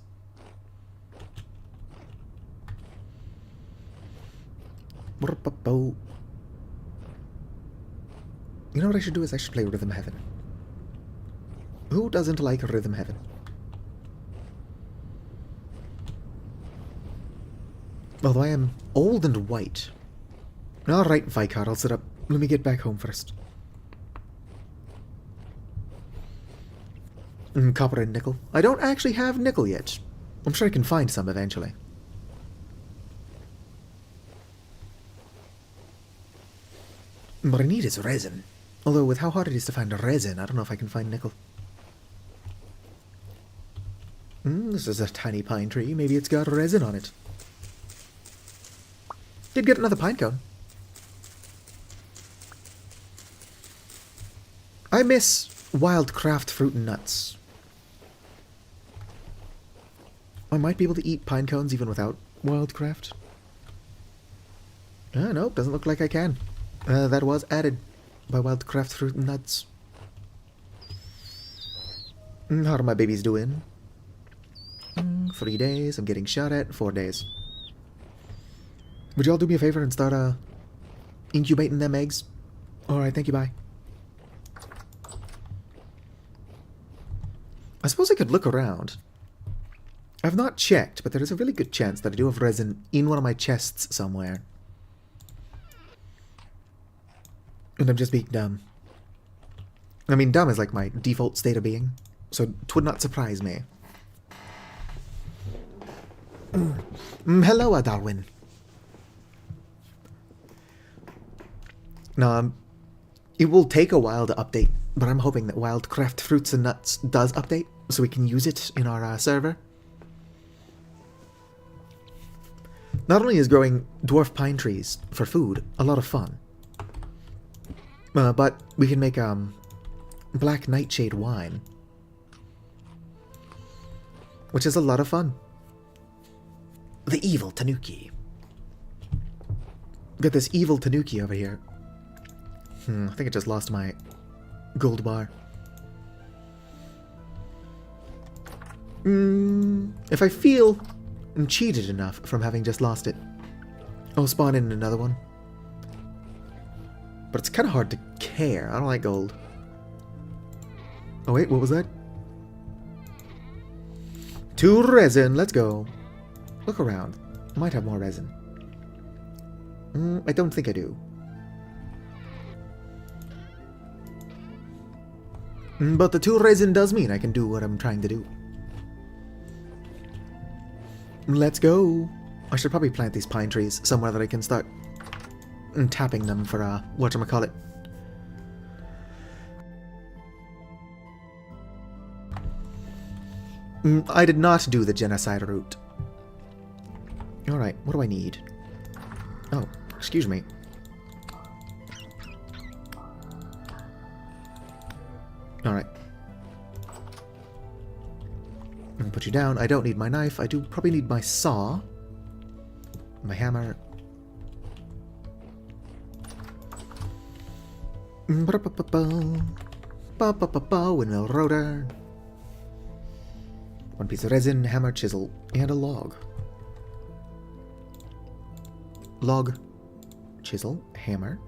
You know what I should do is I should play Rhythm Heaven. Who doesn't like Rhythm Heaven? Although I am old and white. Alright, Vicar, I'll sit up. Let me get back home first. Copper and nickel. I don't actually have nickel yet. I'm sure I can find some eventually. What I need is resin. Although with how hard it is to find resin, I don't know if I can find nickel. This is a tiny pine tree. Maybe it's got resin on it. Did get another pine cone. I miss wild craft fruit and nuts. I might be able to eat pine cones even without wildcraft. Nope, doesn't look like I can. That was added by wildcraft fruit and nuts. How are my babies doing? 3 days, I'm getting shot at, 4 days. Would y'all do me a favor and start, incubating them eggs? Alright, thank you, bye. I suppose I could look around. I've not checked, but there is a really good chance that I do have resin in one of my chests somewhere. And I'm just being dumb. I mean, dumb is like my default state of being, so it would not surprise me. Hello, Darwin. No, it will take a while to update, but I'm hoping that Wildcraft Fruits and Nuts does update, so we can use it in our server. Not only is growing dwarf pine trees for food a lot of fun, but we can make black nightshade wine, which is a lot of fun. The evil tanuki. Got this evil tanuki over here. I think I just lost my gold bar. If I feel I'm cheated enough from having just lost it, I'll spawn in another one. But it's kind of hard to care. I don't like gold. Oh wait, what was that? To resin, let's go. Look around. Might have more resin. I don't think I do. But the 2 resin does mean I can do what I'm trying to do. Let's go. I should probably plant these pine trees somewhere that I can start tapping them for, whatchamacallit. I did not do the genocide route. Alright, what do I need? Oh, excuse me. Alright. I'm gonna put you down. I don't need my knife. I do probably need my saw. My hammer. Windmill rotor. 1 piece of resin, hammer, chisel, and a log. Log, chisel, hammer.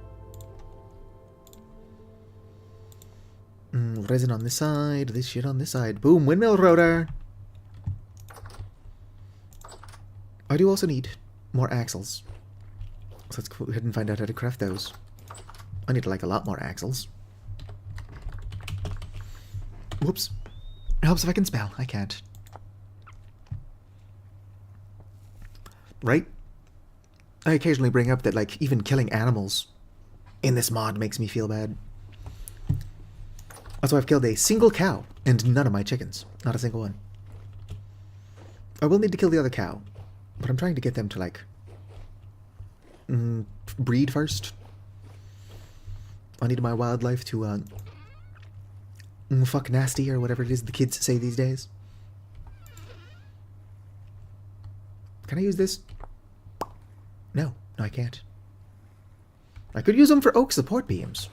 Resin on this side, this shit on this side. Boom, windmill rotor. I do also need more axles. So let's go ahead and find out how to craft those. I need like a lot more axles. Whoops. It helps if I can spell. I can't. Right? I occasionally bring up that, like, even killing animals in this mod makes me feel bad. Also, I've killed a single cow and none of my chickens. Not a single one. I will need to kill the other cow, but I'm trying to get them to, like, breed first. I need my wildlife to, fuck nasty or whatever it is the kids say these days. Can I use this? No, I can't. I could use them for oak support beams.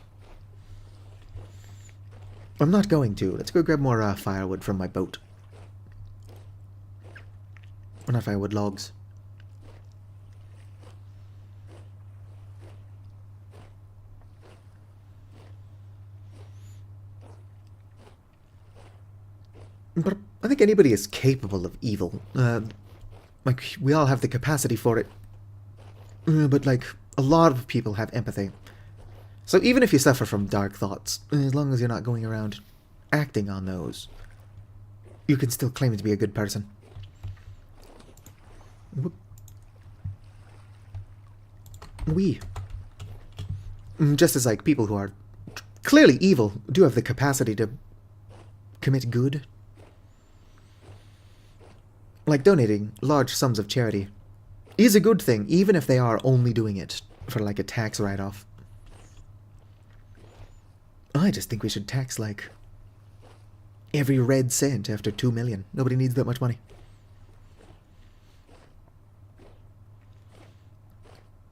I'm not going to. Let's go grab more firewood from my boat. Or not firewood, logs. But I think anybody is capable of evil. Like, we all have the capacity for it. But, like, a lot of people have empathy. So even if you suffer from dark thoughts, as long as you're not going around acting on those, you can still claim to be a good person. Just as, like, people who are clearly evil do have the capacity to commit good. Like, donating large sums of charity is a good thing, even if they are only doing it for, like, a tax write-off. I just think we should tax, like, every red cent after 2 million. Nobody needs that much money.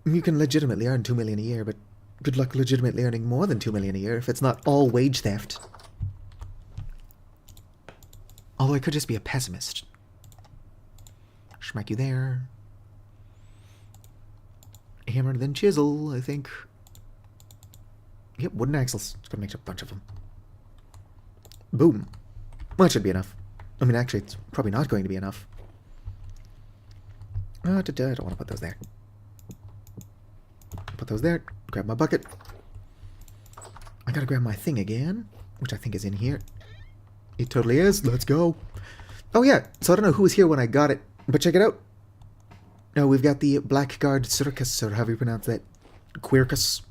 You can legitimately earn 2 million a year, but good luck legitimately earning more than 2 million a year if it's not all wage theft. Although I could just be a pessimist. Smack you there. Hammer, then chisel, I think. Yep, wooden axles. Just gonna make a bunch of them. Boom. Well, that should be enough. I mean, actually, it's probably not going to be enough. I don't want to put those there. Put those there. Grab my bucket. I gotta grab my thing again, which I think is in here. It totally is. Let's go. Oh, yeah. So I don't know who was here when I got it, but check it out. No, we've got the Blackguard Circus, or however you pronounce that. Quirkus.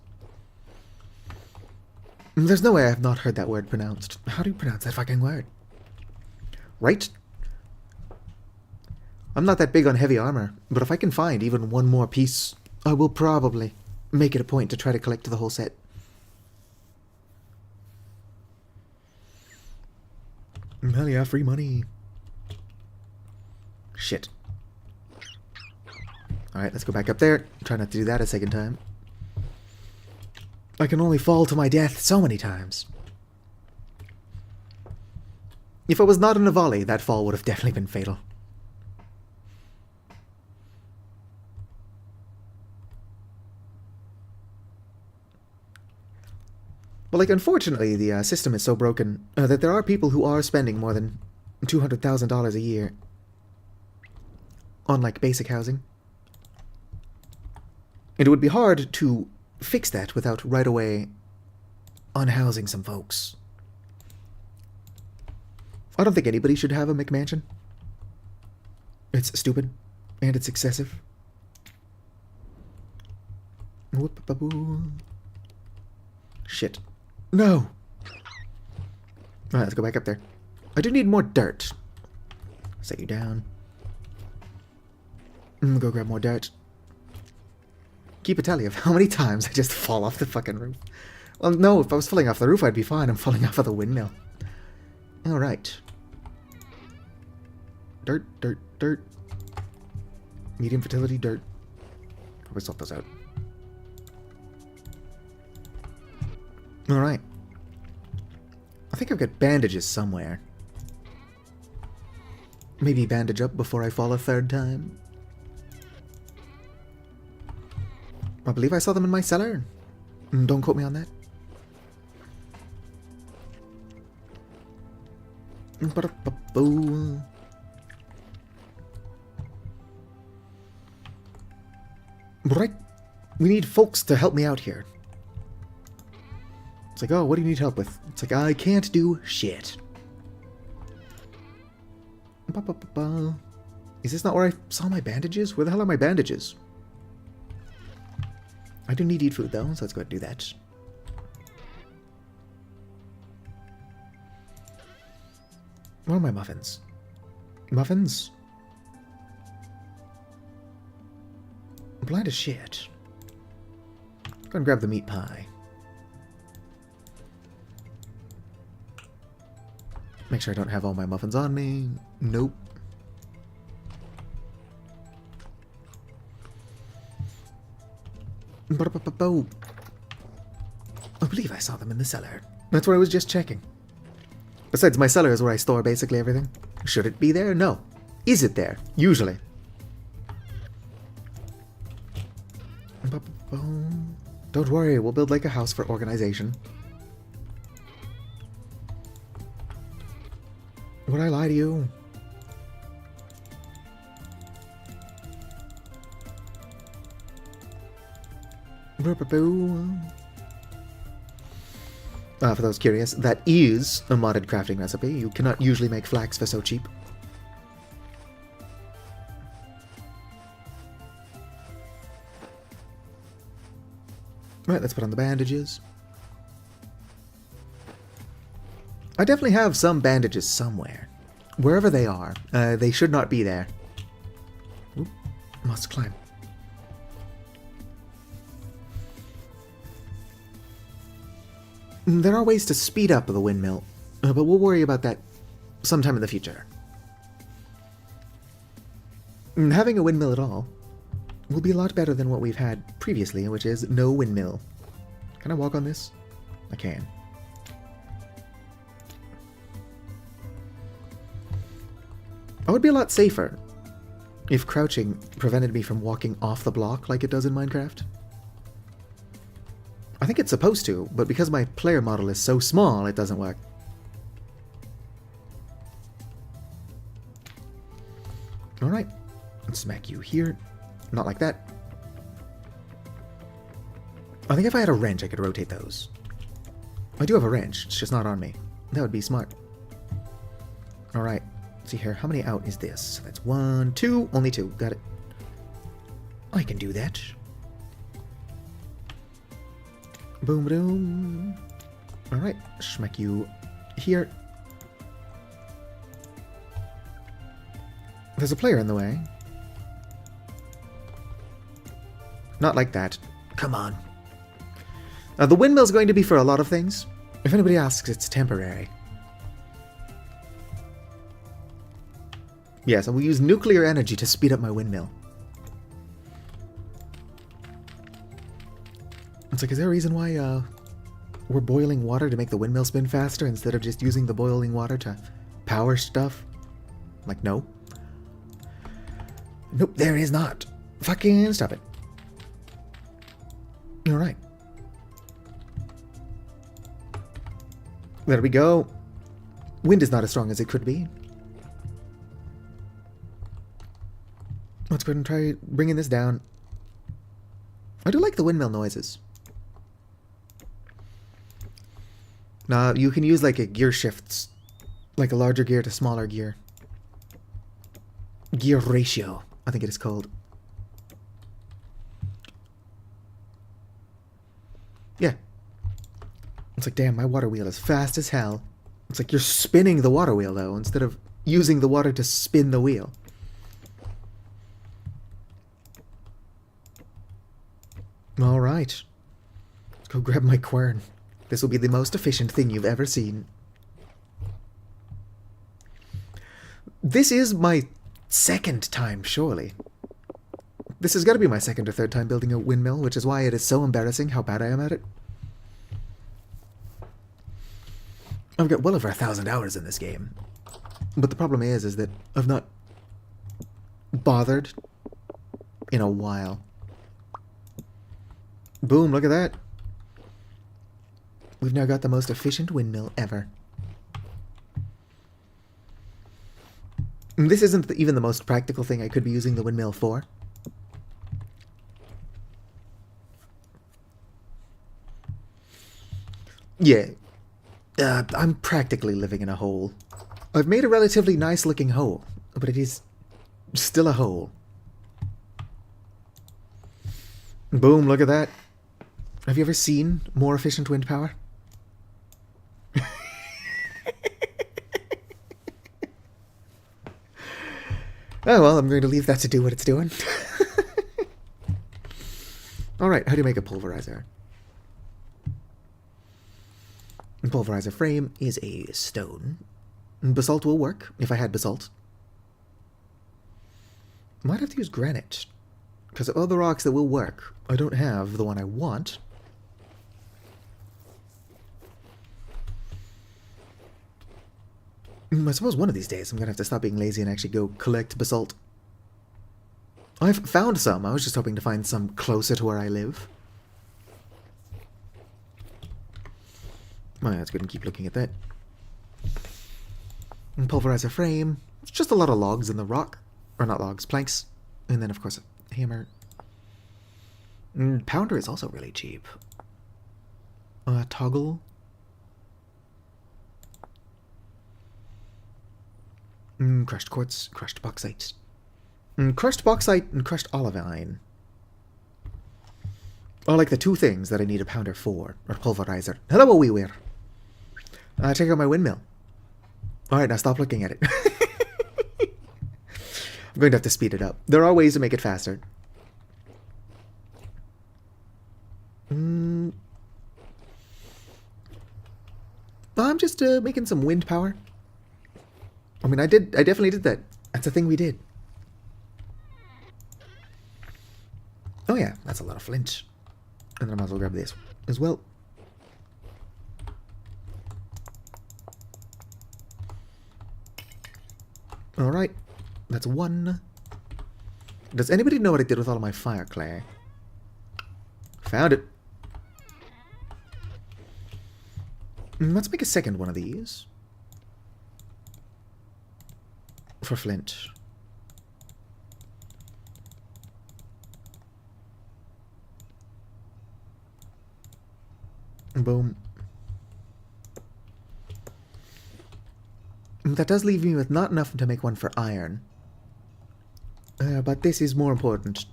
There's no way I have not heard that word pronounced. How do you pronounce that fucking word? Right? I'm not that big on heavy armor, but if I can find even one more piece, I will probably make it a point to try to collect the whole set. Hell yeah, free money. Shit. Alright, let's go back up there. Try not to do that a second time. I can only fall to my death so many times. If I was not in a volley, that fall would have definitely been fatal. But, like, unfortunately, the system is so broken that there are people who are spending more than $200,000 a year on, like, basic housing. And it would be hard to fix that without right away unhousing some folks. I don't think anybody should have a McMansion. It's stupid, and it's excessive. Shit. No! Alright, let's go back up there. I do need more dirt. Set you down. Go grab more dirt. Keep a tally of how many times I just fall off the fucking roof. Well, no, if I was falling off the roof, I'd be fine. I'm falling off of the windmill. Alright. Dirt, dirt, dirt. Medium fertility, dirt. Probably sort those out. Alright. I think I've got bandages somewhere. Maybe bandage up before I fall a third time. I believe I saw them in my cellar. Don't quote me on that. Right. We need folks to help me out here. It's like, oh, what do you need help with? It's like, I can't do shit. Is this not where I saw my bandages? Where the hell are my bandages? I do need to eat food, though, so let's go ahead and do that. Where are my muffins? Muffins? I'm blind as shit. Go and grab the meat pie. Make sure I don't have all my muffins on me. Nope. I believe I saw them in the cellar. That's where I was just checking. Besides, my cellar is where I store basically everything. Should it be there? No. Is it there? Usually. Don't worry, we'll build like a house for organization. Would I lie to you? For those curious, that is a modded crafting recipe. You cannot usually make flax for so cheap. Right, let's put on the bandages. I definitely have some bandages somewhere. Wherever they are, they should not be there. Oop, must climb. There are ways to speed up the windmill, but we'll worry about that sometime in the future. Having a windmill at all will be a lot better than what we've had previously, which is no windmill. Can I walk on this? I can. I would be a lot safer if crouching prevented me from walking off the block like it does in Minecraft. I think it's supposed to, but because my player model is so small, it doesn't work. Alright, let's smack you here. Not like that. I think if I had a wrench, I could rotate those. I do have a wrench, it's just not on me. That would be smart. Alright, let's see here. How many out is this? So that's 1, 2, only 2. Got it. I can do that. Boom, boom. Alright, smack you here. There's a player in the way. Not like that. Come on. The windmill's going to be for a lot of things. If anybody asks, it's temporary. Yes, I will use nuclear energy to speed up my windmill. It's like, is there a reason why we're boiling water to make the windmill spin faster instead of just using the boiling water to power stuff? Like, no. Nope, there is not. Fucking stop it. Alright. There we go. Wind is not as strong as it could be. Let's go ahead and try bringing this down. I do like the windmill noises. Now, you can use like a gear shifts, like a larger gear to smaller gear. Gear ratio, I think it is called. Yeah. It's like, damn, my water wheel is fast as hell. It's like you're spinning the water wheel, though, instead of using the water to spin the wheel. Alright. Let's go grab my quern. This will be the most efficient thing you've ever seen. This is my second time, surely. This has got to be my second or third time building a windmill, which is why it is so embarrassing how bad I am at it. I've got well over 1,000 hours in this game. But the problem is that I've not bothered in a while. Boom, look at that. We've now got the most efficient windmill ever. And this isn't even the most practical thing I could be using the windmill for. Yeah. I'm practically living in a hole. I've made a relatively nice looking hole, but it is still a hole. Boom, look at that. Have you ever seen more efficient wind power? Oh well, I'm going to leave that to do what it's doing. Alright, how do you make a pulverizer? A pulverizer frame is a stone. Basalt will work, if I had basalt. Might have to use granite. Because of all the rocks that will work, I don't have the one I want. I suppose one of these days I'm going to have to stop being lazy and actually go collect basalt. I've found some. I was just hoping to find some closer to where I live. Oh, yeah, that's good. And keep looking at that. And pulverizer frame. It's just a lot of logs in the rock. Or not logs, planks. And then, of course, a hammer. And pounder is also really cheap. Toggle. Crushed quartz, crushed bauxite. Crushed bauxite and crushed olivine are like the two things that I need a pounder for, or pulverizer. Hello, wee weir. Check out my windmill. Alright, now stop looking at it. I'm going to have to speed it up. There are ways to make it faster. I'm just making some wind power. I mean, I definitely did that. That's a thing we did. Oh yeah, that's a lot of flint. And then I might as well grab this as well. Alright, that's one. Does anybody know what I did with all of my fire clay? Found it. Let's make a second one of these. For flint. Boom. That does leave me with not enough to make one for iron. But this is more important.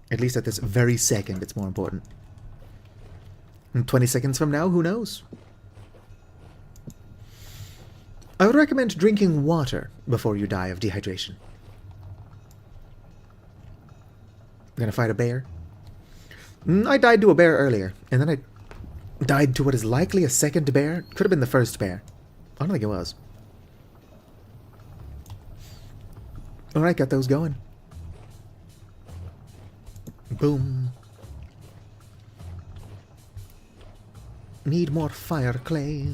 At least at this very second, it's more important. And 20 seconds from now, who knows? I would recommend drinking water before you die of dehydration. I'm gonna fight a bear. I died to a bear earlier, and then I died to what is likely a second bear. Could have been the first bear. I don't think it was. Alright, got those going. Boom. Need more fire clay.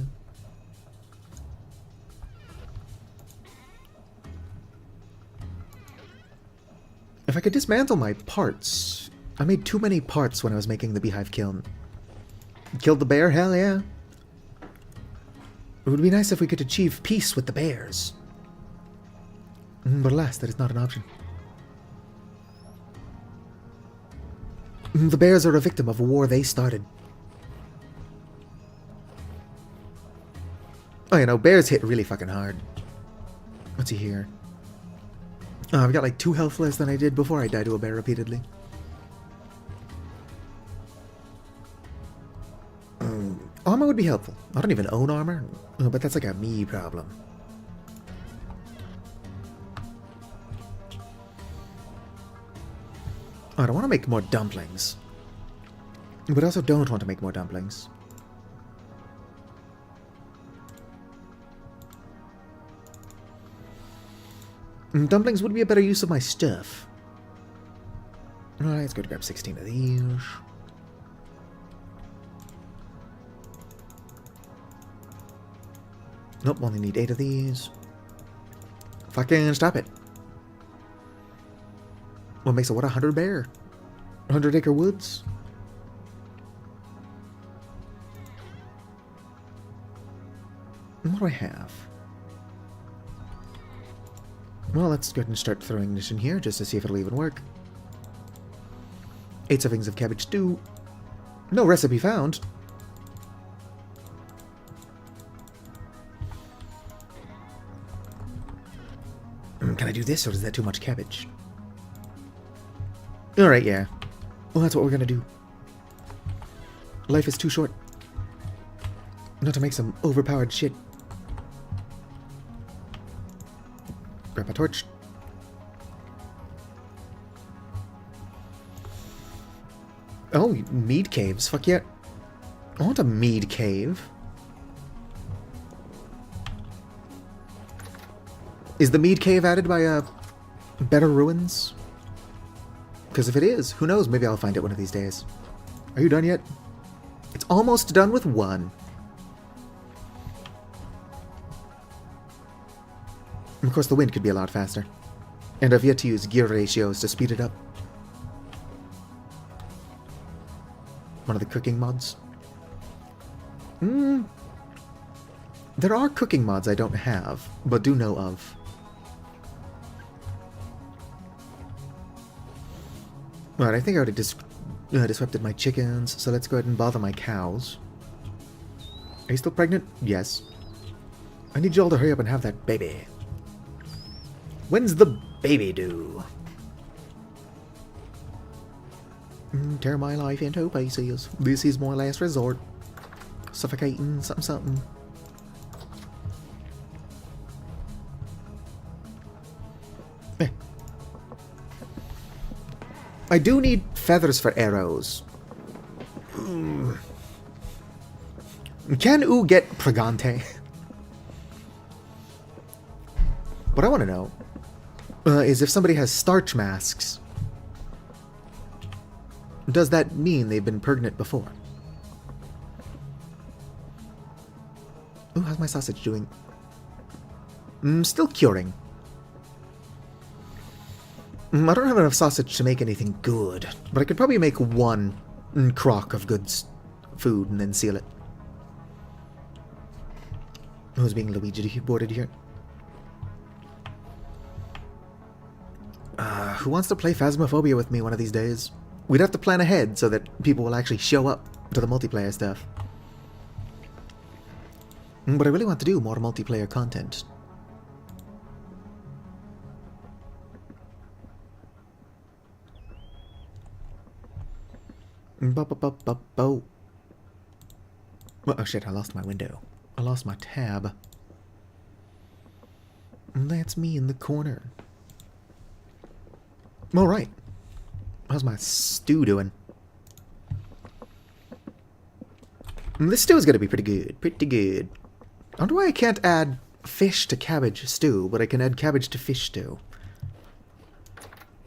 If I could dismantle my parts. I made too many parts when I was making the beehive kiln. Killed the bear? Hell yeah. It would be nice if we could achieve peace with the bears. But alas, that is not an option. The bears are a victim of a war they started. Oh, you know, bears hit really fucking hard. What's he here? Oh, I've got like 2 health less than I did before I died to a bear repeatedly. Armor would be helpful. I don't even own armor, but that's like a me problem. Oh, I don't want to make more dumplings. But I also don't want to make more dumplings. Dumplings would be a better use of my stuff. Alright, let's go to grab 16 of these. Nope, only need 8 of these. Fucking stop it. What makes a what, 100 bear? 100 acre woods? What do I have? Well, let's go ahead and start throwing this in here just to see if it'll even work. 8 servings of cabbage stew. No recipe found. Can I do this, or is that too much cabbage? Alright, yeah. Well, that's what we're gonna do. Life is too short not to make some overpowered shit. Grab a torch. Oh, mead caves. Fuck yeah. I want a mead cave. Is the mead cave added by better ruins? Because if it is, who knows? Maybe I'll find it one of these days. Are you done yet? It's almost done with 1. Of course, the wind could be a lot faster. And I've yet to use gear ratios to speed it up. One of the cooking mods. There are cooking mods I don't have, but do know of. Alright, I think I already disrupted my chickens, so let's go ahead and bother my cows. Are you still pregnant? Yes. I need you all to hurry up and have that baby. When's the baby due? Tear my life into pieces. This is my last resort. Suffocating something something. I do need feathers for arrows. Can oo get pregante? What I want to know is if somebody has starch masks, does that mean they've been pregnant before? Ooh, how's my sausage doing? Still curing. I don't have enough sausage to make anything good, but I could probably make 1 crock of good food and then seal it. Who's being Luigi boarded here? Who wants to play Phasmophobia with me one of these days? We'd have to plan ahead so that people will actually show up to the multiplayer stuff. But I really want to do more multiplayer content. Oh shit, I lost my window. I lost my tab. That's me in the corner. Alright. How's my stew doing? This stew is gonna be pretty good. Pretty good. I wonder why I can't add fish to cabbage stew, but I can add cabbage to fish stew.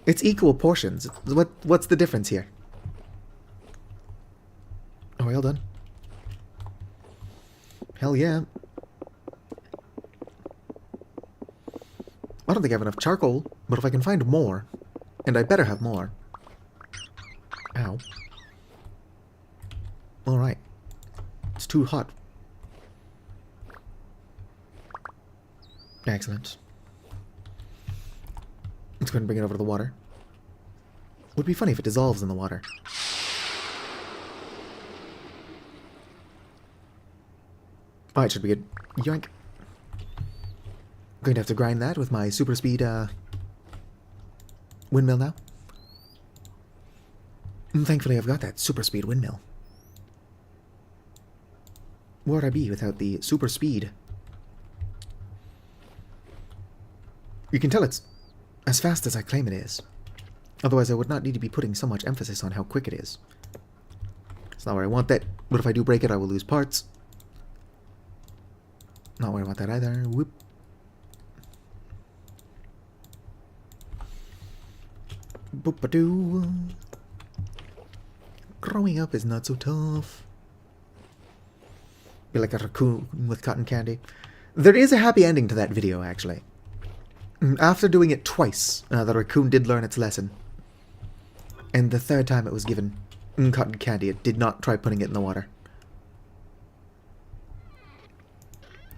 It's equal portions. What's the difference here? Oh, well done. Hell yeah. I don't think I have enough charcoal, but if I can find more, and I better have more. Ow. Alright. It's too hot. Let's go ahead and bring it over to the water. Would be funny if it dissolves in the water. Alright, should be good. Yoink. Going to have to grind that with my super speed windmill now. And thankfully I've got that super speed windmill. Where would I be without the super speed? You can tell it's as fast as I claim it is. Otherwise I would not need to be putting so much emphasis on how quick it is. It's not where I want that. But if I do break it, I will lose parts. Not where I want that either. Whoop. Boop-a-doo. Growing up is not so tough. Be like a raccoon with cotton candy. There is a happy ending to that video, actually. After doing it twice, the raccoon did learn its lesson. And the third time it was given cotton candy, it did not try putting it in the water.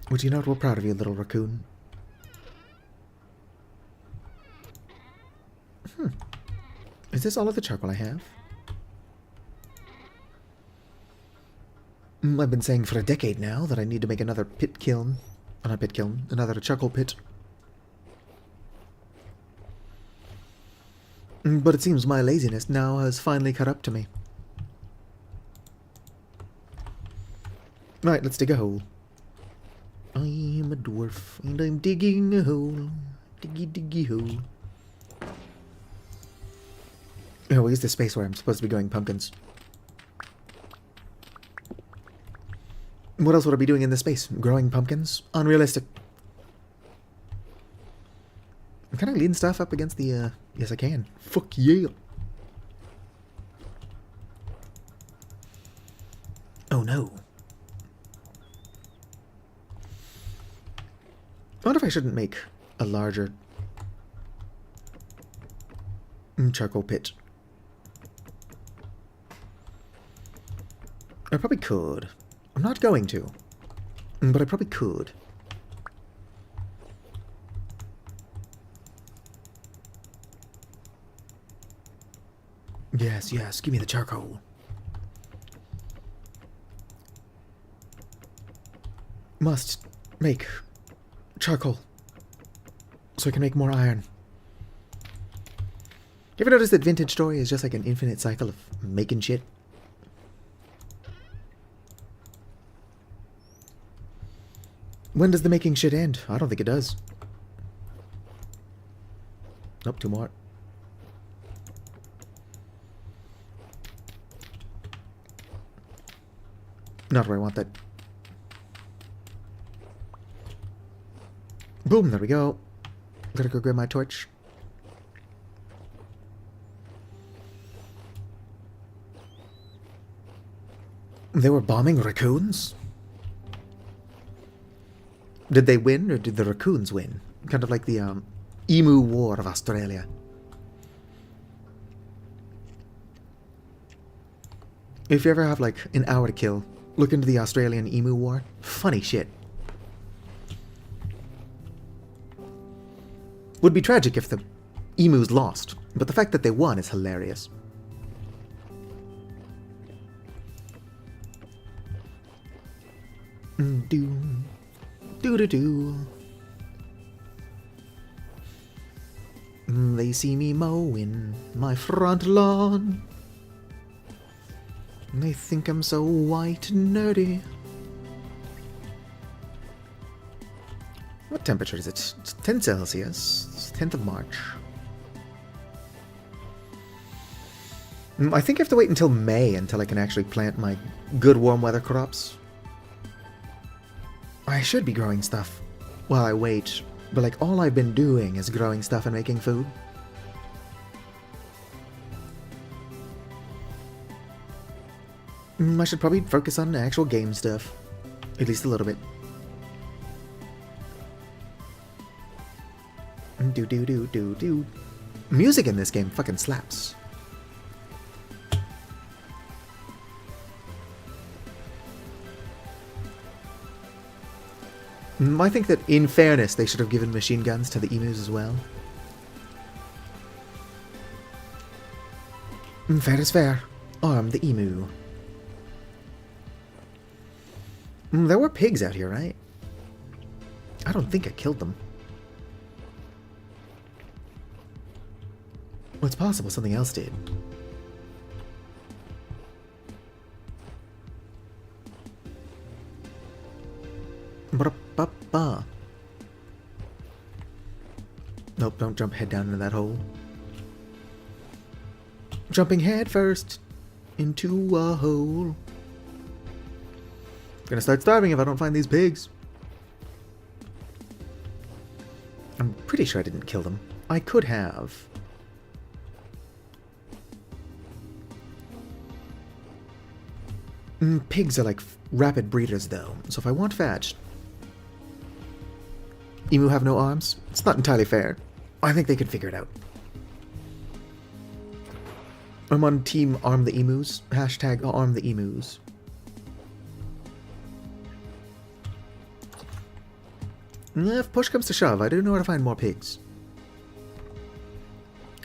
Which, you know what, we're proud of you, little raccoon. Is this all of the charcoal I have? I've been saying for a decade now that I need to make another pit kiln. Not pit kiln, another charcoal pit. But it seems my laziness now has finally caught up to me. Right, let's dig a hole. I'm a dwarf, and I'm digging a hole. Diggy, diggy hole. Oh, where's the space where I'm supposed to be growing pumpkins? What else would I be doing in this space? Growing pumpkins? Unrealistic. Can I lean stuff up against the, Yes, I can. Fuck yeah. Oh, no. I wonder if I shouldn't make a larger charcoal pit. I probably could. I'm not going to, but I probably could. Yes, yes, give me the charcoal. Must make charcoal so I can make more iron. You ever notice that Vintage Story is just like an infinite cycle of making shit? When does the making shit end? I don't think it does. Nope, 2 more. Not where I want that. Boom, there we go. Gotta go grab my torch. They were bombing raccoons? Did they win, or did the raccoons win? Kind of like the Emu War of Australia. If you ever have like an hour to kill, look into the Australian Emu War. Funny shit. Would be tragic if the emus lost, but the fact that they won is hilarious. Do-do-do. They see me mowing my front lawn. They think I'm so white and nerdy. What temperature is it? It's 10 Celsius. It's 10th of March. I think I have to wait until May until I can actually plant my good warm weather crops. I should be growing stuff while I wait, but like all I've been doing is growing stuff and making food. I should probably focus on actual game stuff. At least a little bit. Do. Music in this game fucking slaps. I think that, in fairness, they should have given machine guns to the emus as well. Fair is fair. Arm the emu. There were pigs out here, right? I don't think I killed them. Well, it's possible something else did. Ba-da-ba-ba. Nope, don't jump head down into that hole. Jumping head first into a hole. Gonna start starving if I don't find these pigs. I'm pretty sure I didn't kill them. I could have. Pigs are like rapid breeders though, so if I want fetch... Emu have no arms? It's not entirely fair. I think they could figure it out. I'm on team arm the emus. Hashtag arm the emus. If push comes to shove, I do know where to find more pigs.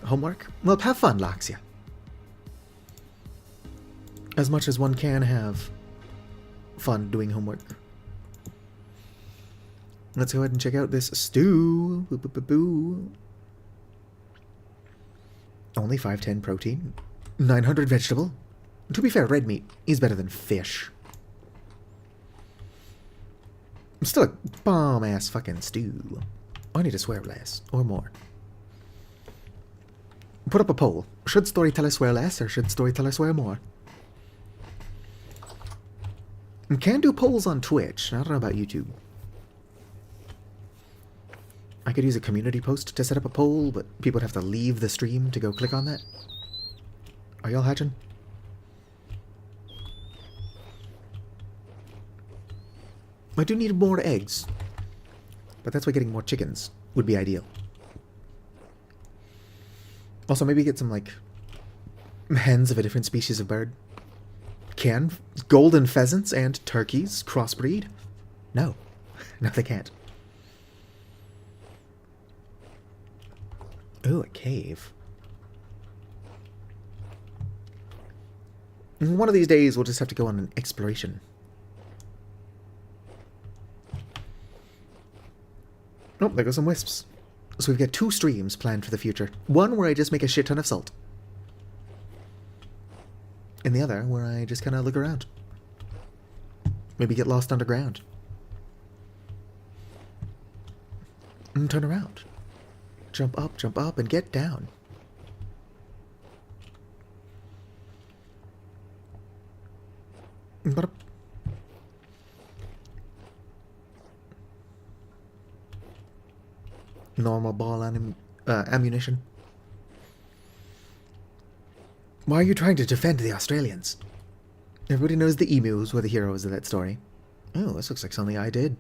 Homework? Well, have fun, Laxia. As much as one can have fun doing homework. Let's go ahead and check out this stew. Boo, boo, boo, boo. Only 510 protein. 900 vegetable. To be fair, red meat is better than fish. Still a bomb-ass fucking stew. I need to swear less, or more. Put up a poll. Should storyteller swear less, or should storyteller swear more? You can do polls on Twitch. I don't know about YouTube. I could use a community post to set up a poll, but people would have to leave the stream to go click on that. Are y'all hatching? I do need more eggs. But that's why getting more chickens would be ideal. Also, maybe get some, like, hens of a different species of bird. Can golden pheasants and turkeys crossbreed? No. No, they can't. Ooh, a cave. One of these days, we'll just have to go on an exploration. Oh, there go some wisps. So we've got 2 streams planned for the future. One where I just make a shit ton of salt. And the other where I just kind of look around. Maybe get lost underground. And turn around. Jump up, and get down. But normal ball ammunition. Why are you trying to defend the Australians? Everybody knows the emus were the heroes of that story. Oh, this looks like something I did.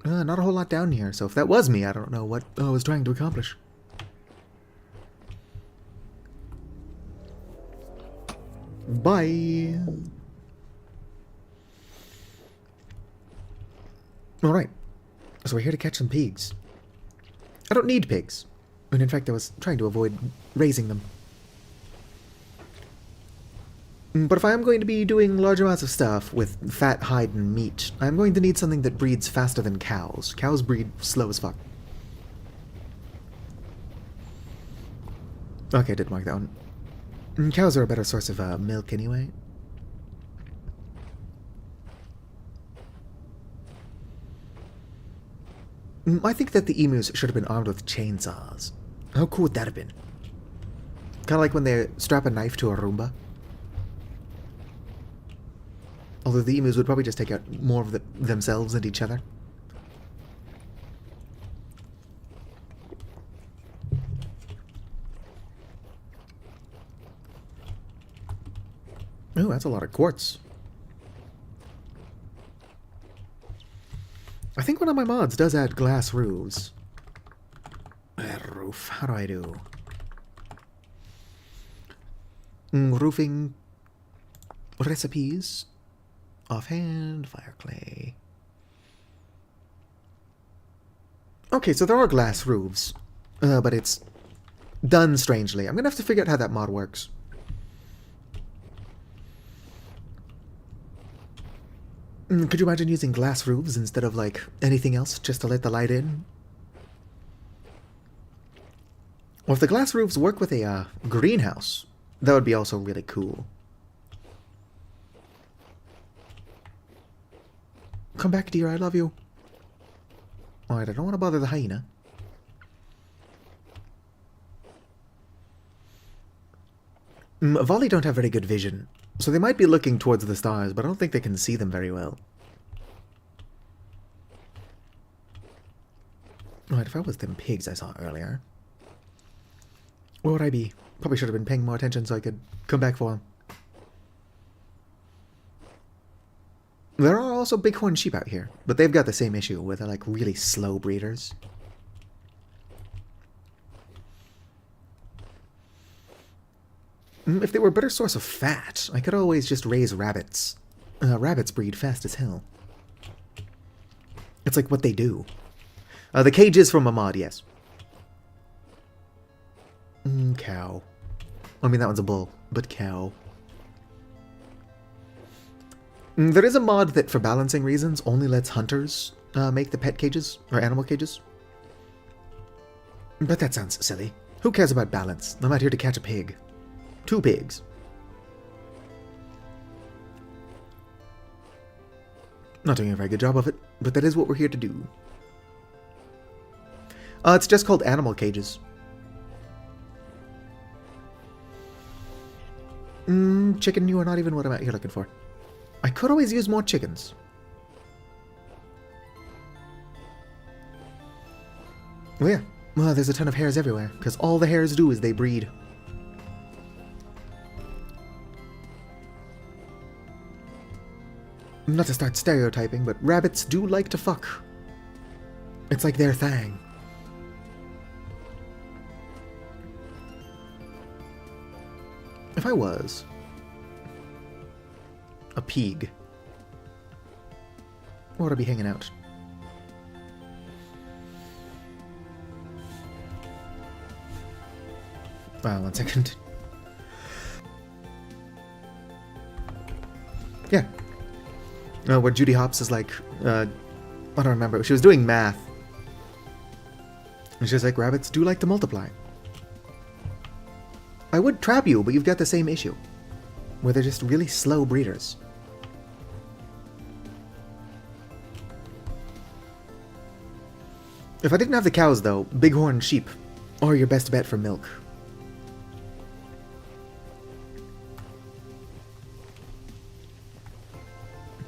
Not a whole lot down here, so if that was me, I don't know what I was trying to accomplish. Bye! Alright, so we're here to catch some pigs. I don't need pigs. And in fact, I was trying to avoid raising them. But if I am going to be doing large amounts of stuff with fat, hide, and meat, I'm going to need something that breeds faster than cows. Cows breed slow as fuck. Okay, I did mark that one. Cows are a better source of milk anyway. I think that the emus should have been armed with chainsaws. How cool would that have been? Kind of like when they strap a knife to a Roomba. Although the emus would probably just take out more of themselves and each other. Ooh, that's a lot of quartz. I think one of my mods does add glass roofs. Roof. How do I do? Roofing recipes. Offhand, fire clay. Okay, so there are glass roofs, but it's done strangely. I'm gonna have to figure out how that mod works. Could you imagine using glass roofs instead of, like, anything else just to let the light in? Well, if the glass roofs work with a greenhouse, that would be also really cool. Come back, dear, I love you. Alright, I don't want to bother the hyena. Volley don't have very good vision, so they might be looking towards the stars, but I don't think they can see them very well. Alright, if I was them pigs I saw earlier, where would I be? Probably should have been paying more attention so I could come back for them. There are also bighorn sheep out here, but they've got the same issue where they're like really slow breeders. If they were a better source of fat, I could always just raise rabbits. Rabbits breed fast as hell. It's like what they do. The cage is from a mod, yes. Cow. I mean, that one's a bull, but cow. There is a mod that, for balancing reasons, only lets hunters make the pet cages, or animal cages. But that sounds silly. Who cares about balance? I'm out here to catch a pig. 2 pigs. Not doing a very good job of it, but that is what we're here to do. It's just called animal cages. Chicken, you are not even what I'm out here looking for. I could always use more chickens. Oh yeah, well, there's a ton of hares everywhere, because all the hares do is they breed. Not to start stereotyping, but rabbits do like to fuck. It's like their thing. If I was a pig, where would I be hanging out? One second. Yeah. Where Judy Hopps is like, I don't remember. She was doing math. And she was like, rabbits do like to multiply. I would trap you, but you've got the same issue. Where they're just really slow breeders. If I didn't have the cows, though, bighorn sheep are your best bet for milk.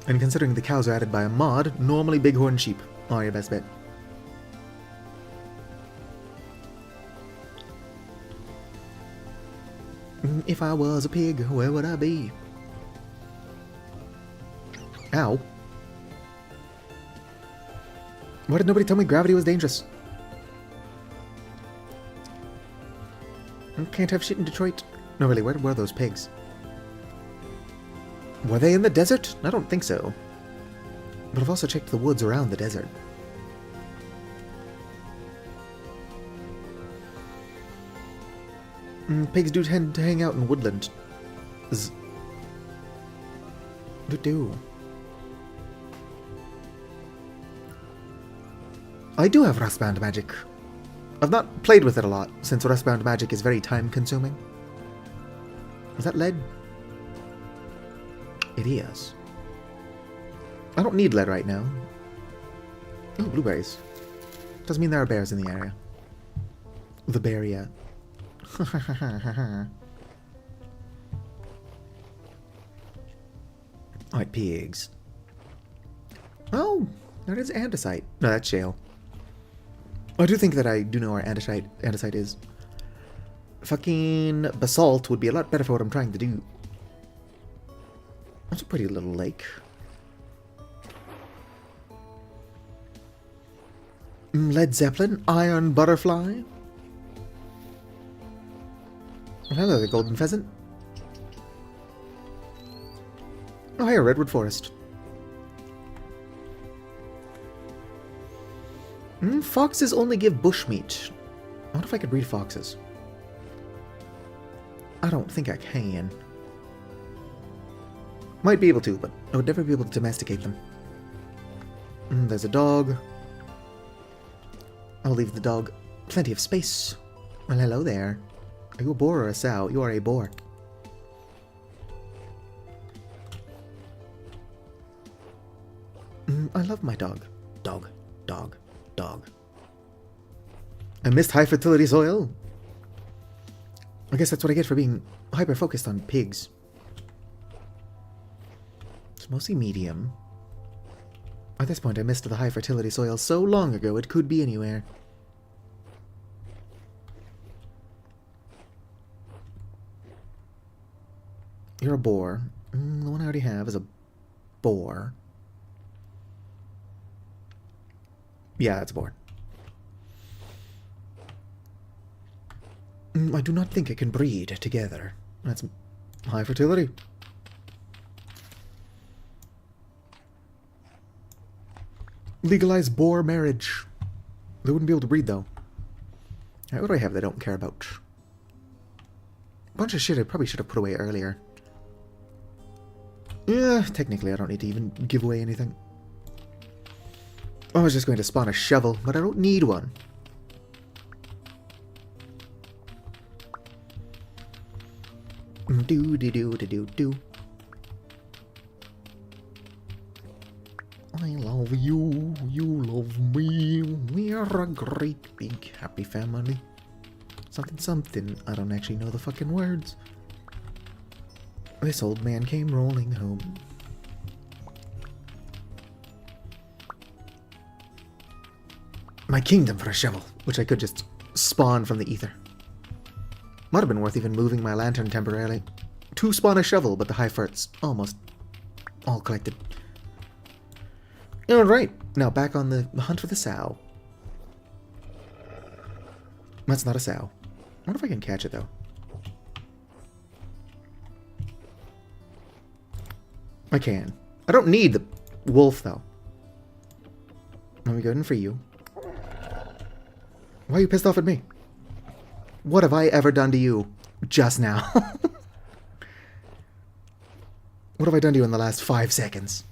And considering the cows are added by a mod, normally bighorn sheep are your best bet. If I was a pig, where would I be? Ow. Why did nobody tell me gravity was dangerous? Can't have shit in Detroit. No, really, where were those pigs? Were they in the desert? I don't think so. But I've also checked the woods around the desert. Pigs do tend to hang out in woodland. Do. I do have Rustbound Magic. I've not played with it a lot, since Rustbound Magic is very time-consuming. Is that lead? It is. I don't need lead right now. Oh, blueberries. Doesn't mean there are bears in the area. The bear, yeah. Alright, pigs. Oh, there is andesite. No, that's shale. I do think that I do know where andesite is. Fucking basalt would be a lot better for what I'm trying to do. That's a pretty little lake. Led Zeppelin, Iron Butterfly. Hello, the golden pheasant. Oh, hey, a redwood forest. Foxes only give bushmeat. I wonder if I could breed foxes. I don't think I can. Might be able to, but I would never be able to domesticate them. There's a dog. I'll leave the dog plenty of space. Well, hello there. Are you a boar or a sow? You are a boar. I love my dog. Dog, dog, dog. I missed high fertility soil. I guess that's what I get for being hyper-focused on pigs. It's mostly medium. At this point, I missed the high fertility soil so long ago, it could be anywhere. You're a boar. The one I already have is a boar. Yeah, it's a boar. I do not think it can breed together. That's high fertility. Legalize boar marriage. They wouldn't be able to breed, though. Alright, what do I have that I don't care about? A bunch of shit I probably should have put away earlier. Yeah, technically I don't need to even give away anything. I was just going to spawn a shovel, but I don't need one. Do. I love you, you love me, we are a great big happy family. Something something, I don't actually know the fucking words. This old man came rolling home. My kingdom for a shovel, which I could just spawn from the ether. Might have been worth even moving my lantern temporarily. To spawn a shovel, but the high fert's almost all collected. Alright, now back on the hunt for the sow. That's not a sow. I wonder if I can catch it, though. I can. I don't need the wolf, though. Let me go in for you. Why are you pissed off at me? What have I ever done to you just now? What have I done to you in the last 5 seconds?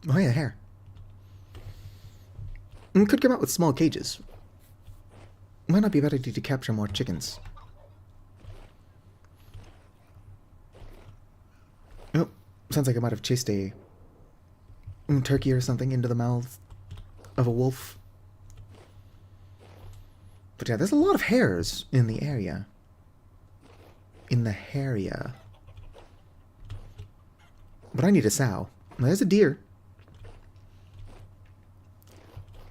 Oh yeah, hair. Could come out with small cages. Might not be a bad idea to capture more chickens. Oh, sounds like I might have chased a turkey or something into the mouth of a wolf. But yeah, there's a lot of hares in the area. In the area. But I need a sow. There's a deer.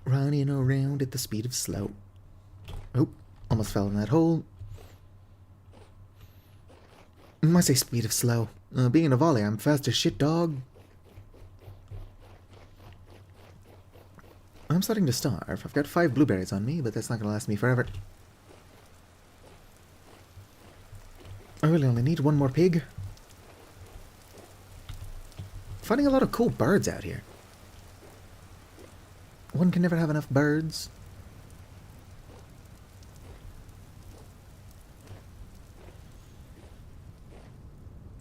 Running around at the speed of slow. Oh, almost fell in that hole. I say speed of slow. Being in a volley, I'm fast as shit, dog. I'm starting to starve. I've got 5 blueberries on me, but that's not going to last me forever. I really only need one more pig. Finding a lot of cool birds out here. One can never have enough birds.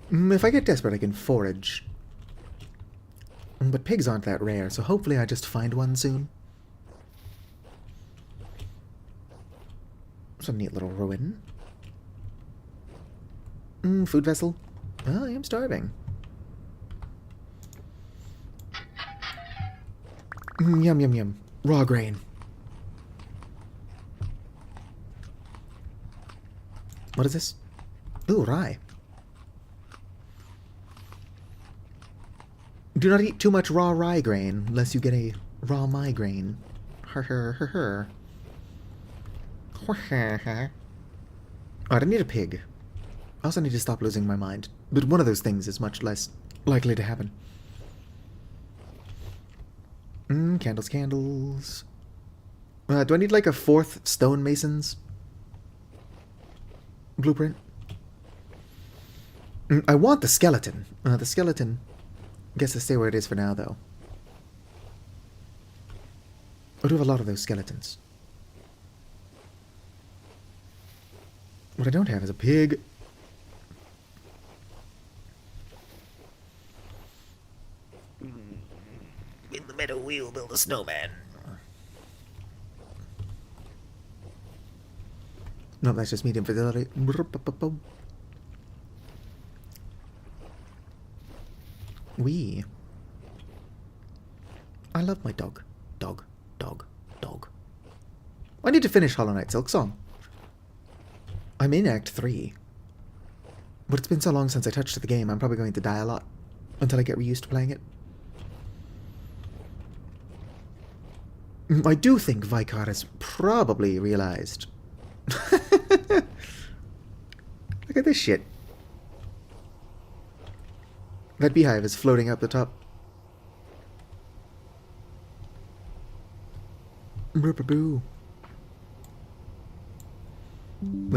If I get desperate, I can forage. But pigs aren't that rare, so hopefully I just find one soon. Some neat little ruin. Food vessel. Oh, I am starving. Yum, yum, yum. Raw grain. What is this? Ooh, rye. Do not eat too much raw rye grain, unless you get a raw migraine. Her. Alright, I need a pig. I also need to stop losing my mind. But one of those things is much less likely to happen. Candles, candles. Do I need like a 4th stonemason's blueprint? I want the skeleton. The skeleton gets to stay where it is for now, though. I do have a lot of those skeletons. What I don't have is a pig. In the meadow, we'll build a snowman. No, that's just medium fidelity. Wee. I love my dog. Dog, dog, dog. I need to finish Hollow Knight Silksong. I'm in Act 3. But it's been so long since I touched the game, I'm probably going to die a lot. Until I get reused to playing it. I do think Vicar has probably realized. Look at this shit. That beehive is floating up the top. There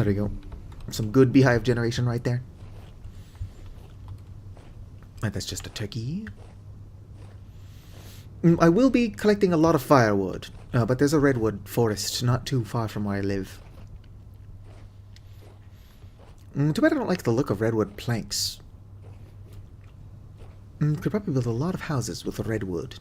we go. Some good beehive generation right there. And that's just a turkey. I will be collecting a lot of firewood, but there's a redwood forest not too far from where I live. Too bad I don't like the look of redwood planks. Could probably build a lot of houses with redwood.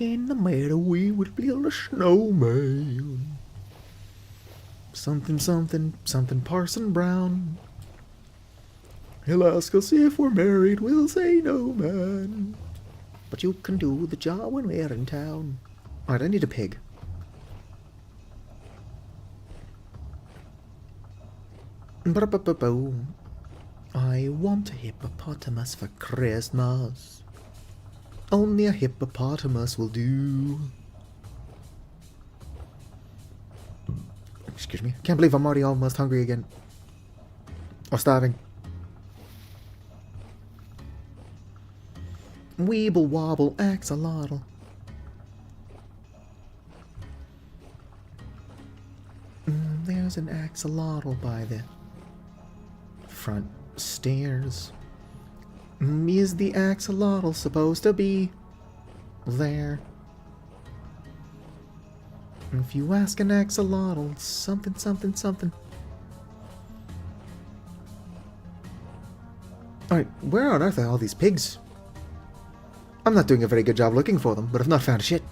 In the meadow we would build a snowman. Something, something, something Parson Brown. He'll ask us if we're married, we'll say no, man. But you can do the job when we're in town. Alright, I need a pig. I want a hippopotamus for Christmas. Only a hippopotamus will do. Excuse me. Can't believe I'm already almost hungry again. Or starving. Weeble wobble axolotl. There's an axolotl by the front stairs. Is the axolotl supposed to be there? If you ask an axolotl, something, something, something. Alright, where on earth are all these pigs? I'm not doing a very good job looking for them, but I've not found shit.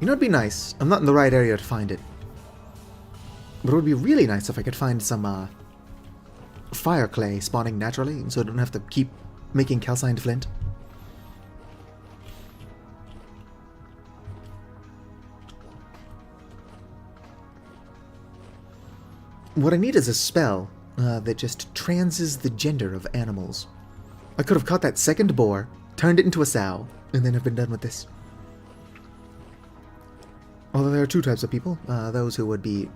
You know, it'd be nice. I'm not in the right area to find it. But it would be really nice if I could find some, fire clay spawning naturally, so I don't have to keep making calcined flint. What I need is a spell that just transes the gender of animals. I could have caught that second boar, turned it into a sow, and then have been done with this. Although there are two types of people, those who would be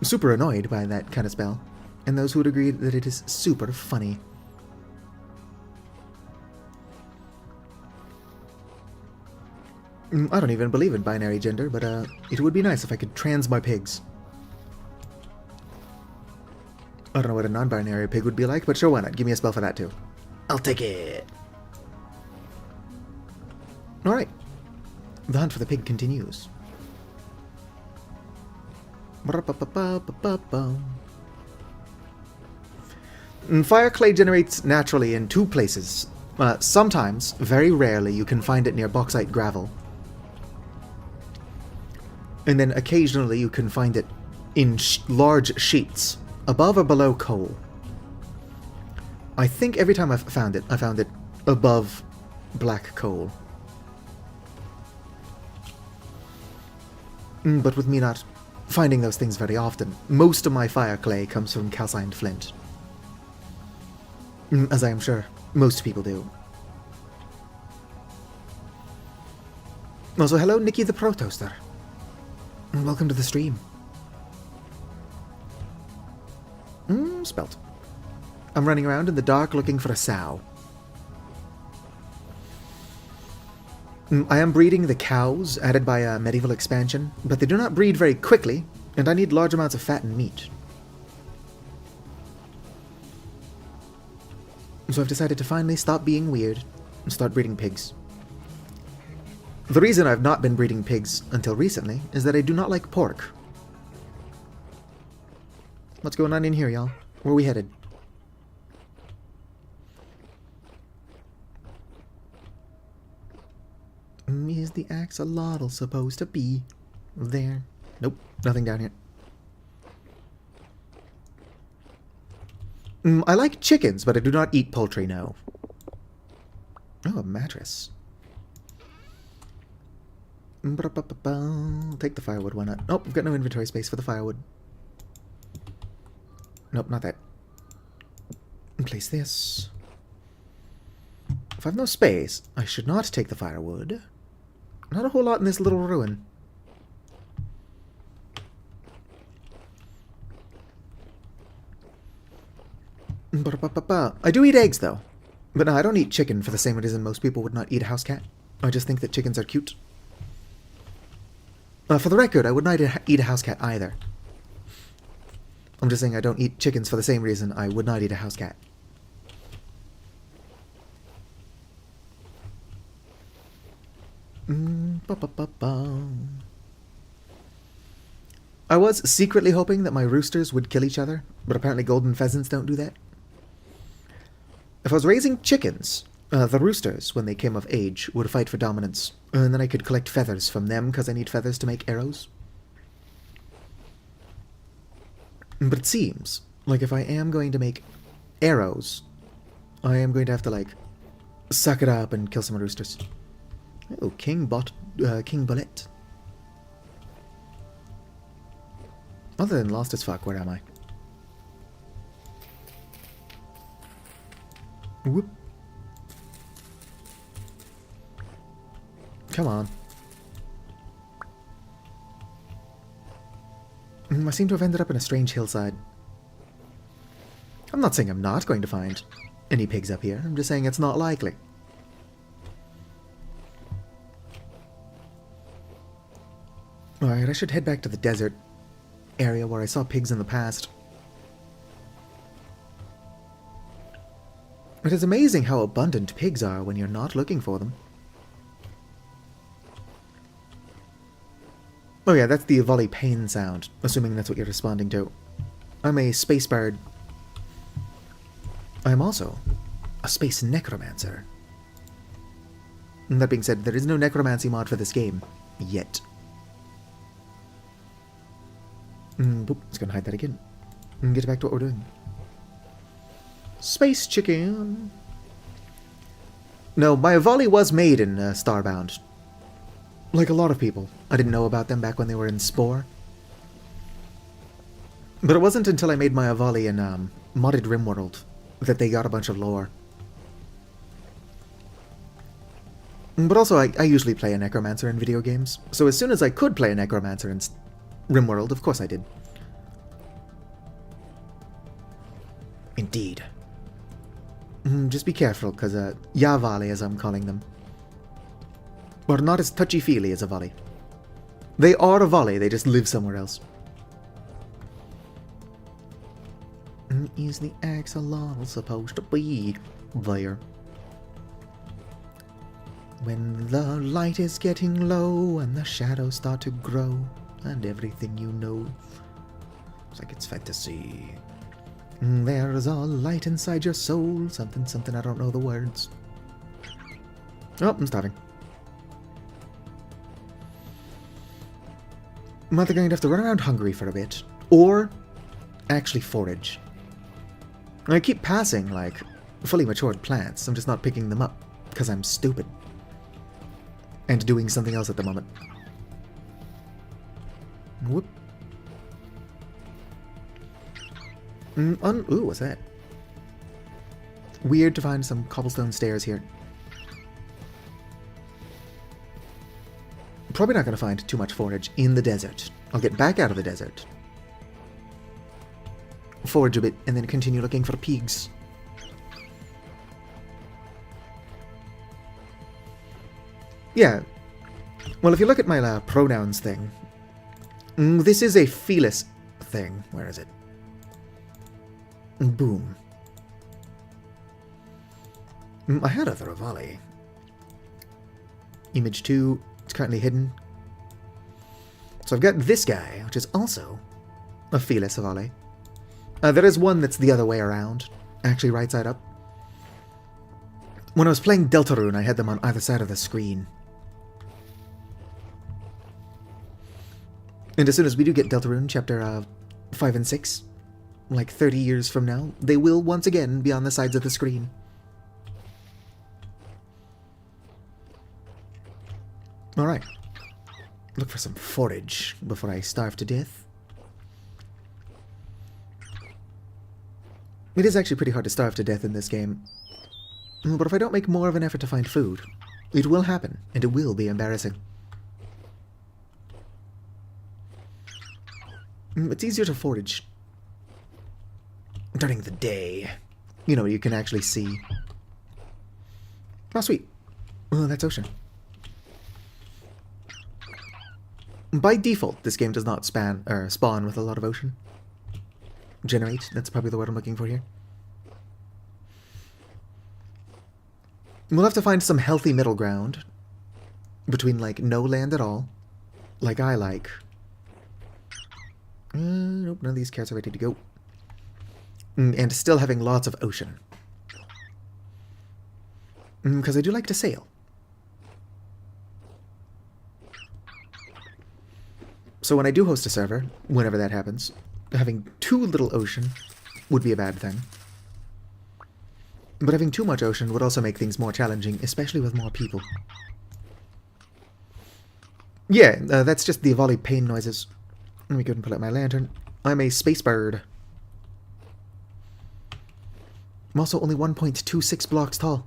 super annoyed by that kind of spell, and those who would agree that it is super funny. I don't even believe in binary gender, but it would be nice if I could trans my pigs. I don't know what a non-binary pig would be like, but sure, why not? Give me a spell for that too. I'll take it! Alright. The hunt for the pig continues. Fire clay generates naturally in two places. Sometimes, very rarely, you can find it near bauxite gravel. And then occasionally you can find it in large sheets, above or below coal. I think every time I've found it, I found it above black coal. But with me not finding those things very often, most of my fire clay comes from calcined flint. As I am sure most people do. Also, hello Nikki the Pro Toaster. Welcome to the stream. Spelt. I'm running around in the dark looking for a sow. I am breeding the cows added by a medieval expansion, but they do not breed very quickly, and I need large amounts of fat and meat. So I've decided to finally stop being weird and start breeding pigs. The reason I've not been breeding pigs until recently is that I do not like pork. What's going on in here, y'all? Where are we headed? Is the axolotl supposed to be there? Nope, nothing down here. I like chickens, but I do not eat poultry, no. Oh, a mattress. Take the firewood, why not? Nope, we've got no inventory space for the firewood. Nope, not that. Place this. If I have no space, I should not take the firewood. Not a whole lot in this little ruin. I do eat eggs, though. But no, I don't eat chicken for the same reason most people would not eat a house cat. I just think that chickens are cute. For the record, I would not eat a house cat either. I'm just saying I don't eat chickens for the same reason I would not eat a house cat. I was secretly hoping that my roosters would kill each other, but apparently golden pheasants don't do that. If I was raising chickens, the roosters, when they came of age, would fight for dominance, and then I could collect feathers from them because I need feathers to make arrows. But it seems like if I am going to make arrows, I am going to have to, like, suck it up and kill some roosters. Oh, King Bullet. Other than lost as fuck, where am I? Whoop. Come on. I seem to have ended up in a strange hillside. I'm not saying I'm not going to find any pigs up here. I'm just saying it's not likely. Alright, I should head back to the desert area where I saw pigs in the past. It is amazing how abundant pigs are when you're not looking for them. Oh yeah, that's the volley pain sound, assuming that's what you're responding to. I'm a space bird. I am also a space necromancer. And that being said, there is no necromancy mod for this game. Yet. Boop, let's go and hide that again. And get back to what we're doing. Space chicken! No, my volley was made in Starbound. Like a lot of people. I didn't know about them back when they were in Spore. But it wasn't until I made my volley in modded RimWorld that they got a bunch of lore. But also, I usually play a necromancer in video games, so as soon as I could play a necromancer in RimWorld, of course I did. Indeed. Just be careful, because Yavali, as I'm calling them, are not as touchy-feely as a volley. They are a volley, they just live somewhere else. Is the axolotl supposed to be there? When the light is getting low and the shadows start to grow and everything you know, it's like it's fantasy. There's a light inside your soul, something, something, I don't know the words. Oh, I'm starving. I'm either going to have to run around hungry for a bit, or actually forage. I keep passing, like, fully matured plants. I'm just not picking them up, because I'm stupid. And doing something else at the moment. Whoop. Ooh, what's that? Weird to find some cobblestone stairs here. Probably not going to find too much forage in the desert. I'll get back out of the desert. Forage a bit, and then continue looking for pigs. Yeah. Well, if you look at my pronouns thing, this is a felis thing. Where is it? Boom. I had other Avali. Image 2, it's currently hidden. So I've got this guy, which is also a felis Avali. There is one that's the other way around, actually right side up. When I was playing Deltarune, I had them on either side of the screen. And as soon as we do get Deltarune, chapter 5 and 6, like 30 years from now, they will once again be on the sides of the screen. Alright. Look for some forage before I starve to death. It is actually pretty hard to starve to death in this game. But if I don't make more of an effort to find food, it will happen, and it will be embarrassing. It's easier to forage during the day. You know, you can actually see. Oh, sweet. Oh, that's ocean. By default, this game does not spawn with a lot of ocean. Generate, that's probably the word I'm looking for here. We'll have to find some healthy middle ground between, like, no land at all, like I like. Nope, none of these carrots are ready to go. And still having lots of ocean. Because I do like to sail. So when I do host a server, whenever that happens, having too little ocean would be a bad thing. But having too much ocean would also make things more challenging, especially with more people. Yeah, that's just the volley pain noises. Let me go and pull out my lantern. I'm a space bird. I'm also only 1.26 blocks tall.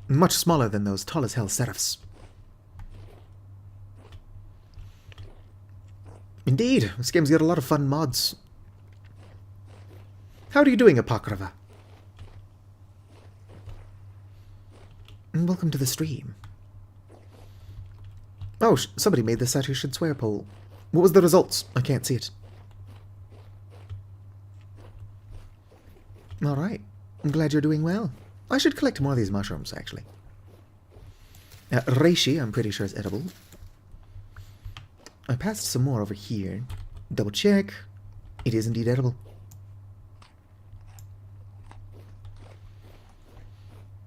Much smaller than those tall as hell seraphs. Indeed, this game's got a lot of fun mods. How are you doing, Apocrypha? And welcome to the stream. Oh, somebody made the Satyr Should Swear poll. What was the results? I can't see it. Alright. I'm glad you're doing well. I should collect more of these mushrooms, actually. Reishi, I'm pretty sure is edible. I passed some more over here. Double check. It is indeed edible.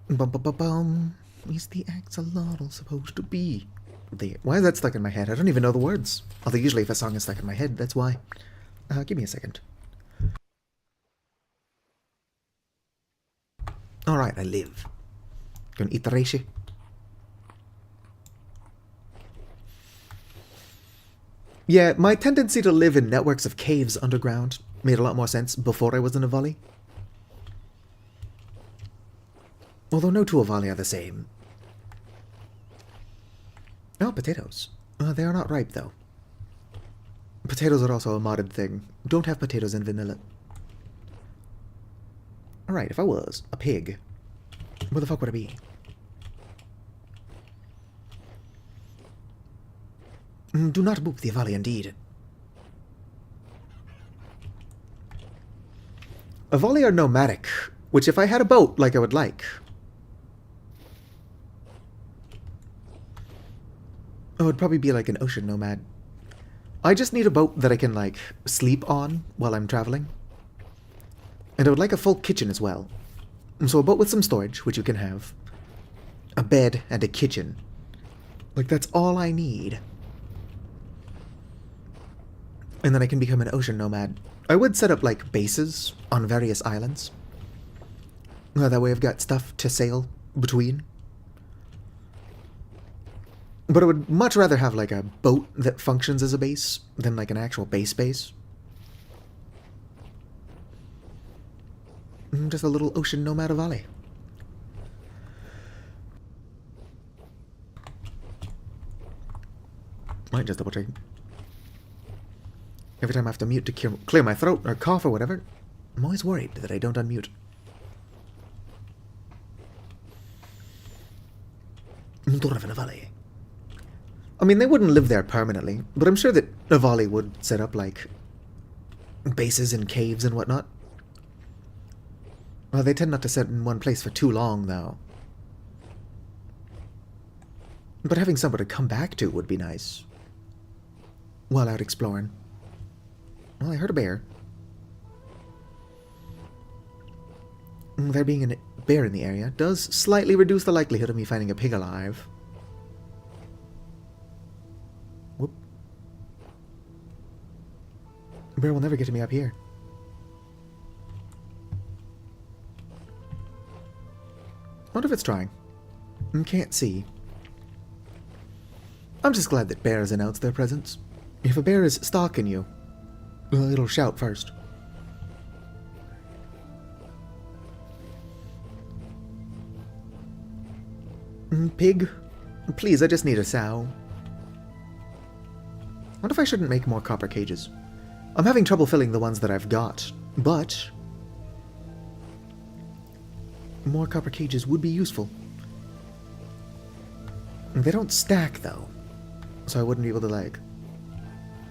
Bum bum bum bum. Is the axolotl supposed to be there? Why is that stuck in my head? I don't even know the words. Although usually if a song is stuck in my head, that's why. Give me a second. Alright, I live. Gonna eat the reishi. Yeah, my tendency to live in networks of caves underground made a lot more sense before I was in Avali. Although no two Avali are the same. Oh, potatoes. They are not ripe, though. Potatoes are also a modded thing. Don't have potatoes in vanilla. Alright, if I was a pig, where the fuck would I be? Do not boop the Avali, indeed. Avali are nomadic, which if I had a boat like I would like, it would probably be like an ocean nomad. I just need a boat that I can, like, sleep on while I'm traveling. And I would like a full kitchen as well. So a boat with some storage, which you can have. A bed and a kitchen. Like, that's all I need. And then I can become an ocean nomad. I would set up, like, bases on various islands. That way I've got stuff to sail between. But I would much rather have, like, a boat that functions as a base than, like, an actual base. Just a little ocean nomad Avali. Might just double check. Every time I have to mute to clear my throat or cough or whatever, I'm always worried that I don't unmute. Valley. I mean, they wouldn't live there permanently, but I'm sure that Navali would set up, like, bases and caves and whatnot. Well, they tend not to sit in one place for too long, though. But having somewhere to come back to would be nice. While out exploring. Well, I heard a bear. There being a bear in the area does slightly reduce the likelihood of me finding a pig alive. Whoop. Bear will never get to me up here. Wonder if it's trying. Can't see. I'm just glad that bears announce their presence. If a bear is stalking you, it'll shout first. Pig? Please, I just need a sow. What if I shouldn't make more copper cages? I'm having trouble filling the ones that I've got, but more copper cages would be useful. They don't stack, though, so I wouldn't be able to, like,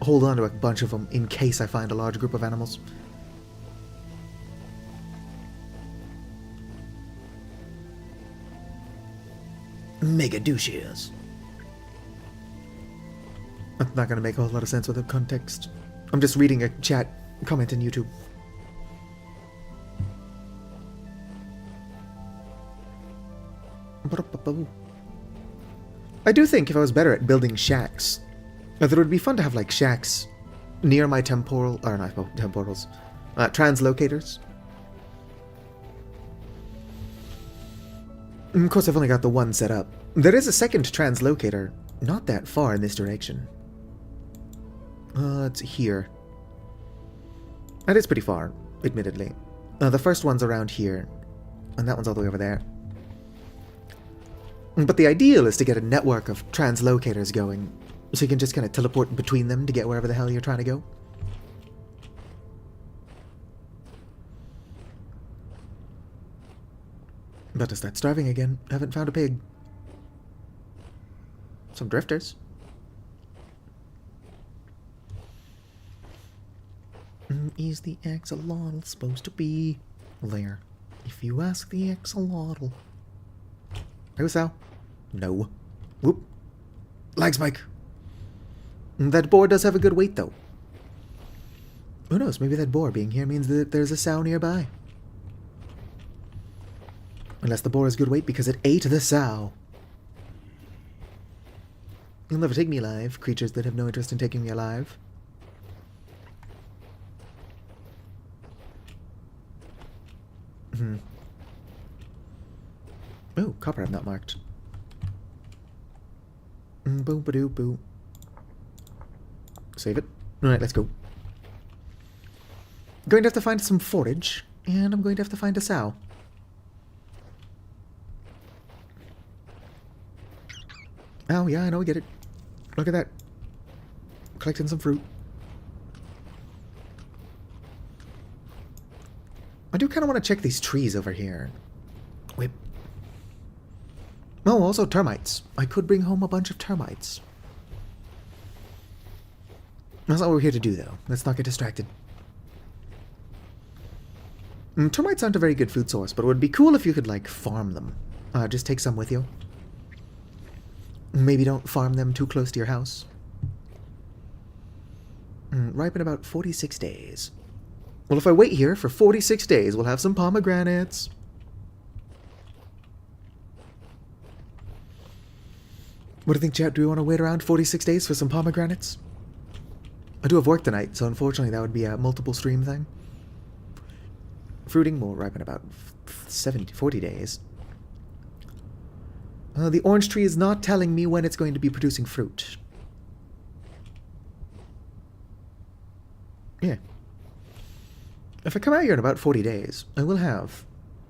hold on to a bunch of them in case I find a large group of animals. Mega douches. That's not going to make a whole lot of sense without context. I'm just reading a chat comment on YouTube. I do think if I was better at building shacks, that it would be fun to have, like, shacks near my temporals, translocators. Of course, I've only got the one set up. There is a second translocator, not that far in this direction. It's here. That is pretty far, admittedly. The first one's around here, and that one's all the way over there. But the ideal is to get a network of translocators going, so you can just kind of teleport between them to get wherever the hell you're trying to go. About to start starving again. Haven't found a pig. Some drifters. Is the axolotl supposed to be there? If you ask the axolotl. Hey, Sal. No. Whoop. Lag spike. That boar does have a good weight, though. Who knows? Maybe that boar being here means that there's a sow nearby. Unless the boar has good weight because it ate the sow. You'll never take me alive, creatures that have no interest in taking me alive. Oh, copper I've not marked. Boo ba doo boo. Save it. Alright, let's go. Going to have to find some forage, and I'm going to have to find a sow. Oh, yeah, I know, I get it. Look at that. Collecting some fruit. I do kind of want to check these trees over here. Wait. Oh, also termites. I could bring home a bunch of termites. That's not what we're here to do, though. Let's not get distracted. Termites aren't a very good food source, but it would be cool if you could, like, farm them. Just take some with you. Maybe don't farm them too close to your house. Ripen about 46 days. Well, if I wait here for 46 days, we'll have some pomegranates. What do you think, chat? Do we want to wait around 46 days for some pomegranates? I do have work tonight, so unfortunately that would be a multiple stream thing. Fruiting will ripen about 40 days. The orange tree is not telling me when it's going to be producing fruit. Yeah. If I come out here in about 40 days, I will have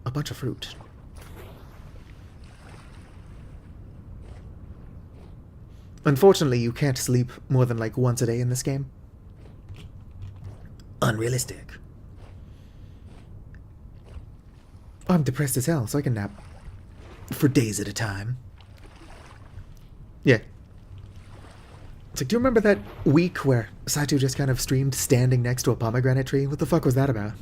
a bunch of fruit. Unfortunately, you can't sleep more than like once a day in this game. Unrealistic. I'm depressed as hell, so I can nap for days at a time. Yeah. It's like, do you remember that week where Satu just kind of streamed standing next to a pomegranate tree? What the fuck was that about?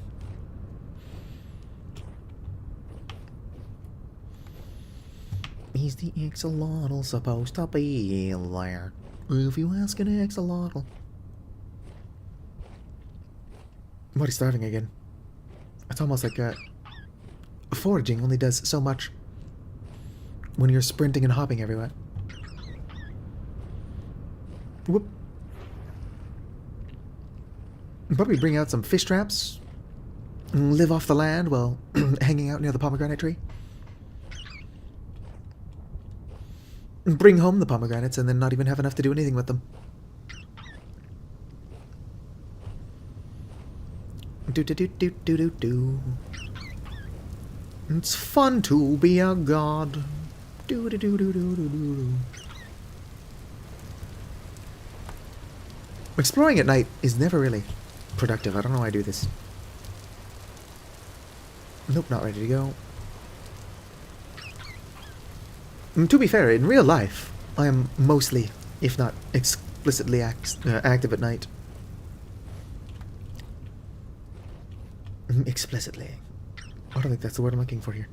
Is the axolotl supposed to be there? If you ask an axolotl. What, he's starving again? It's almost like foraging only does so much when you're sprinting and hopping everywhere. Whoop. Probably bring out some fish traps and live off the land while hanging out near the pomegranate tree. Bring home the pomegranates and then not even have enough to do anything with them. Do. It's fun to be a god. Do. Exploring at night is never really productive. I don't know why I do this. Nope, not ready to go. To be fair, in real life, I am mostly, if not explicitly active at night. Explicitly. I don't think that's the word I'm looking for here.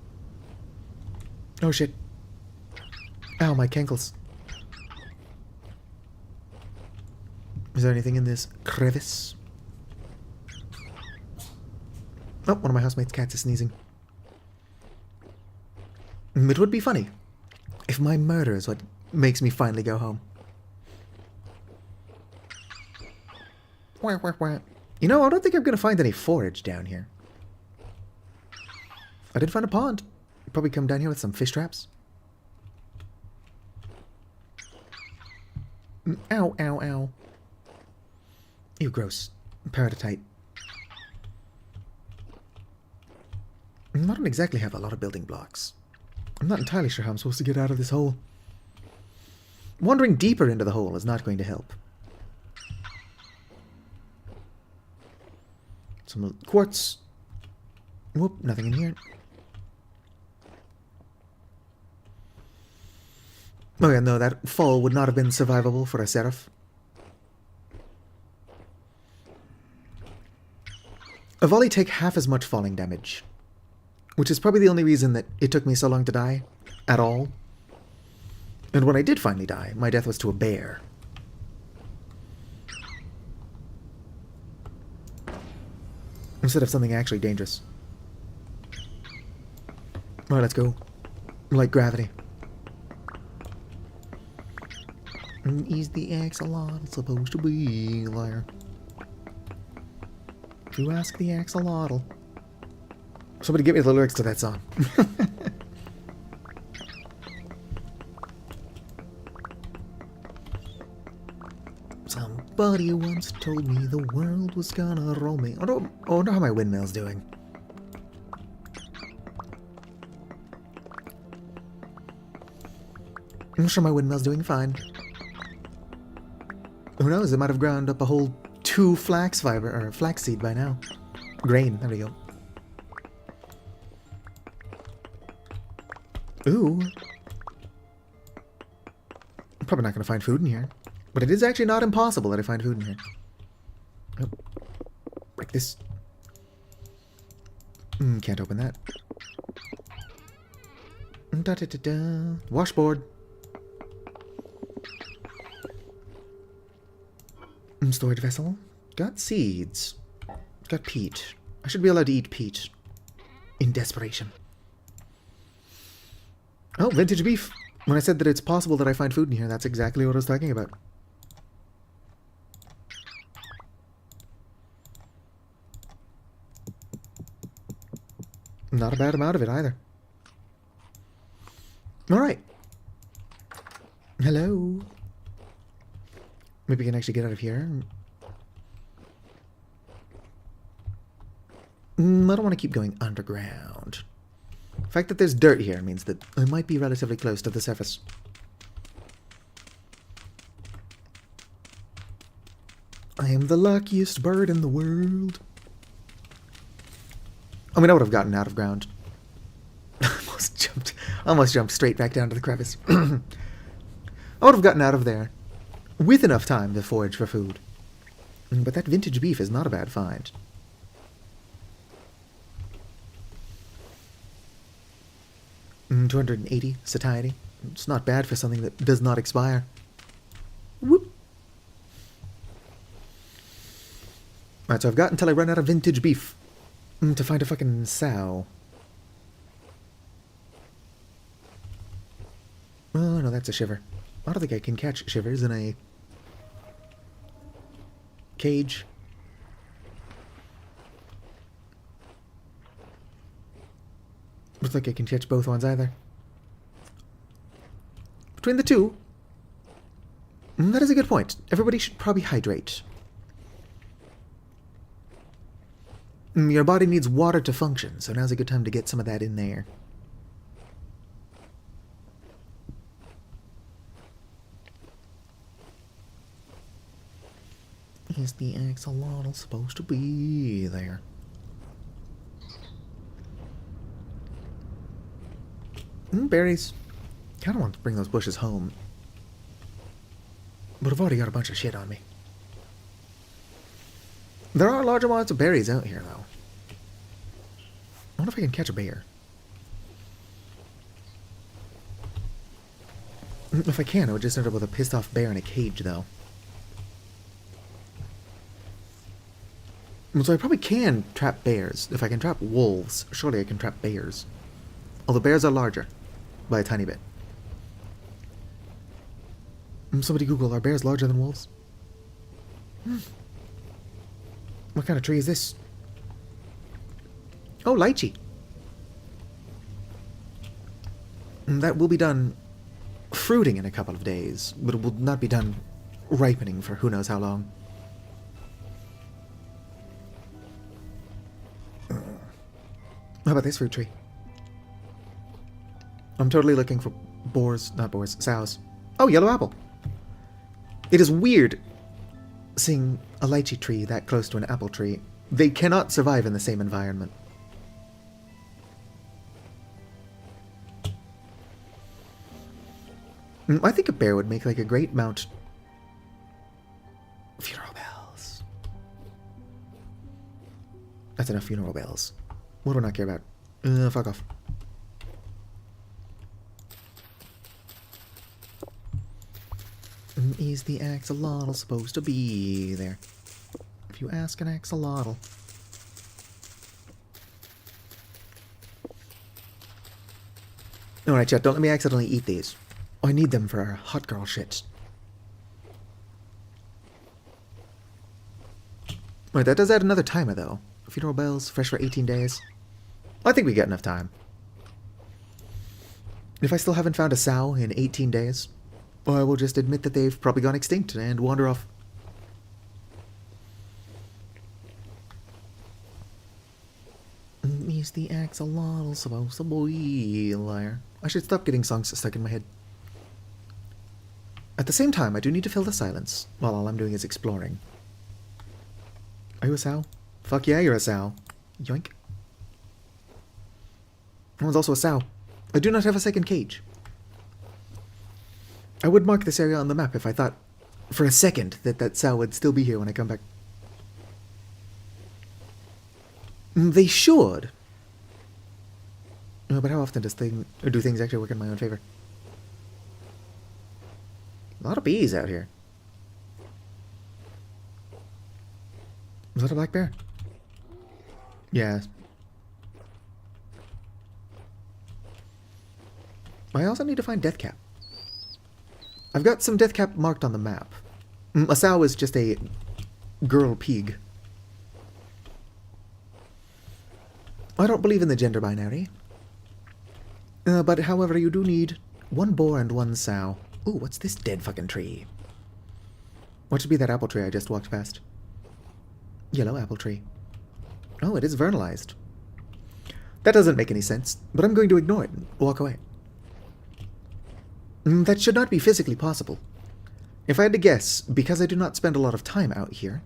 Oh shit. Ow, my cankles. Is there anything in this crevice? Oh, one of my housemates' cats is sneezing. It would be funny if my murder is what makes me finally go home. You know, I don't think I'm going to find any forage down here. I did find a pond. Probably come down here with some fish traps. Ow, ow, ow. Ew, gross. Paraditite. I don't exactly have a lot of building blocks. I'm not entirely sure how I'm supposed to get out of this hole. Wandering deeper into the hole is not going to help. Some quartz. Whoop, nothing in here. Oh yeah, no, that fall would not have been survivable for a seraph. A volley take half as much falling damage, which is probably the only reason that it took me so long to die at all. And when I did finally die, my death was to a bear. Instead of something actually dangerous. Alright, let's go. Like gravity. Is the axolotl supposed to be there? If you ask the axolotl. Somebody give me the lyrics to that song. Somebody once told me the world was gonna roll me. I wonder how my windmill's doing. I'm sure my windmill's doing fine. Who knows, it might have ground up a whole 2 flax seed by now. Grain, there we go. Ooh. I'm probably not going to find food in here. But it is actually not impossible that I find food in here. Oh. Break this. Can't open that. Da-da-da-da. Washboard. Storage vessel. Got seeds. Got peat. I should be allowed to eat peat. In desperation. Oh, vintage beef. When I said that it's possible that I find food in here, that's exactly what I was talking about. Not a bad amount of it either. Alright. Hello. Maybe we can actually get out of here. I don't want to keep going underground. The fact that there's dirt here means that I might be relatively close to the surface. I am the luckiest bird in the world. I mean, I would have gotten out of ground. Almost jumped straight back down to the crevice. I would have gotten out of there with enough time to forage for food. But that vintage beef is not a bad find. 280 satiety. It's not bad for something that does not expire. Whoop. Alright, so I've got until I run out of vintage beef to find a fucking sow. Oh, no, that's a shiver. I don't think I can catch shivers in a cage. Looks like I can catch both ones either. Between the two, that is a good point. Everybody should probably hydrate. Your body needs water to function, so now's a good time to get some of that in there. Is the axolotl supposed to be there? Berries. Kinda want to bring those bushes home. But I've already got a bunch of shit on me. There are large amounts of berries out here, though. I wonder if I can catch a bear. If I can, I would just end up with a pissed off bear in a cage, though. So I probably can trap bears. If I can trap wolves, surely I can trap bears. Although bears are larger. By a tiny bit. Somebody Google, are bears larger than wolves? What kind of tree is this? Oh, lychee. That will be done fruiting in a couple of days, but it will not be done ripening for who knows how long. How about this fruit tree? I'm totally looking for sows. Oh, yellow apple. It is weird seeing a lychee tree that close to an apple tree. They cannot survive in the same environment. I think a bear would make like a great mount. Funeral bells. That's enough funeral bells. What do I not care about? Fuck off. Is the axolotl supposed to be there? If you ask an axolotl. Alright, chat, don't let me accidentally eat these. Oh, I need them for our hot girl shit. Right, that does add another timer, though. Funeral bells, fresh for 18 days. I think we got enough time. If I still haven't found a sow in 18 days, I will just admit that they've probably gone extinct and wander off. Is the axolotl supposed to be there? I should stop getting songs stuck in my head. At the same time, I do need to fill the silence while all I'm doing is exploring. Are you a sow? Fuck yeah, you're a sow. Yoink. That one's also a sow. I do not have a second cage. I would mark this area on the map if I thought for a second that that sow would still be here when I come back. They should. But how often do things actually work in my own favor? A lot of bees out here. Was that a black bear? Yeah. I also need to find Deathcap. I've got some Deathcap marked on the map. A sow is just a girl pig. I don't believe in the gender binary. But however, you do need one boar and one sow. Ooh, what's this dead fucking tree? What should be that apple tree I just walked past? Yellow apple tree. Oh, it is vernalized. That doesn't make any sense, but I'm going to ignore it and walk away. That should not be physically possible. If I had to guess, because I do not spend a lot of time out here...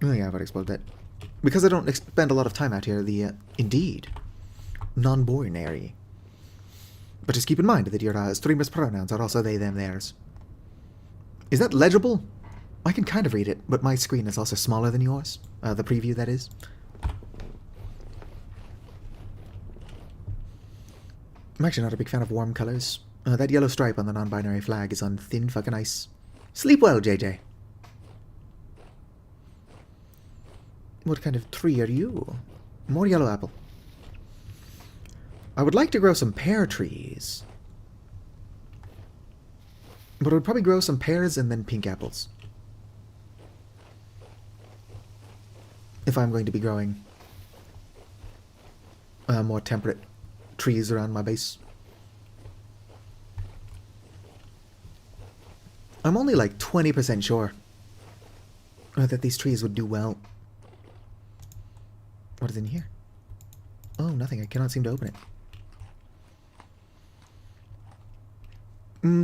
Oh yeah, I've already exploded that. Because I don't spend a lot of time out here, indeed, non-binary. But just keep in mind that your streamer's pronouns are also they, them, theirs. Is that legible? I can kind of read it, but my screen is also smaller than yours. The preview, that is. I'm actually not a big fan of warm colors. That yellow stripe on the non-binary flag is on thin fucking ice. Sleep well, JJ. What kind of tree are you? More yellow apple. I would like to grow some pear trees. But I would probably grow some pears and then pink apples. If I'm going to be growing more temperate trees around my base. I'm only like 20% sure that these trees would do well. What is in here? Oh, nothing. I cannot seem to open it.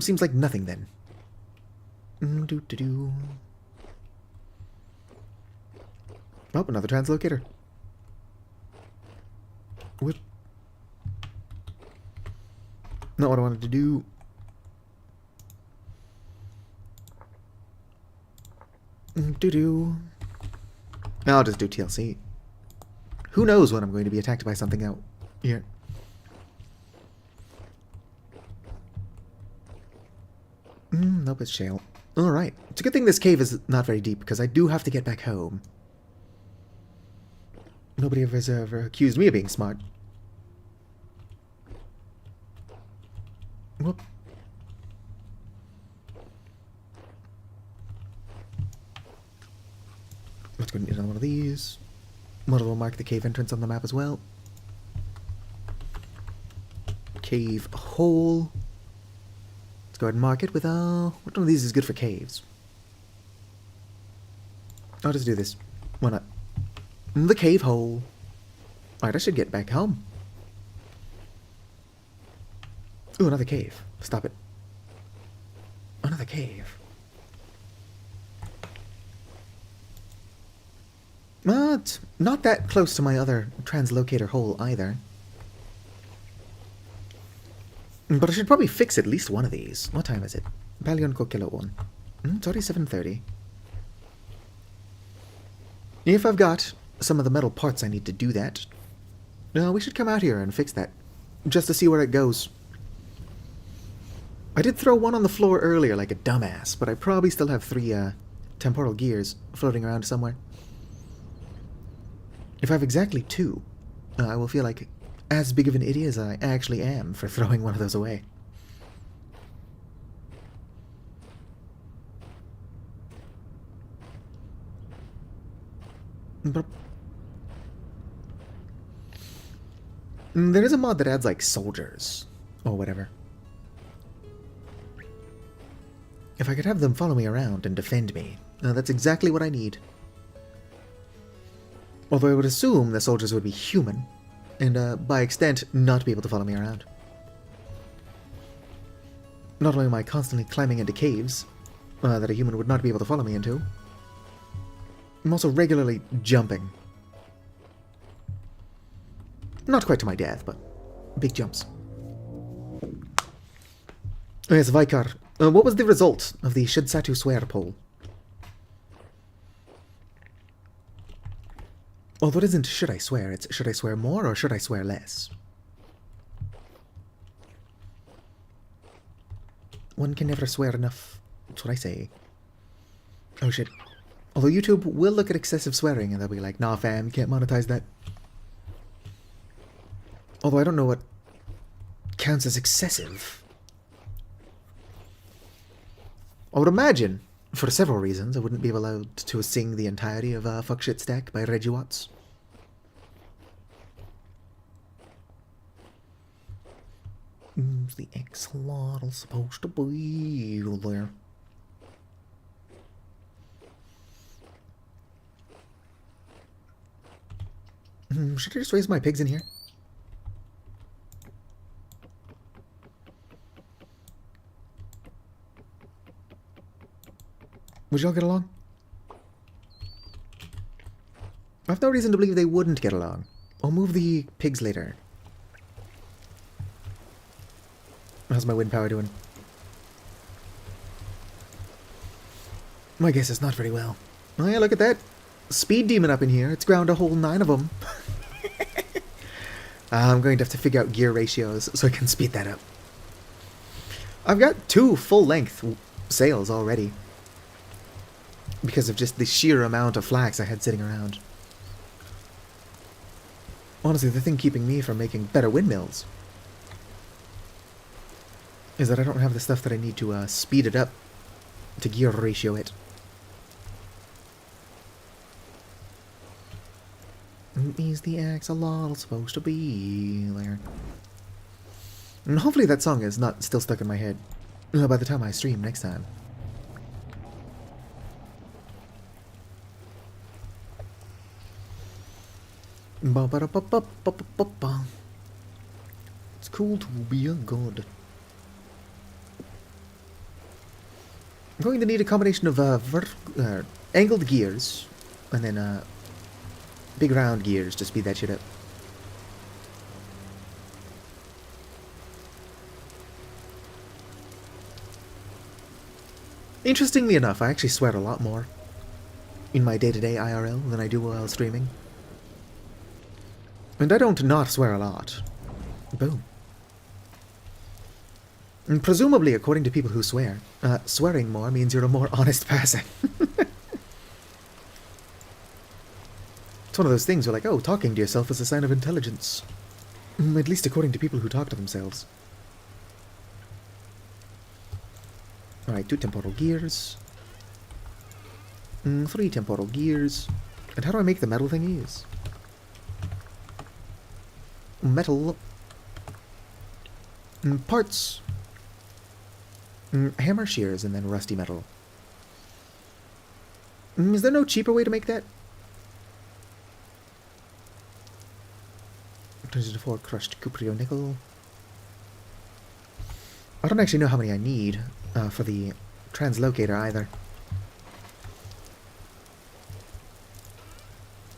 Seems like nothing then. Oh, another translocator. What? Not what I wanted to do. I'll just do TLC. Who knows when I'm going to be attacked by something out here. Nope, it's shale. Alright. It's a good thing this cave is not very deep, because I do have to get back home. Nobody has ever accused me of being smart. Whoop. Let's go and get another one of these. One will mark the cave entrance on the map as well. Cave hole. Let's go ahead and mark it with, what one of these is good for caves? I'll just do this. Why not? The cave hole. Alright, I should get back home. Ooh, another cave. Stop it. Another cave. But not that close to my other translocator hole either. But I should probably fix at least one of these. What time is it? Palionco Kilo 1. It's already 7:30. If I've got some of the metal parts I need to do that, we should come out here and fix that. Just to see where it goes. I did throw one on the floor earlier like a dumbass, but I probably still have 3 temporal gears floating around somewhere. If I have exactly 2, I will feel like as big of an idiot as I actually am for throwing one of those away. But there is a mod that adds like soldiers or whatever. If I could have them follow me around and defend me, that's exactly what I need. Although I would assume the soldiers would be human, and by extent not be able to follow me around. Not only am I constantly climbing into caves that a human would not be able to follow me into, I'm also regularly jumping. Not quite to my death, but big jumps. Oh yes, Vicar. What was the result of the Should Satu Swear poll? Although it isn't should I swear, it's should I swear more or should I swear less? One can never swear enough. That's what I say. Oh shit. Although YouTube will look at excessive swearing and they'll be like, nah fam, you can't monetize that. Although I don't know what counts as excessive. I would imagine, for several reasons, I wouldn't be allowed to sing the entirety of Fuck Shit Stack by Reggie Watts. Who's the axolotl supposed to be there? Should I just raise my pigs in here? Would y'all get along? I have no reason to believe they wouldn't get along. I'll move the pigs later. How's my wind power doing? My guess is not very well. Oh yeah, look at that. Speed demon up in here. It's ground a whole 9 of them. I'm going to have to figure out gear ratios so I can speed that up. I've got 2 full-length sails already. Because of just the sheer amount of flax I had sitting around. Honestly, the thing keeping me from making better windmills is that I don't have the stuff that I need to speed it up to gear ratio it. Is the axolotl supposed to be there? And hopefully that song is not still stuck in my head by the time I stream next time. Ba-ba-da-ba-ba-ba-ba-ba. It's cool to be a god. I'm going to need a combination of angled gears and then big round gears to speed that shit up. Interestingly enough, I actually swear a lot more in my day-to-day IRL than I do while streaming. And I don't not swear a lot. Boom. And presumably, according to people who swear, swearing more means you're a more honest person. It's one of those things where like, oh, talking to yourself is a sign of intelligence. At least according to people who talk to themselves. Alright, 2 temporal gears. 3 temporal gears. And how do I make the metal thingies? Metal. Parts. Hammer shears and then rusty metal. Is there no cheaper way to make that? 24 crushed cuprio nickel. I don't actually know how many I need for the translocator either.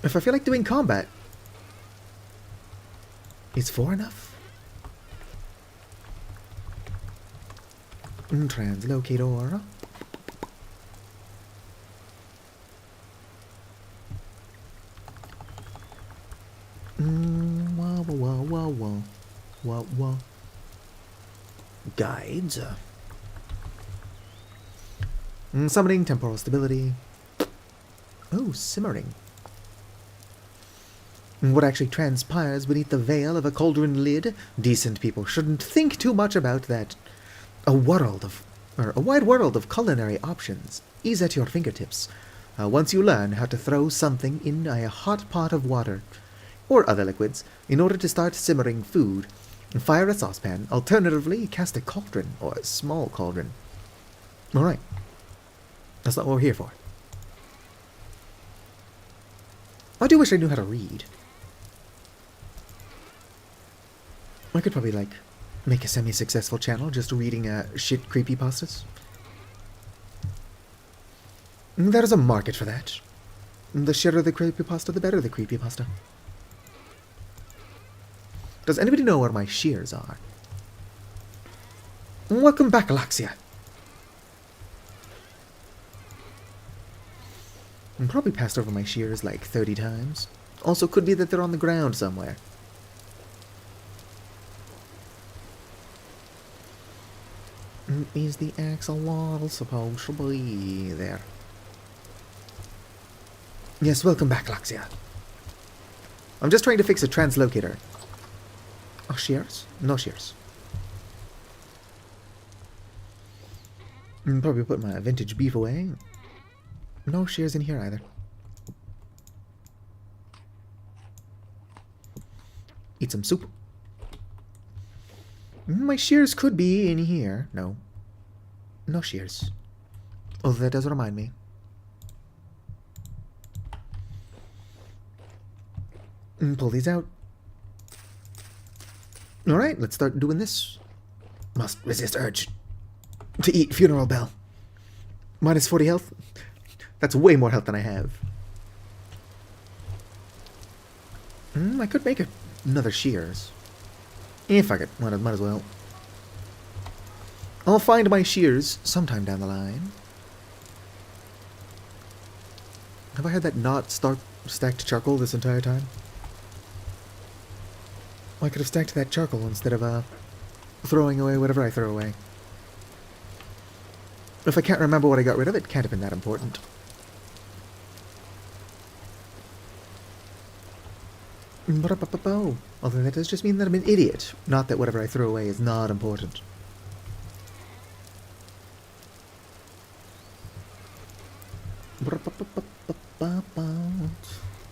If I feel like doing combat, is 4 enough? Translocator. Wah, wah, wah, wah, wah, wah. Guides. Summoning temporal stability. Oh, simmering. What actually transpires beneath the veil of a cauldron lid? Decent people shouldn't think too much about that. A wide world of culinary options is at your fingertips. Once you learn how to throw something in a hot pot of water or other liquids in order to start simmering food, fire a saucepan. Alternatively, cast a cauldron or a small cauldron. All right, that's not what we're here for. I do wish I knew how to read. I could probably, like, make a semi-successful channel just reading shit creepypastas. There's a market for that. The shitter the creepypasta, the better the creepypasta. Does anybody know where my shears are? Welcome back, Alexia. I probably passed over my shears like 30 times. Also, could be that they're on the ground somewhere. Is the axolotl supposed to be there? Yes, welcome back, Laxia. I'm just trying to fix a translocator. Oh, shears? No shears. Probably put my vintage beef away. No shears in here either. Eat some soup. My shears could be in here. No. No shears. Although that does remind me. Pull these out. Alright, let's start doing this. Must resist urge to eat funeral bell. Minus 40 health. That's way more health than I have. I could make another shears. Fuck it. Might as well. I'll find my shears sometime down the line. Have I had that not stacked charcoal this entire time? I could have stacked that charcoal instead of throwing away whatever I throw away. If I can't remember what I got rid of, it can't have been that important. Although that does just mean that I'm an idiot, not that whatever I throw away is not important.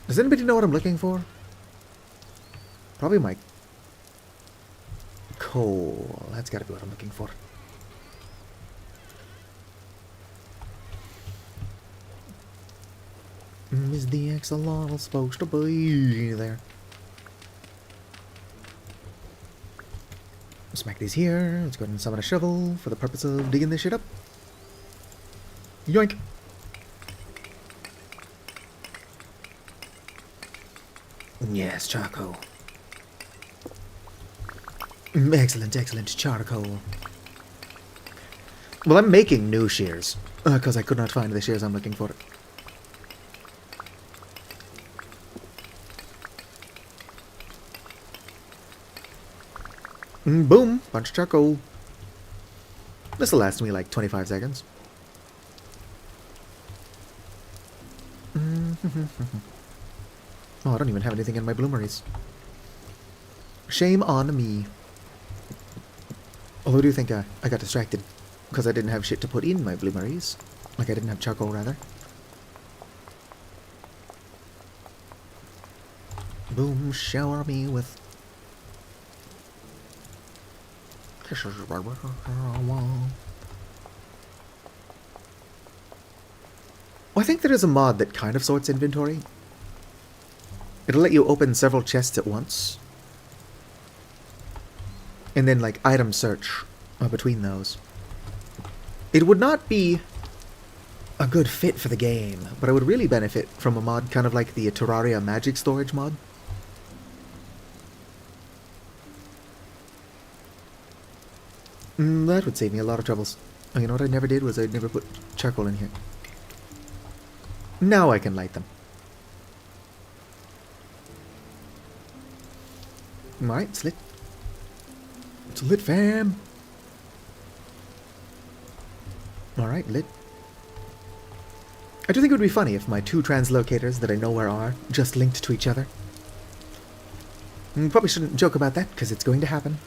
Does anybody know what I'm looking for? Probably my coal. That's gotta be what I'm looking for. Is the axolotl supposed to be there? Smack these here. Let's go ahead and summon a shovel for the purpose of digging this shit up. Yoink! Yes, charcoal. Excellent, excellent charcoal. Well, I'm making new shears, because I could not find the shears I'm looking for. Boom! Bunch of charcoal. This'll last me like 25 seconds. Oh, I don't even have anything in my bloomeries. Shame on me. Although I do think I got distracted because I didn't have shit to put in my bloomeries. Like I didn't have charcoal, rather. Boom, shower me with kisses. I think there is a mod that kind of sorts inventory. It'll let you open several chests at once. And then, like, item search between those. It would not be a good fit for the game, but I would really benefit from a mod kind of like the Terraria Magic Storage mod. That would save me a lot of troubles. Oh, you know what I never did was I never put charcoal in here. Now I can light them. Alright, it's lit. It's lit, fam. Alright, lit. I do think it would be funny if my two translocators that I know where are just linked to each other. Probably shouldn't joke about that, because it's going to happen.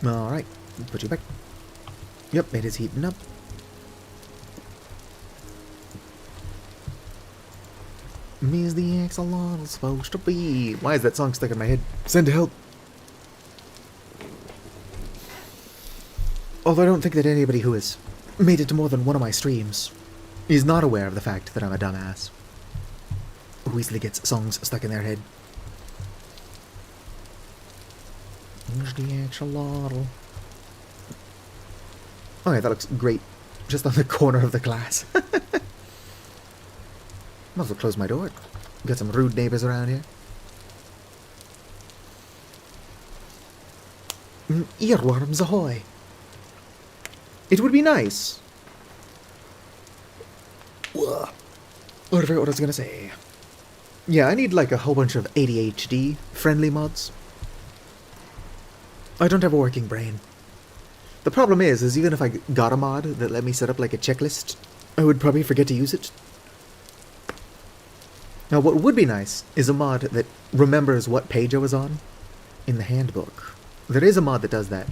Alright, put you back. Yep, it is heating up. Me is the axolotl supposed to be. Why is that song stuck in my head? Send help. Although I don't think that anybody who has made it to more than one of my streams is not aware of the fact that I'm a dumbass who easily gets songs stuck in their head. Here's the axolotl. Oh yeah, that looks great. Just on the corner of the glass. Might as well close my door. Got some rude neighbors around here. Earworms ahoy! It would be nice. Ugh. I forgot what I was gonna say. Yeah, I need like a whole bunch of ADHD friendly mods. I don't have a working brain. The problem is even if I got a mod that let me set up like a checklist, I would probably forget to use it. Now what would be nice is a mod that remembers what page I was on in the handbook. There is a mod that does that.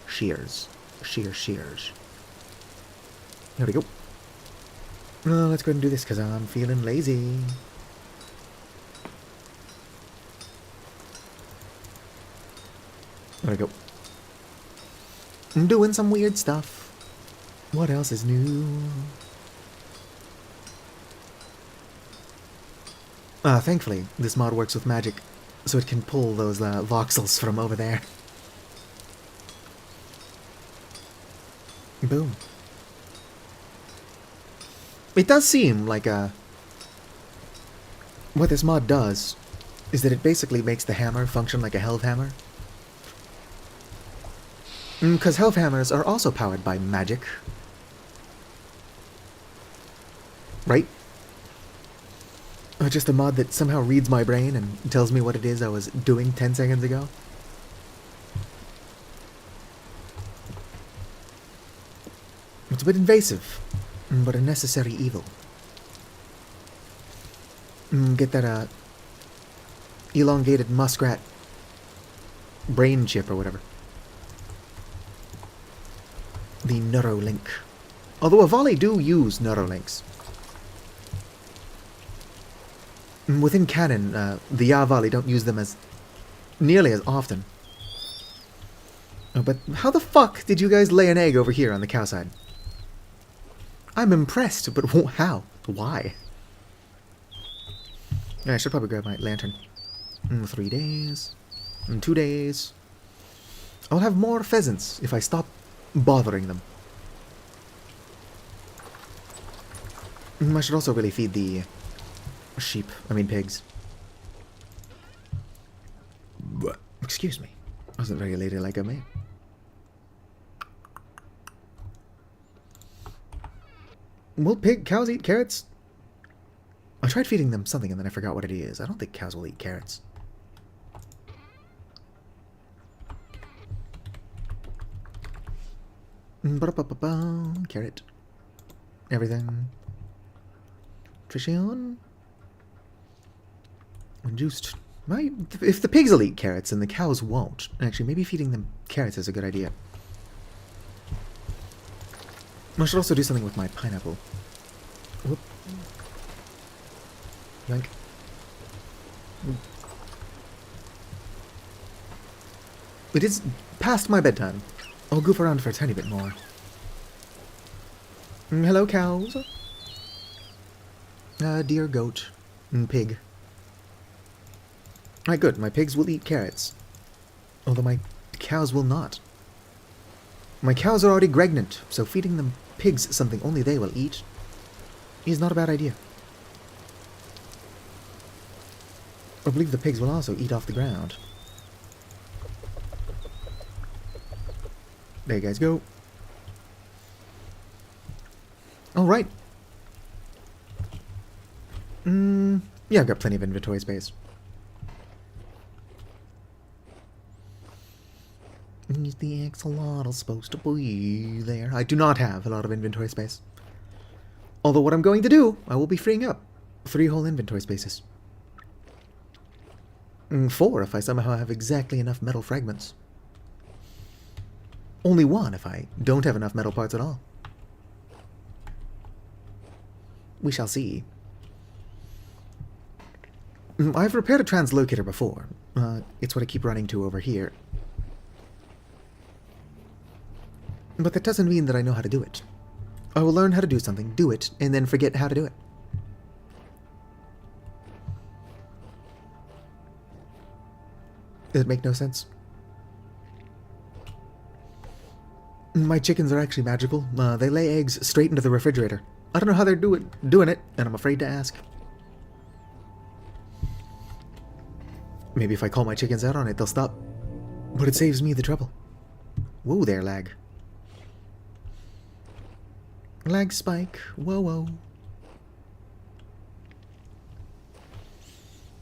Shears. Shears. There we go. Let's go ahead and do this because I'm feeling lazy. There we go. I'm doing some weird stuff. What else is new? Thankfully, this mod works with magic, so it can pull those voxels from over there. Boom. It does seem like what this mod does is that it basically makes the hammer function like a Helve hammer. Because Helve hammers are also powered by magic. Right? Just a mod that somehow reads my brain and tells me what it is I was doing 10 seconds ago. It's a bit invasive, but a necessary evil. Get that, elongated muskrat brain chip or whatever. The Neurolink. Although Avali do use Neurolinks. Within canon, the Yavali don't use them as nearly as often. Oh, but how the fuck did you guys lay an egg over here on the cow side? I'm impressed, but how? Why? Yeah, I should probably grab my lantern. 3 days. 2 days. I'll have more pheasants if I stop bothering them. I should also really feed the pigs. Excuse me. Wasn't very ladylike of me. Will cows eat carrots? I tried feeding them something and then I forgot what it is. I don't think cows will eat carrots. Carrot. Everything. Nutrition. Juiced. If the pigs will eat carrots and the cows won't. Actually, maybe feeding them carrots is a good idea. I should also do something with my pineapple. Whoop. Yoink. It is past my bedtime. I'll goof around for a tiny bit more. Hello, cows. Deer, goat, and pig. Alright, good. My pigs will eat carrots. Although my cows will not. My cows are already pregnant, so feeding them pigs something only they will eat is not a bad idea. I believe the pigs will also eat off the ground. There you guys go. Alright. Yeah, I've got plenty of inventory space. Is the axolotl supposed to be there? I do not have a lot of inventory space. Although what I'm going to do, I will be freeing up 3 whole inventory spaces. 4 if I somehow have exactly enough metal fragments. Only 1 if I don't have enough metal parts at all. We shall see. I've repaired a translocator before. It's what I keep running to over here. But that doesn't mean that I know how to do it. I will learn how to do something, do it, and then forget how to do it. Does it make no sense? My chickens are actually magical. They lay eggs straight into the refrigerator. I don't know how they're doing it, and I'm afraid to ask. Maybe if I call my chickens out on it, they'll stop. But it saves me the trouble. Whoa there, lag. Lag spike. Whoa, whoa.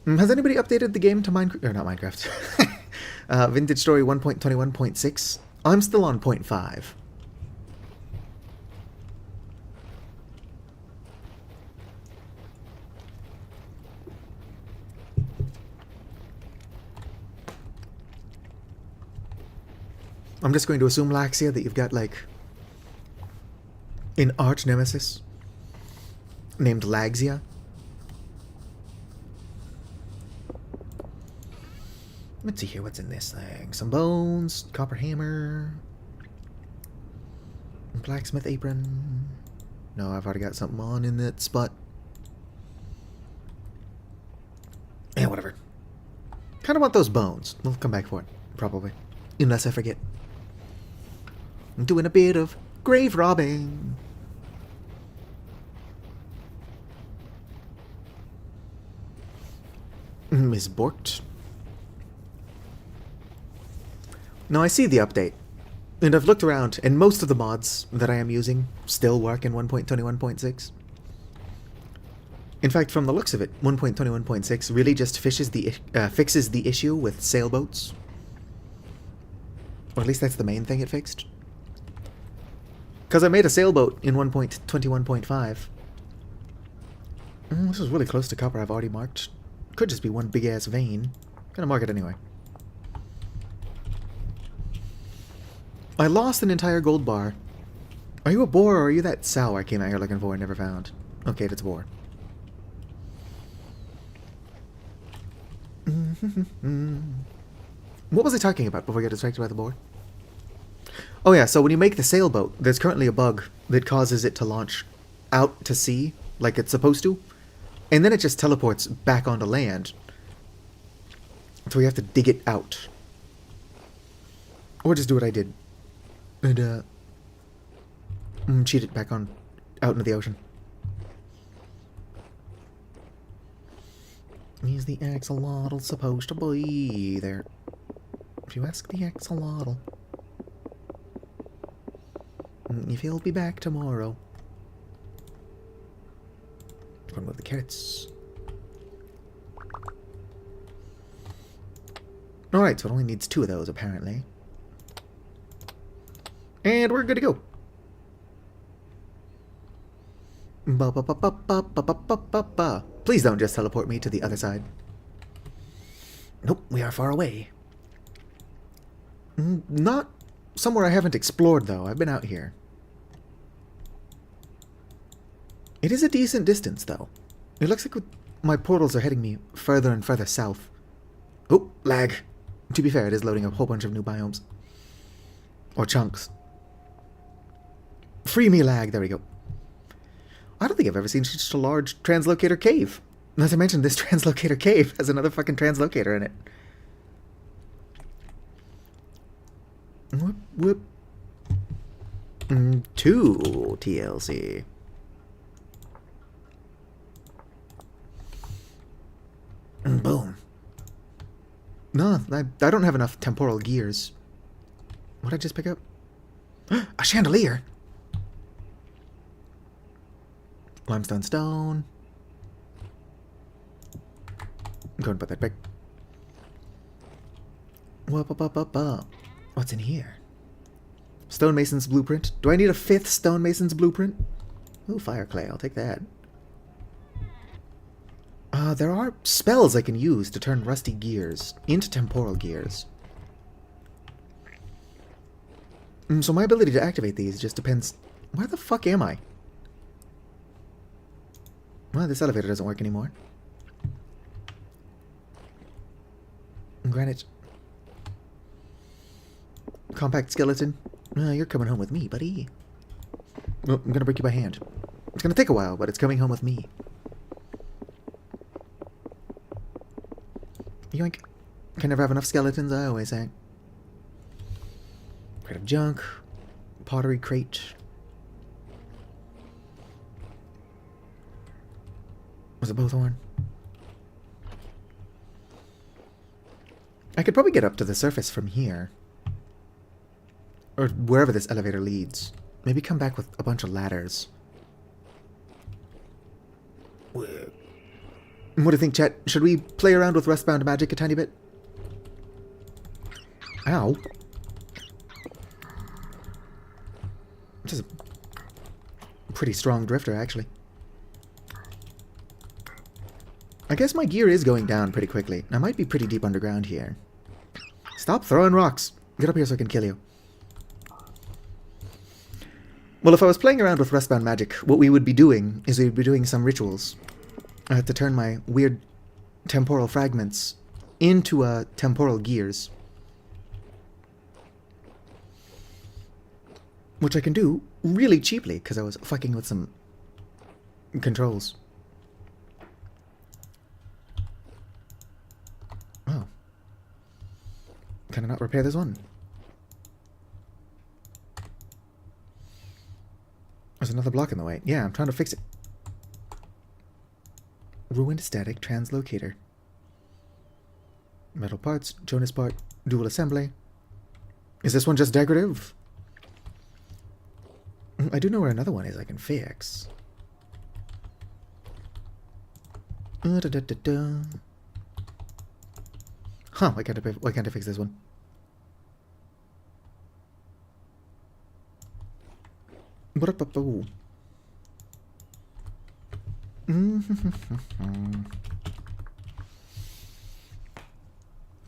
Has anybody updated the game to Minecraft? Or not Minecraft. Vintage Story 1.21.6. I'm still on 0.5. I'm just going to assume, Laxia, that you've got, like, an arch nemesis named Lagzia. Let's see here, what's in this thing? Some bones, copper hammer, blacksmith apron. No, I've already got something on in that spot. Yeah, whatever. Kind of want those bones. We'll come back for it, probably. Unless I forget. I'm doing a bit of Grave robbing. Miss Borked. Now I see the update, and I've looked around, and most of the mods that I am using still work in 1.21.6. In fact, from the looks of it, 1.21.6 really just fixes the issue with sailboats. Or at least that's the main thing it fixed. Because I made a sailboat in 1.21.5. This is really close to copper I've already marked. Could just be one big-ass vein. Gonna mark it anyway. I lost an entire gold bar. Are you a boar or are you that sow I came out here looking for and never found? Okay, it's a boar. What was I talking about before I got distracted by the boar? Oh yeah, so when you make the sailboat, there's currently a bug that causes it to launch out to sea, like it's supposed to, and then it just teleports back onto land. So we have to dig it out. Or just do what I did. And, cheat it back on out into the ocean. Is the axolotl supposed to be there? If you ask the axolotl, if he'll be back tomorrow. Going with the carrots. Alright, so it only needs 2 of those, apparently. And we're good to go. Please don't just teleport me to the other side. Nope, we are far away. Not somewhere I haven't explored, though. I've been out here. It is a decent distance, though. It looks like my portals are heading me further and further south. Oh, lag. To be fair, it is loading a whole bunch of new biomes. Or chunks. Free me lag, there we go. I don't think I've ever seen such a large translocator cave. As I mentioned, this translocator cave has another fucking translocator in it. Whoop, whoop. 2 TLC. Boom. No, I don't have enough temporal gears. What did I just pick up? A chandelier! Limestone stone. Go and put that back. What's in here? Stonemason's blueprint. Do I need a 5th stonemason's blueprint? Ooh, fire clay. I'll take that. There are spells I can use to turn rusty gears into temporal gears. So my ability to activate these just depends... Where the fuck am I? Well, this elevator doesn't work anymore. Granite. Compact skeleton. You're coming home with me, buddy. Oh, I'm gonna break you by hand. It's gonna take a while, but it's coming home with me. Yoink. Can never have enough skeletons, I always say. Crate of junk. Pottery crate. Was it Bowthorn? I could probably get up to the surface from here. Or wherever this elevator leads. Maybe come back with a bunch of ladders. What do you think, chat? Should we play around with Rustbound magic a tiny bit? Ow. This is a pretty strong drifter, actually. I guess my gear is going down pretty quickly. I might be pretty deep underground here. Stop throwing rocks. Get up here so I can kill you. Well, if I was playing around with Rustbound magic, what we would be doing is we'd be doing some rituals. I have to turn my weird temporal fragments into temporal gears. Which I can do really cheaply, because I was fucking with some controls. Oh. Can I not repair this one? another block in the way. Yeah, I'm trying to fix it. Ruined static translocator. Metal parts, Jonas part, dual assembly. Is this one just decorative? I do know where another one is I can fix. Huh, why can't I fix this one?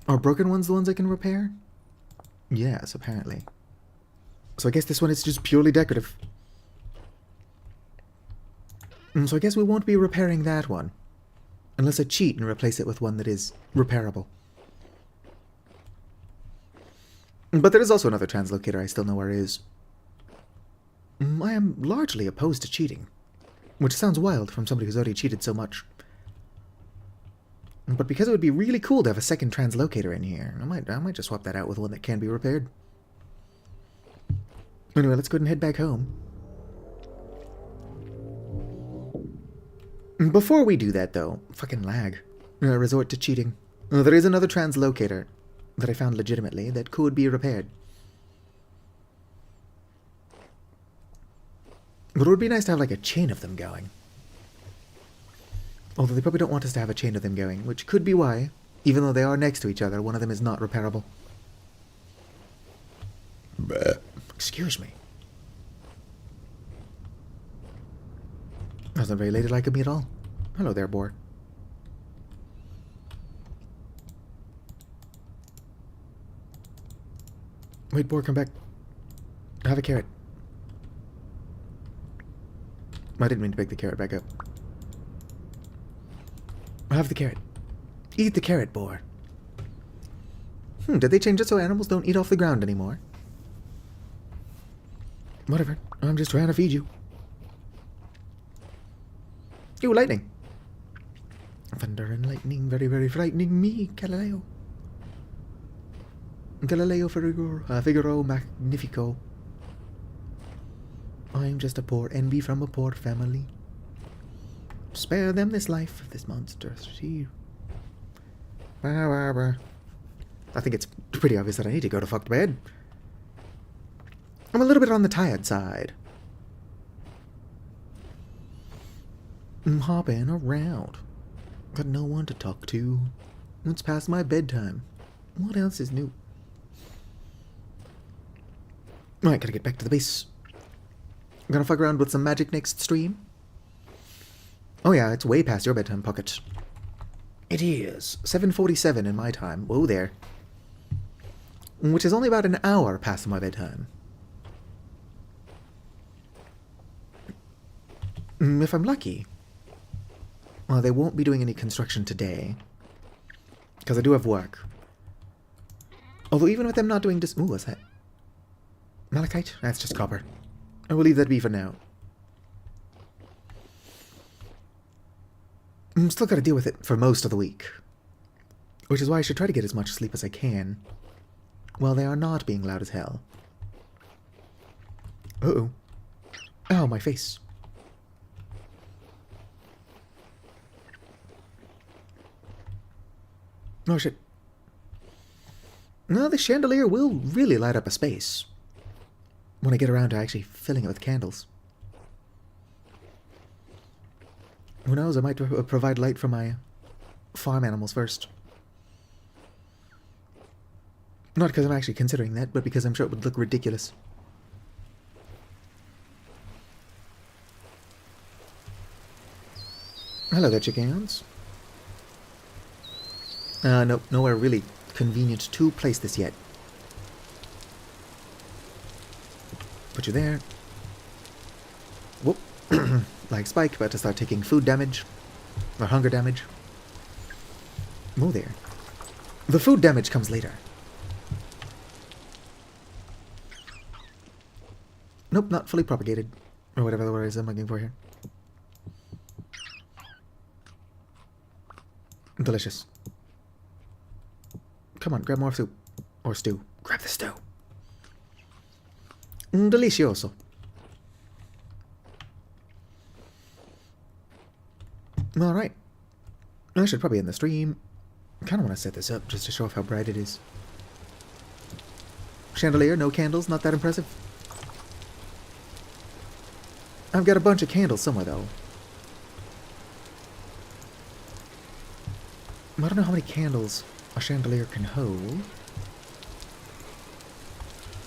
Are broken ones the ones I can repair? Yes, apparently. So I guess this one is just purely decorative. So I guess we won't be repairing that one. Unless I cheat and replace it with one that is repairable. But there is also another translocator I still know where it is. I am largely opposed to cheating. Which sounds wild from somebody who's already cheated so much. But because it would be really cool to have a second translocator in here, I might just swap that out with one that can be repaired. Anyway, let's go ahead and head back home. Before we do that, though, fucking lag. Resort to cheating. There is another translocator that I found legitimately that could be repaired. But it would be nice to have like a chain of them going. Although they probably don't want us to have a chain of them going, which could be why, even though they are next to each other, one of them is not repairable. Bleh. Excuse me. That's not very ladylike of me at all. Hello there, boar. Wait, boar, come back. Have a carrot. I didn't mean to pick the carrot back up. Have the carrot. Eat the carrot, boar. Did they change it so animals don't eat off the ground anymore? Whatever. I'm just trying to feed you. Ooh, lightning. Thunder and lightning, very, very frightening me, Galileo. Galileo Figaro Magnifico. I'm just a poor envy from a poor family. Spare them this life of this monstrosity. I think it's pretty obvious that I need to go to fuck to bed. I'm a little bit on the tired side. I'm hopping around. Got no one to talk to. It's past my bedtime. What else is new? Alright, gotta get back to the base. I'm gonna fuck around with some magic next stream. Oh yeah, it's way past your bedtime, Pocket. It is 7:47 in my time. Whoa there. Which is only about an hour past my bedtime. If I'm lucky. Well, they won't be doing any construction today. Because I do have work. Although even with them not doing this... Ooh, what's that? Malachite? That's just copper. I will leave that be for now. I'm still gotta deal with it for most of the week. Which is why I should try to get as much sleep as I can. While they are not being loud as hell. Uh-oh. Ow, my face. Oh shit. No, the chandelier will really light up a space. When I get around to actually filling it with candles. Who knows, I might provide light for my farm animals first. Not because I'm actually considering that, but because I'm sure it would look ridiculous. Hello there, chickens. Nope, nowhere really convenient to place this yet. Put you there. Whoop. Like Spike, about to start taking food damage. Or hunger damage. Oh, there. The food damage comes later. Nope, not fully propagated. Or whatever the word is I'm looking for here. Delicious. Come on, grab more soup. Or stew. Grab the stew. Delicioso. Alright. I should probably end the stream. I kind of want to set this up just to show off how bright it is. Chandelier, no candles, not that impressive. I've got a bunch of candles somewhere, though. I don't know how many candles a chandelier can hold.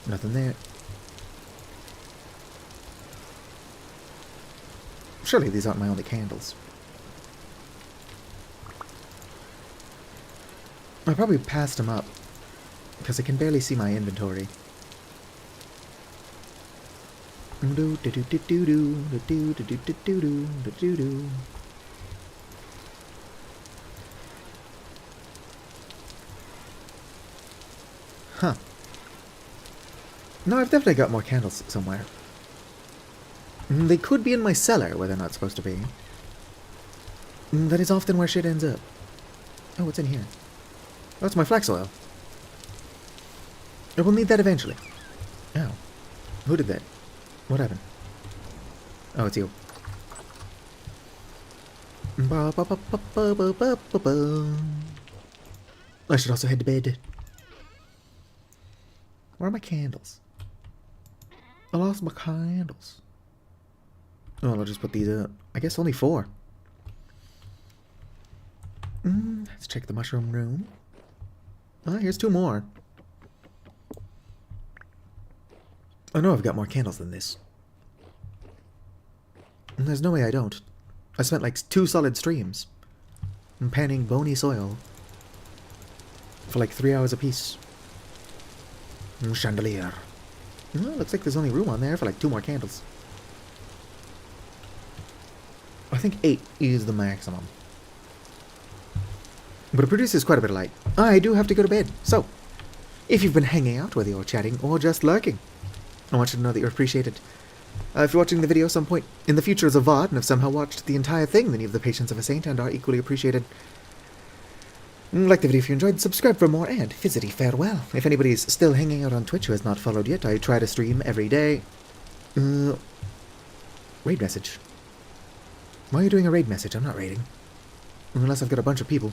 Nothing there. Surely these aren't my only candles. I probably passed them up because I can barely see my inventory. Huh. No, I've definitely got more candles somewhere. They could be in my cellar where they're not supposed to be. That is often where shit ends up. Oh, what's in here? Oh, it's my flax oil. I will need that eventually. Oh. Who did that? What happened? Oh, it's you. I should also head to bed. Where are my candles? I lost my candles. Oh, I'll just put these up. I guess only 4. Let's check the mushroom room. Ah, here's 2 more. I know I've got more candles than this. There's no way I don't. I spent like 2 solid streams panning bony soil for like 3 hours apiece. Chandelier. Well, looks like there's only room on there for like 2 more candles. I think 8 is the maximum. But it produces quite a bit of light. I do have to go to bed. So, if you've been hanging out, whether you're chatting or just lurking, I want you to know that you're appreciated. If you're watching the video some point in the future as a VOD and have somehow watched the entire thing, then you have the patience of a saint and are equally appreciated. Like the video if you enjoyed, subscribe for more, and fizzity farewell. If anybody's still hanging out on Twitch who has not followed yet, I try to stream every day. Raid message. Why are you doing a raid message? I'm not raiding. Unless I've got a bunch of people.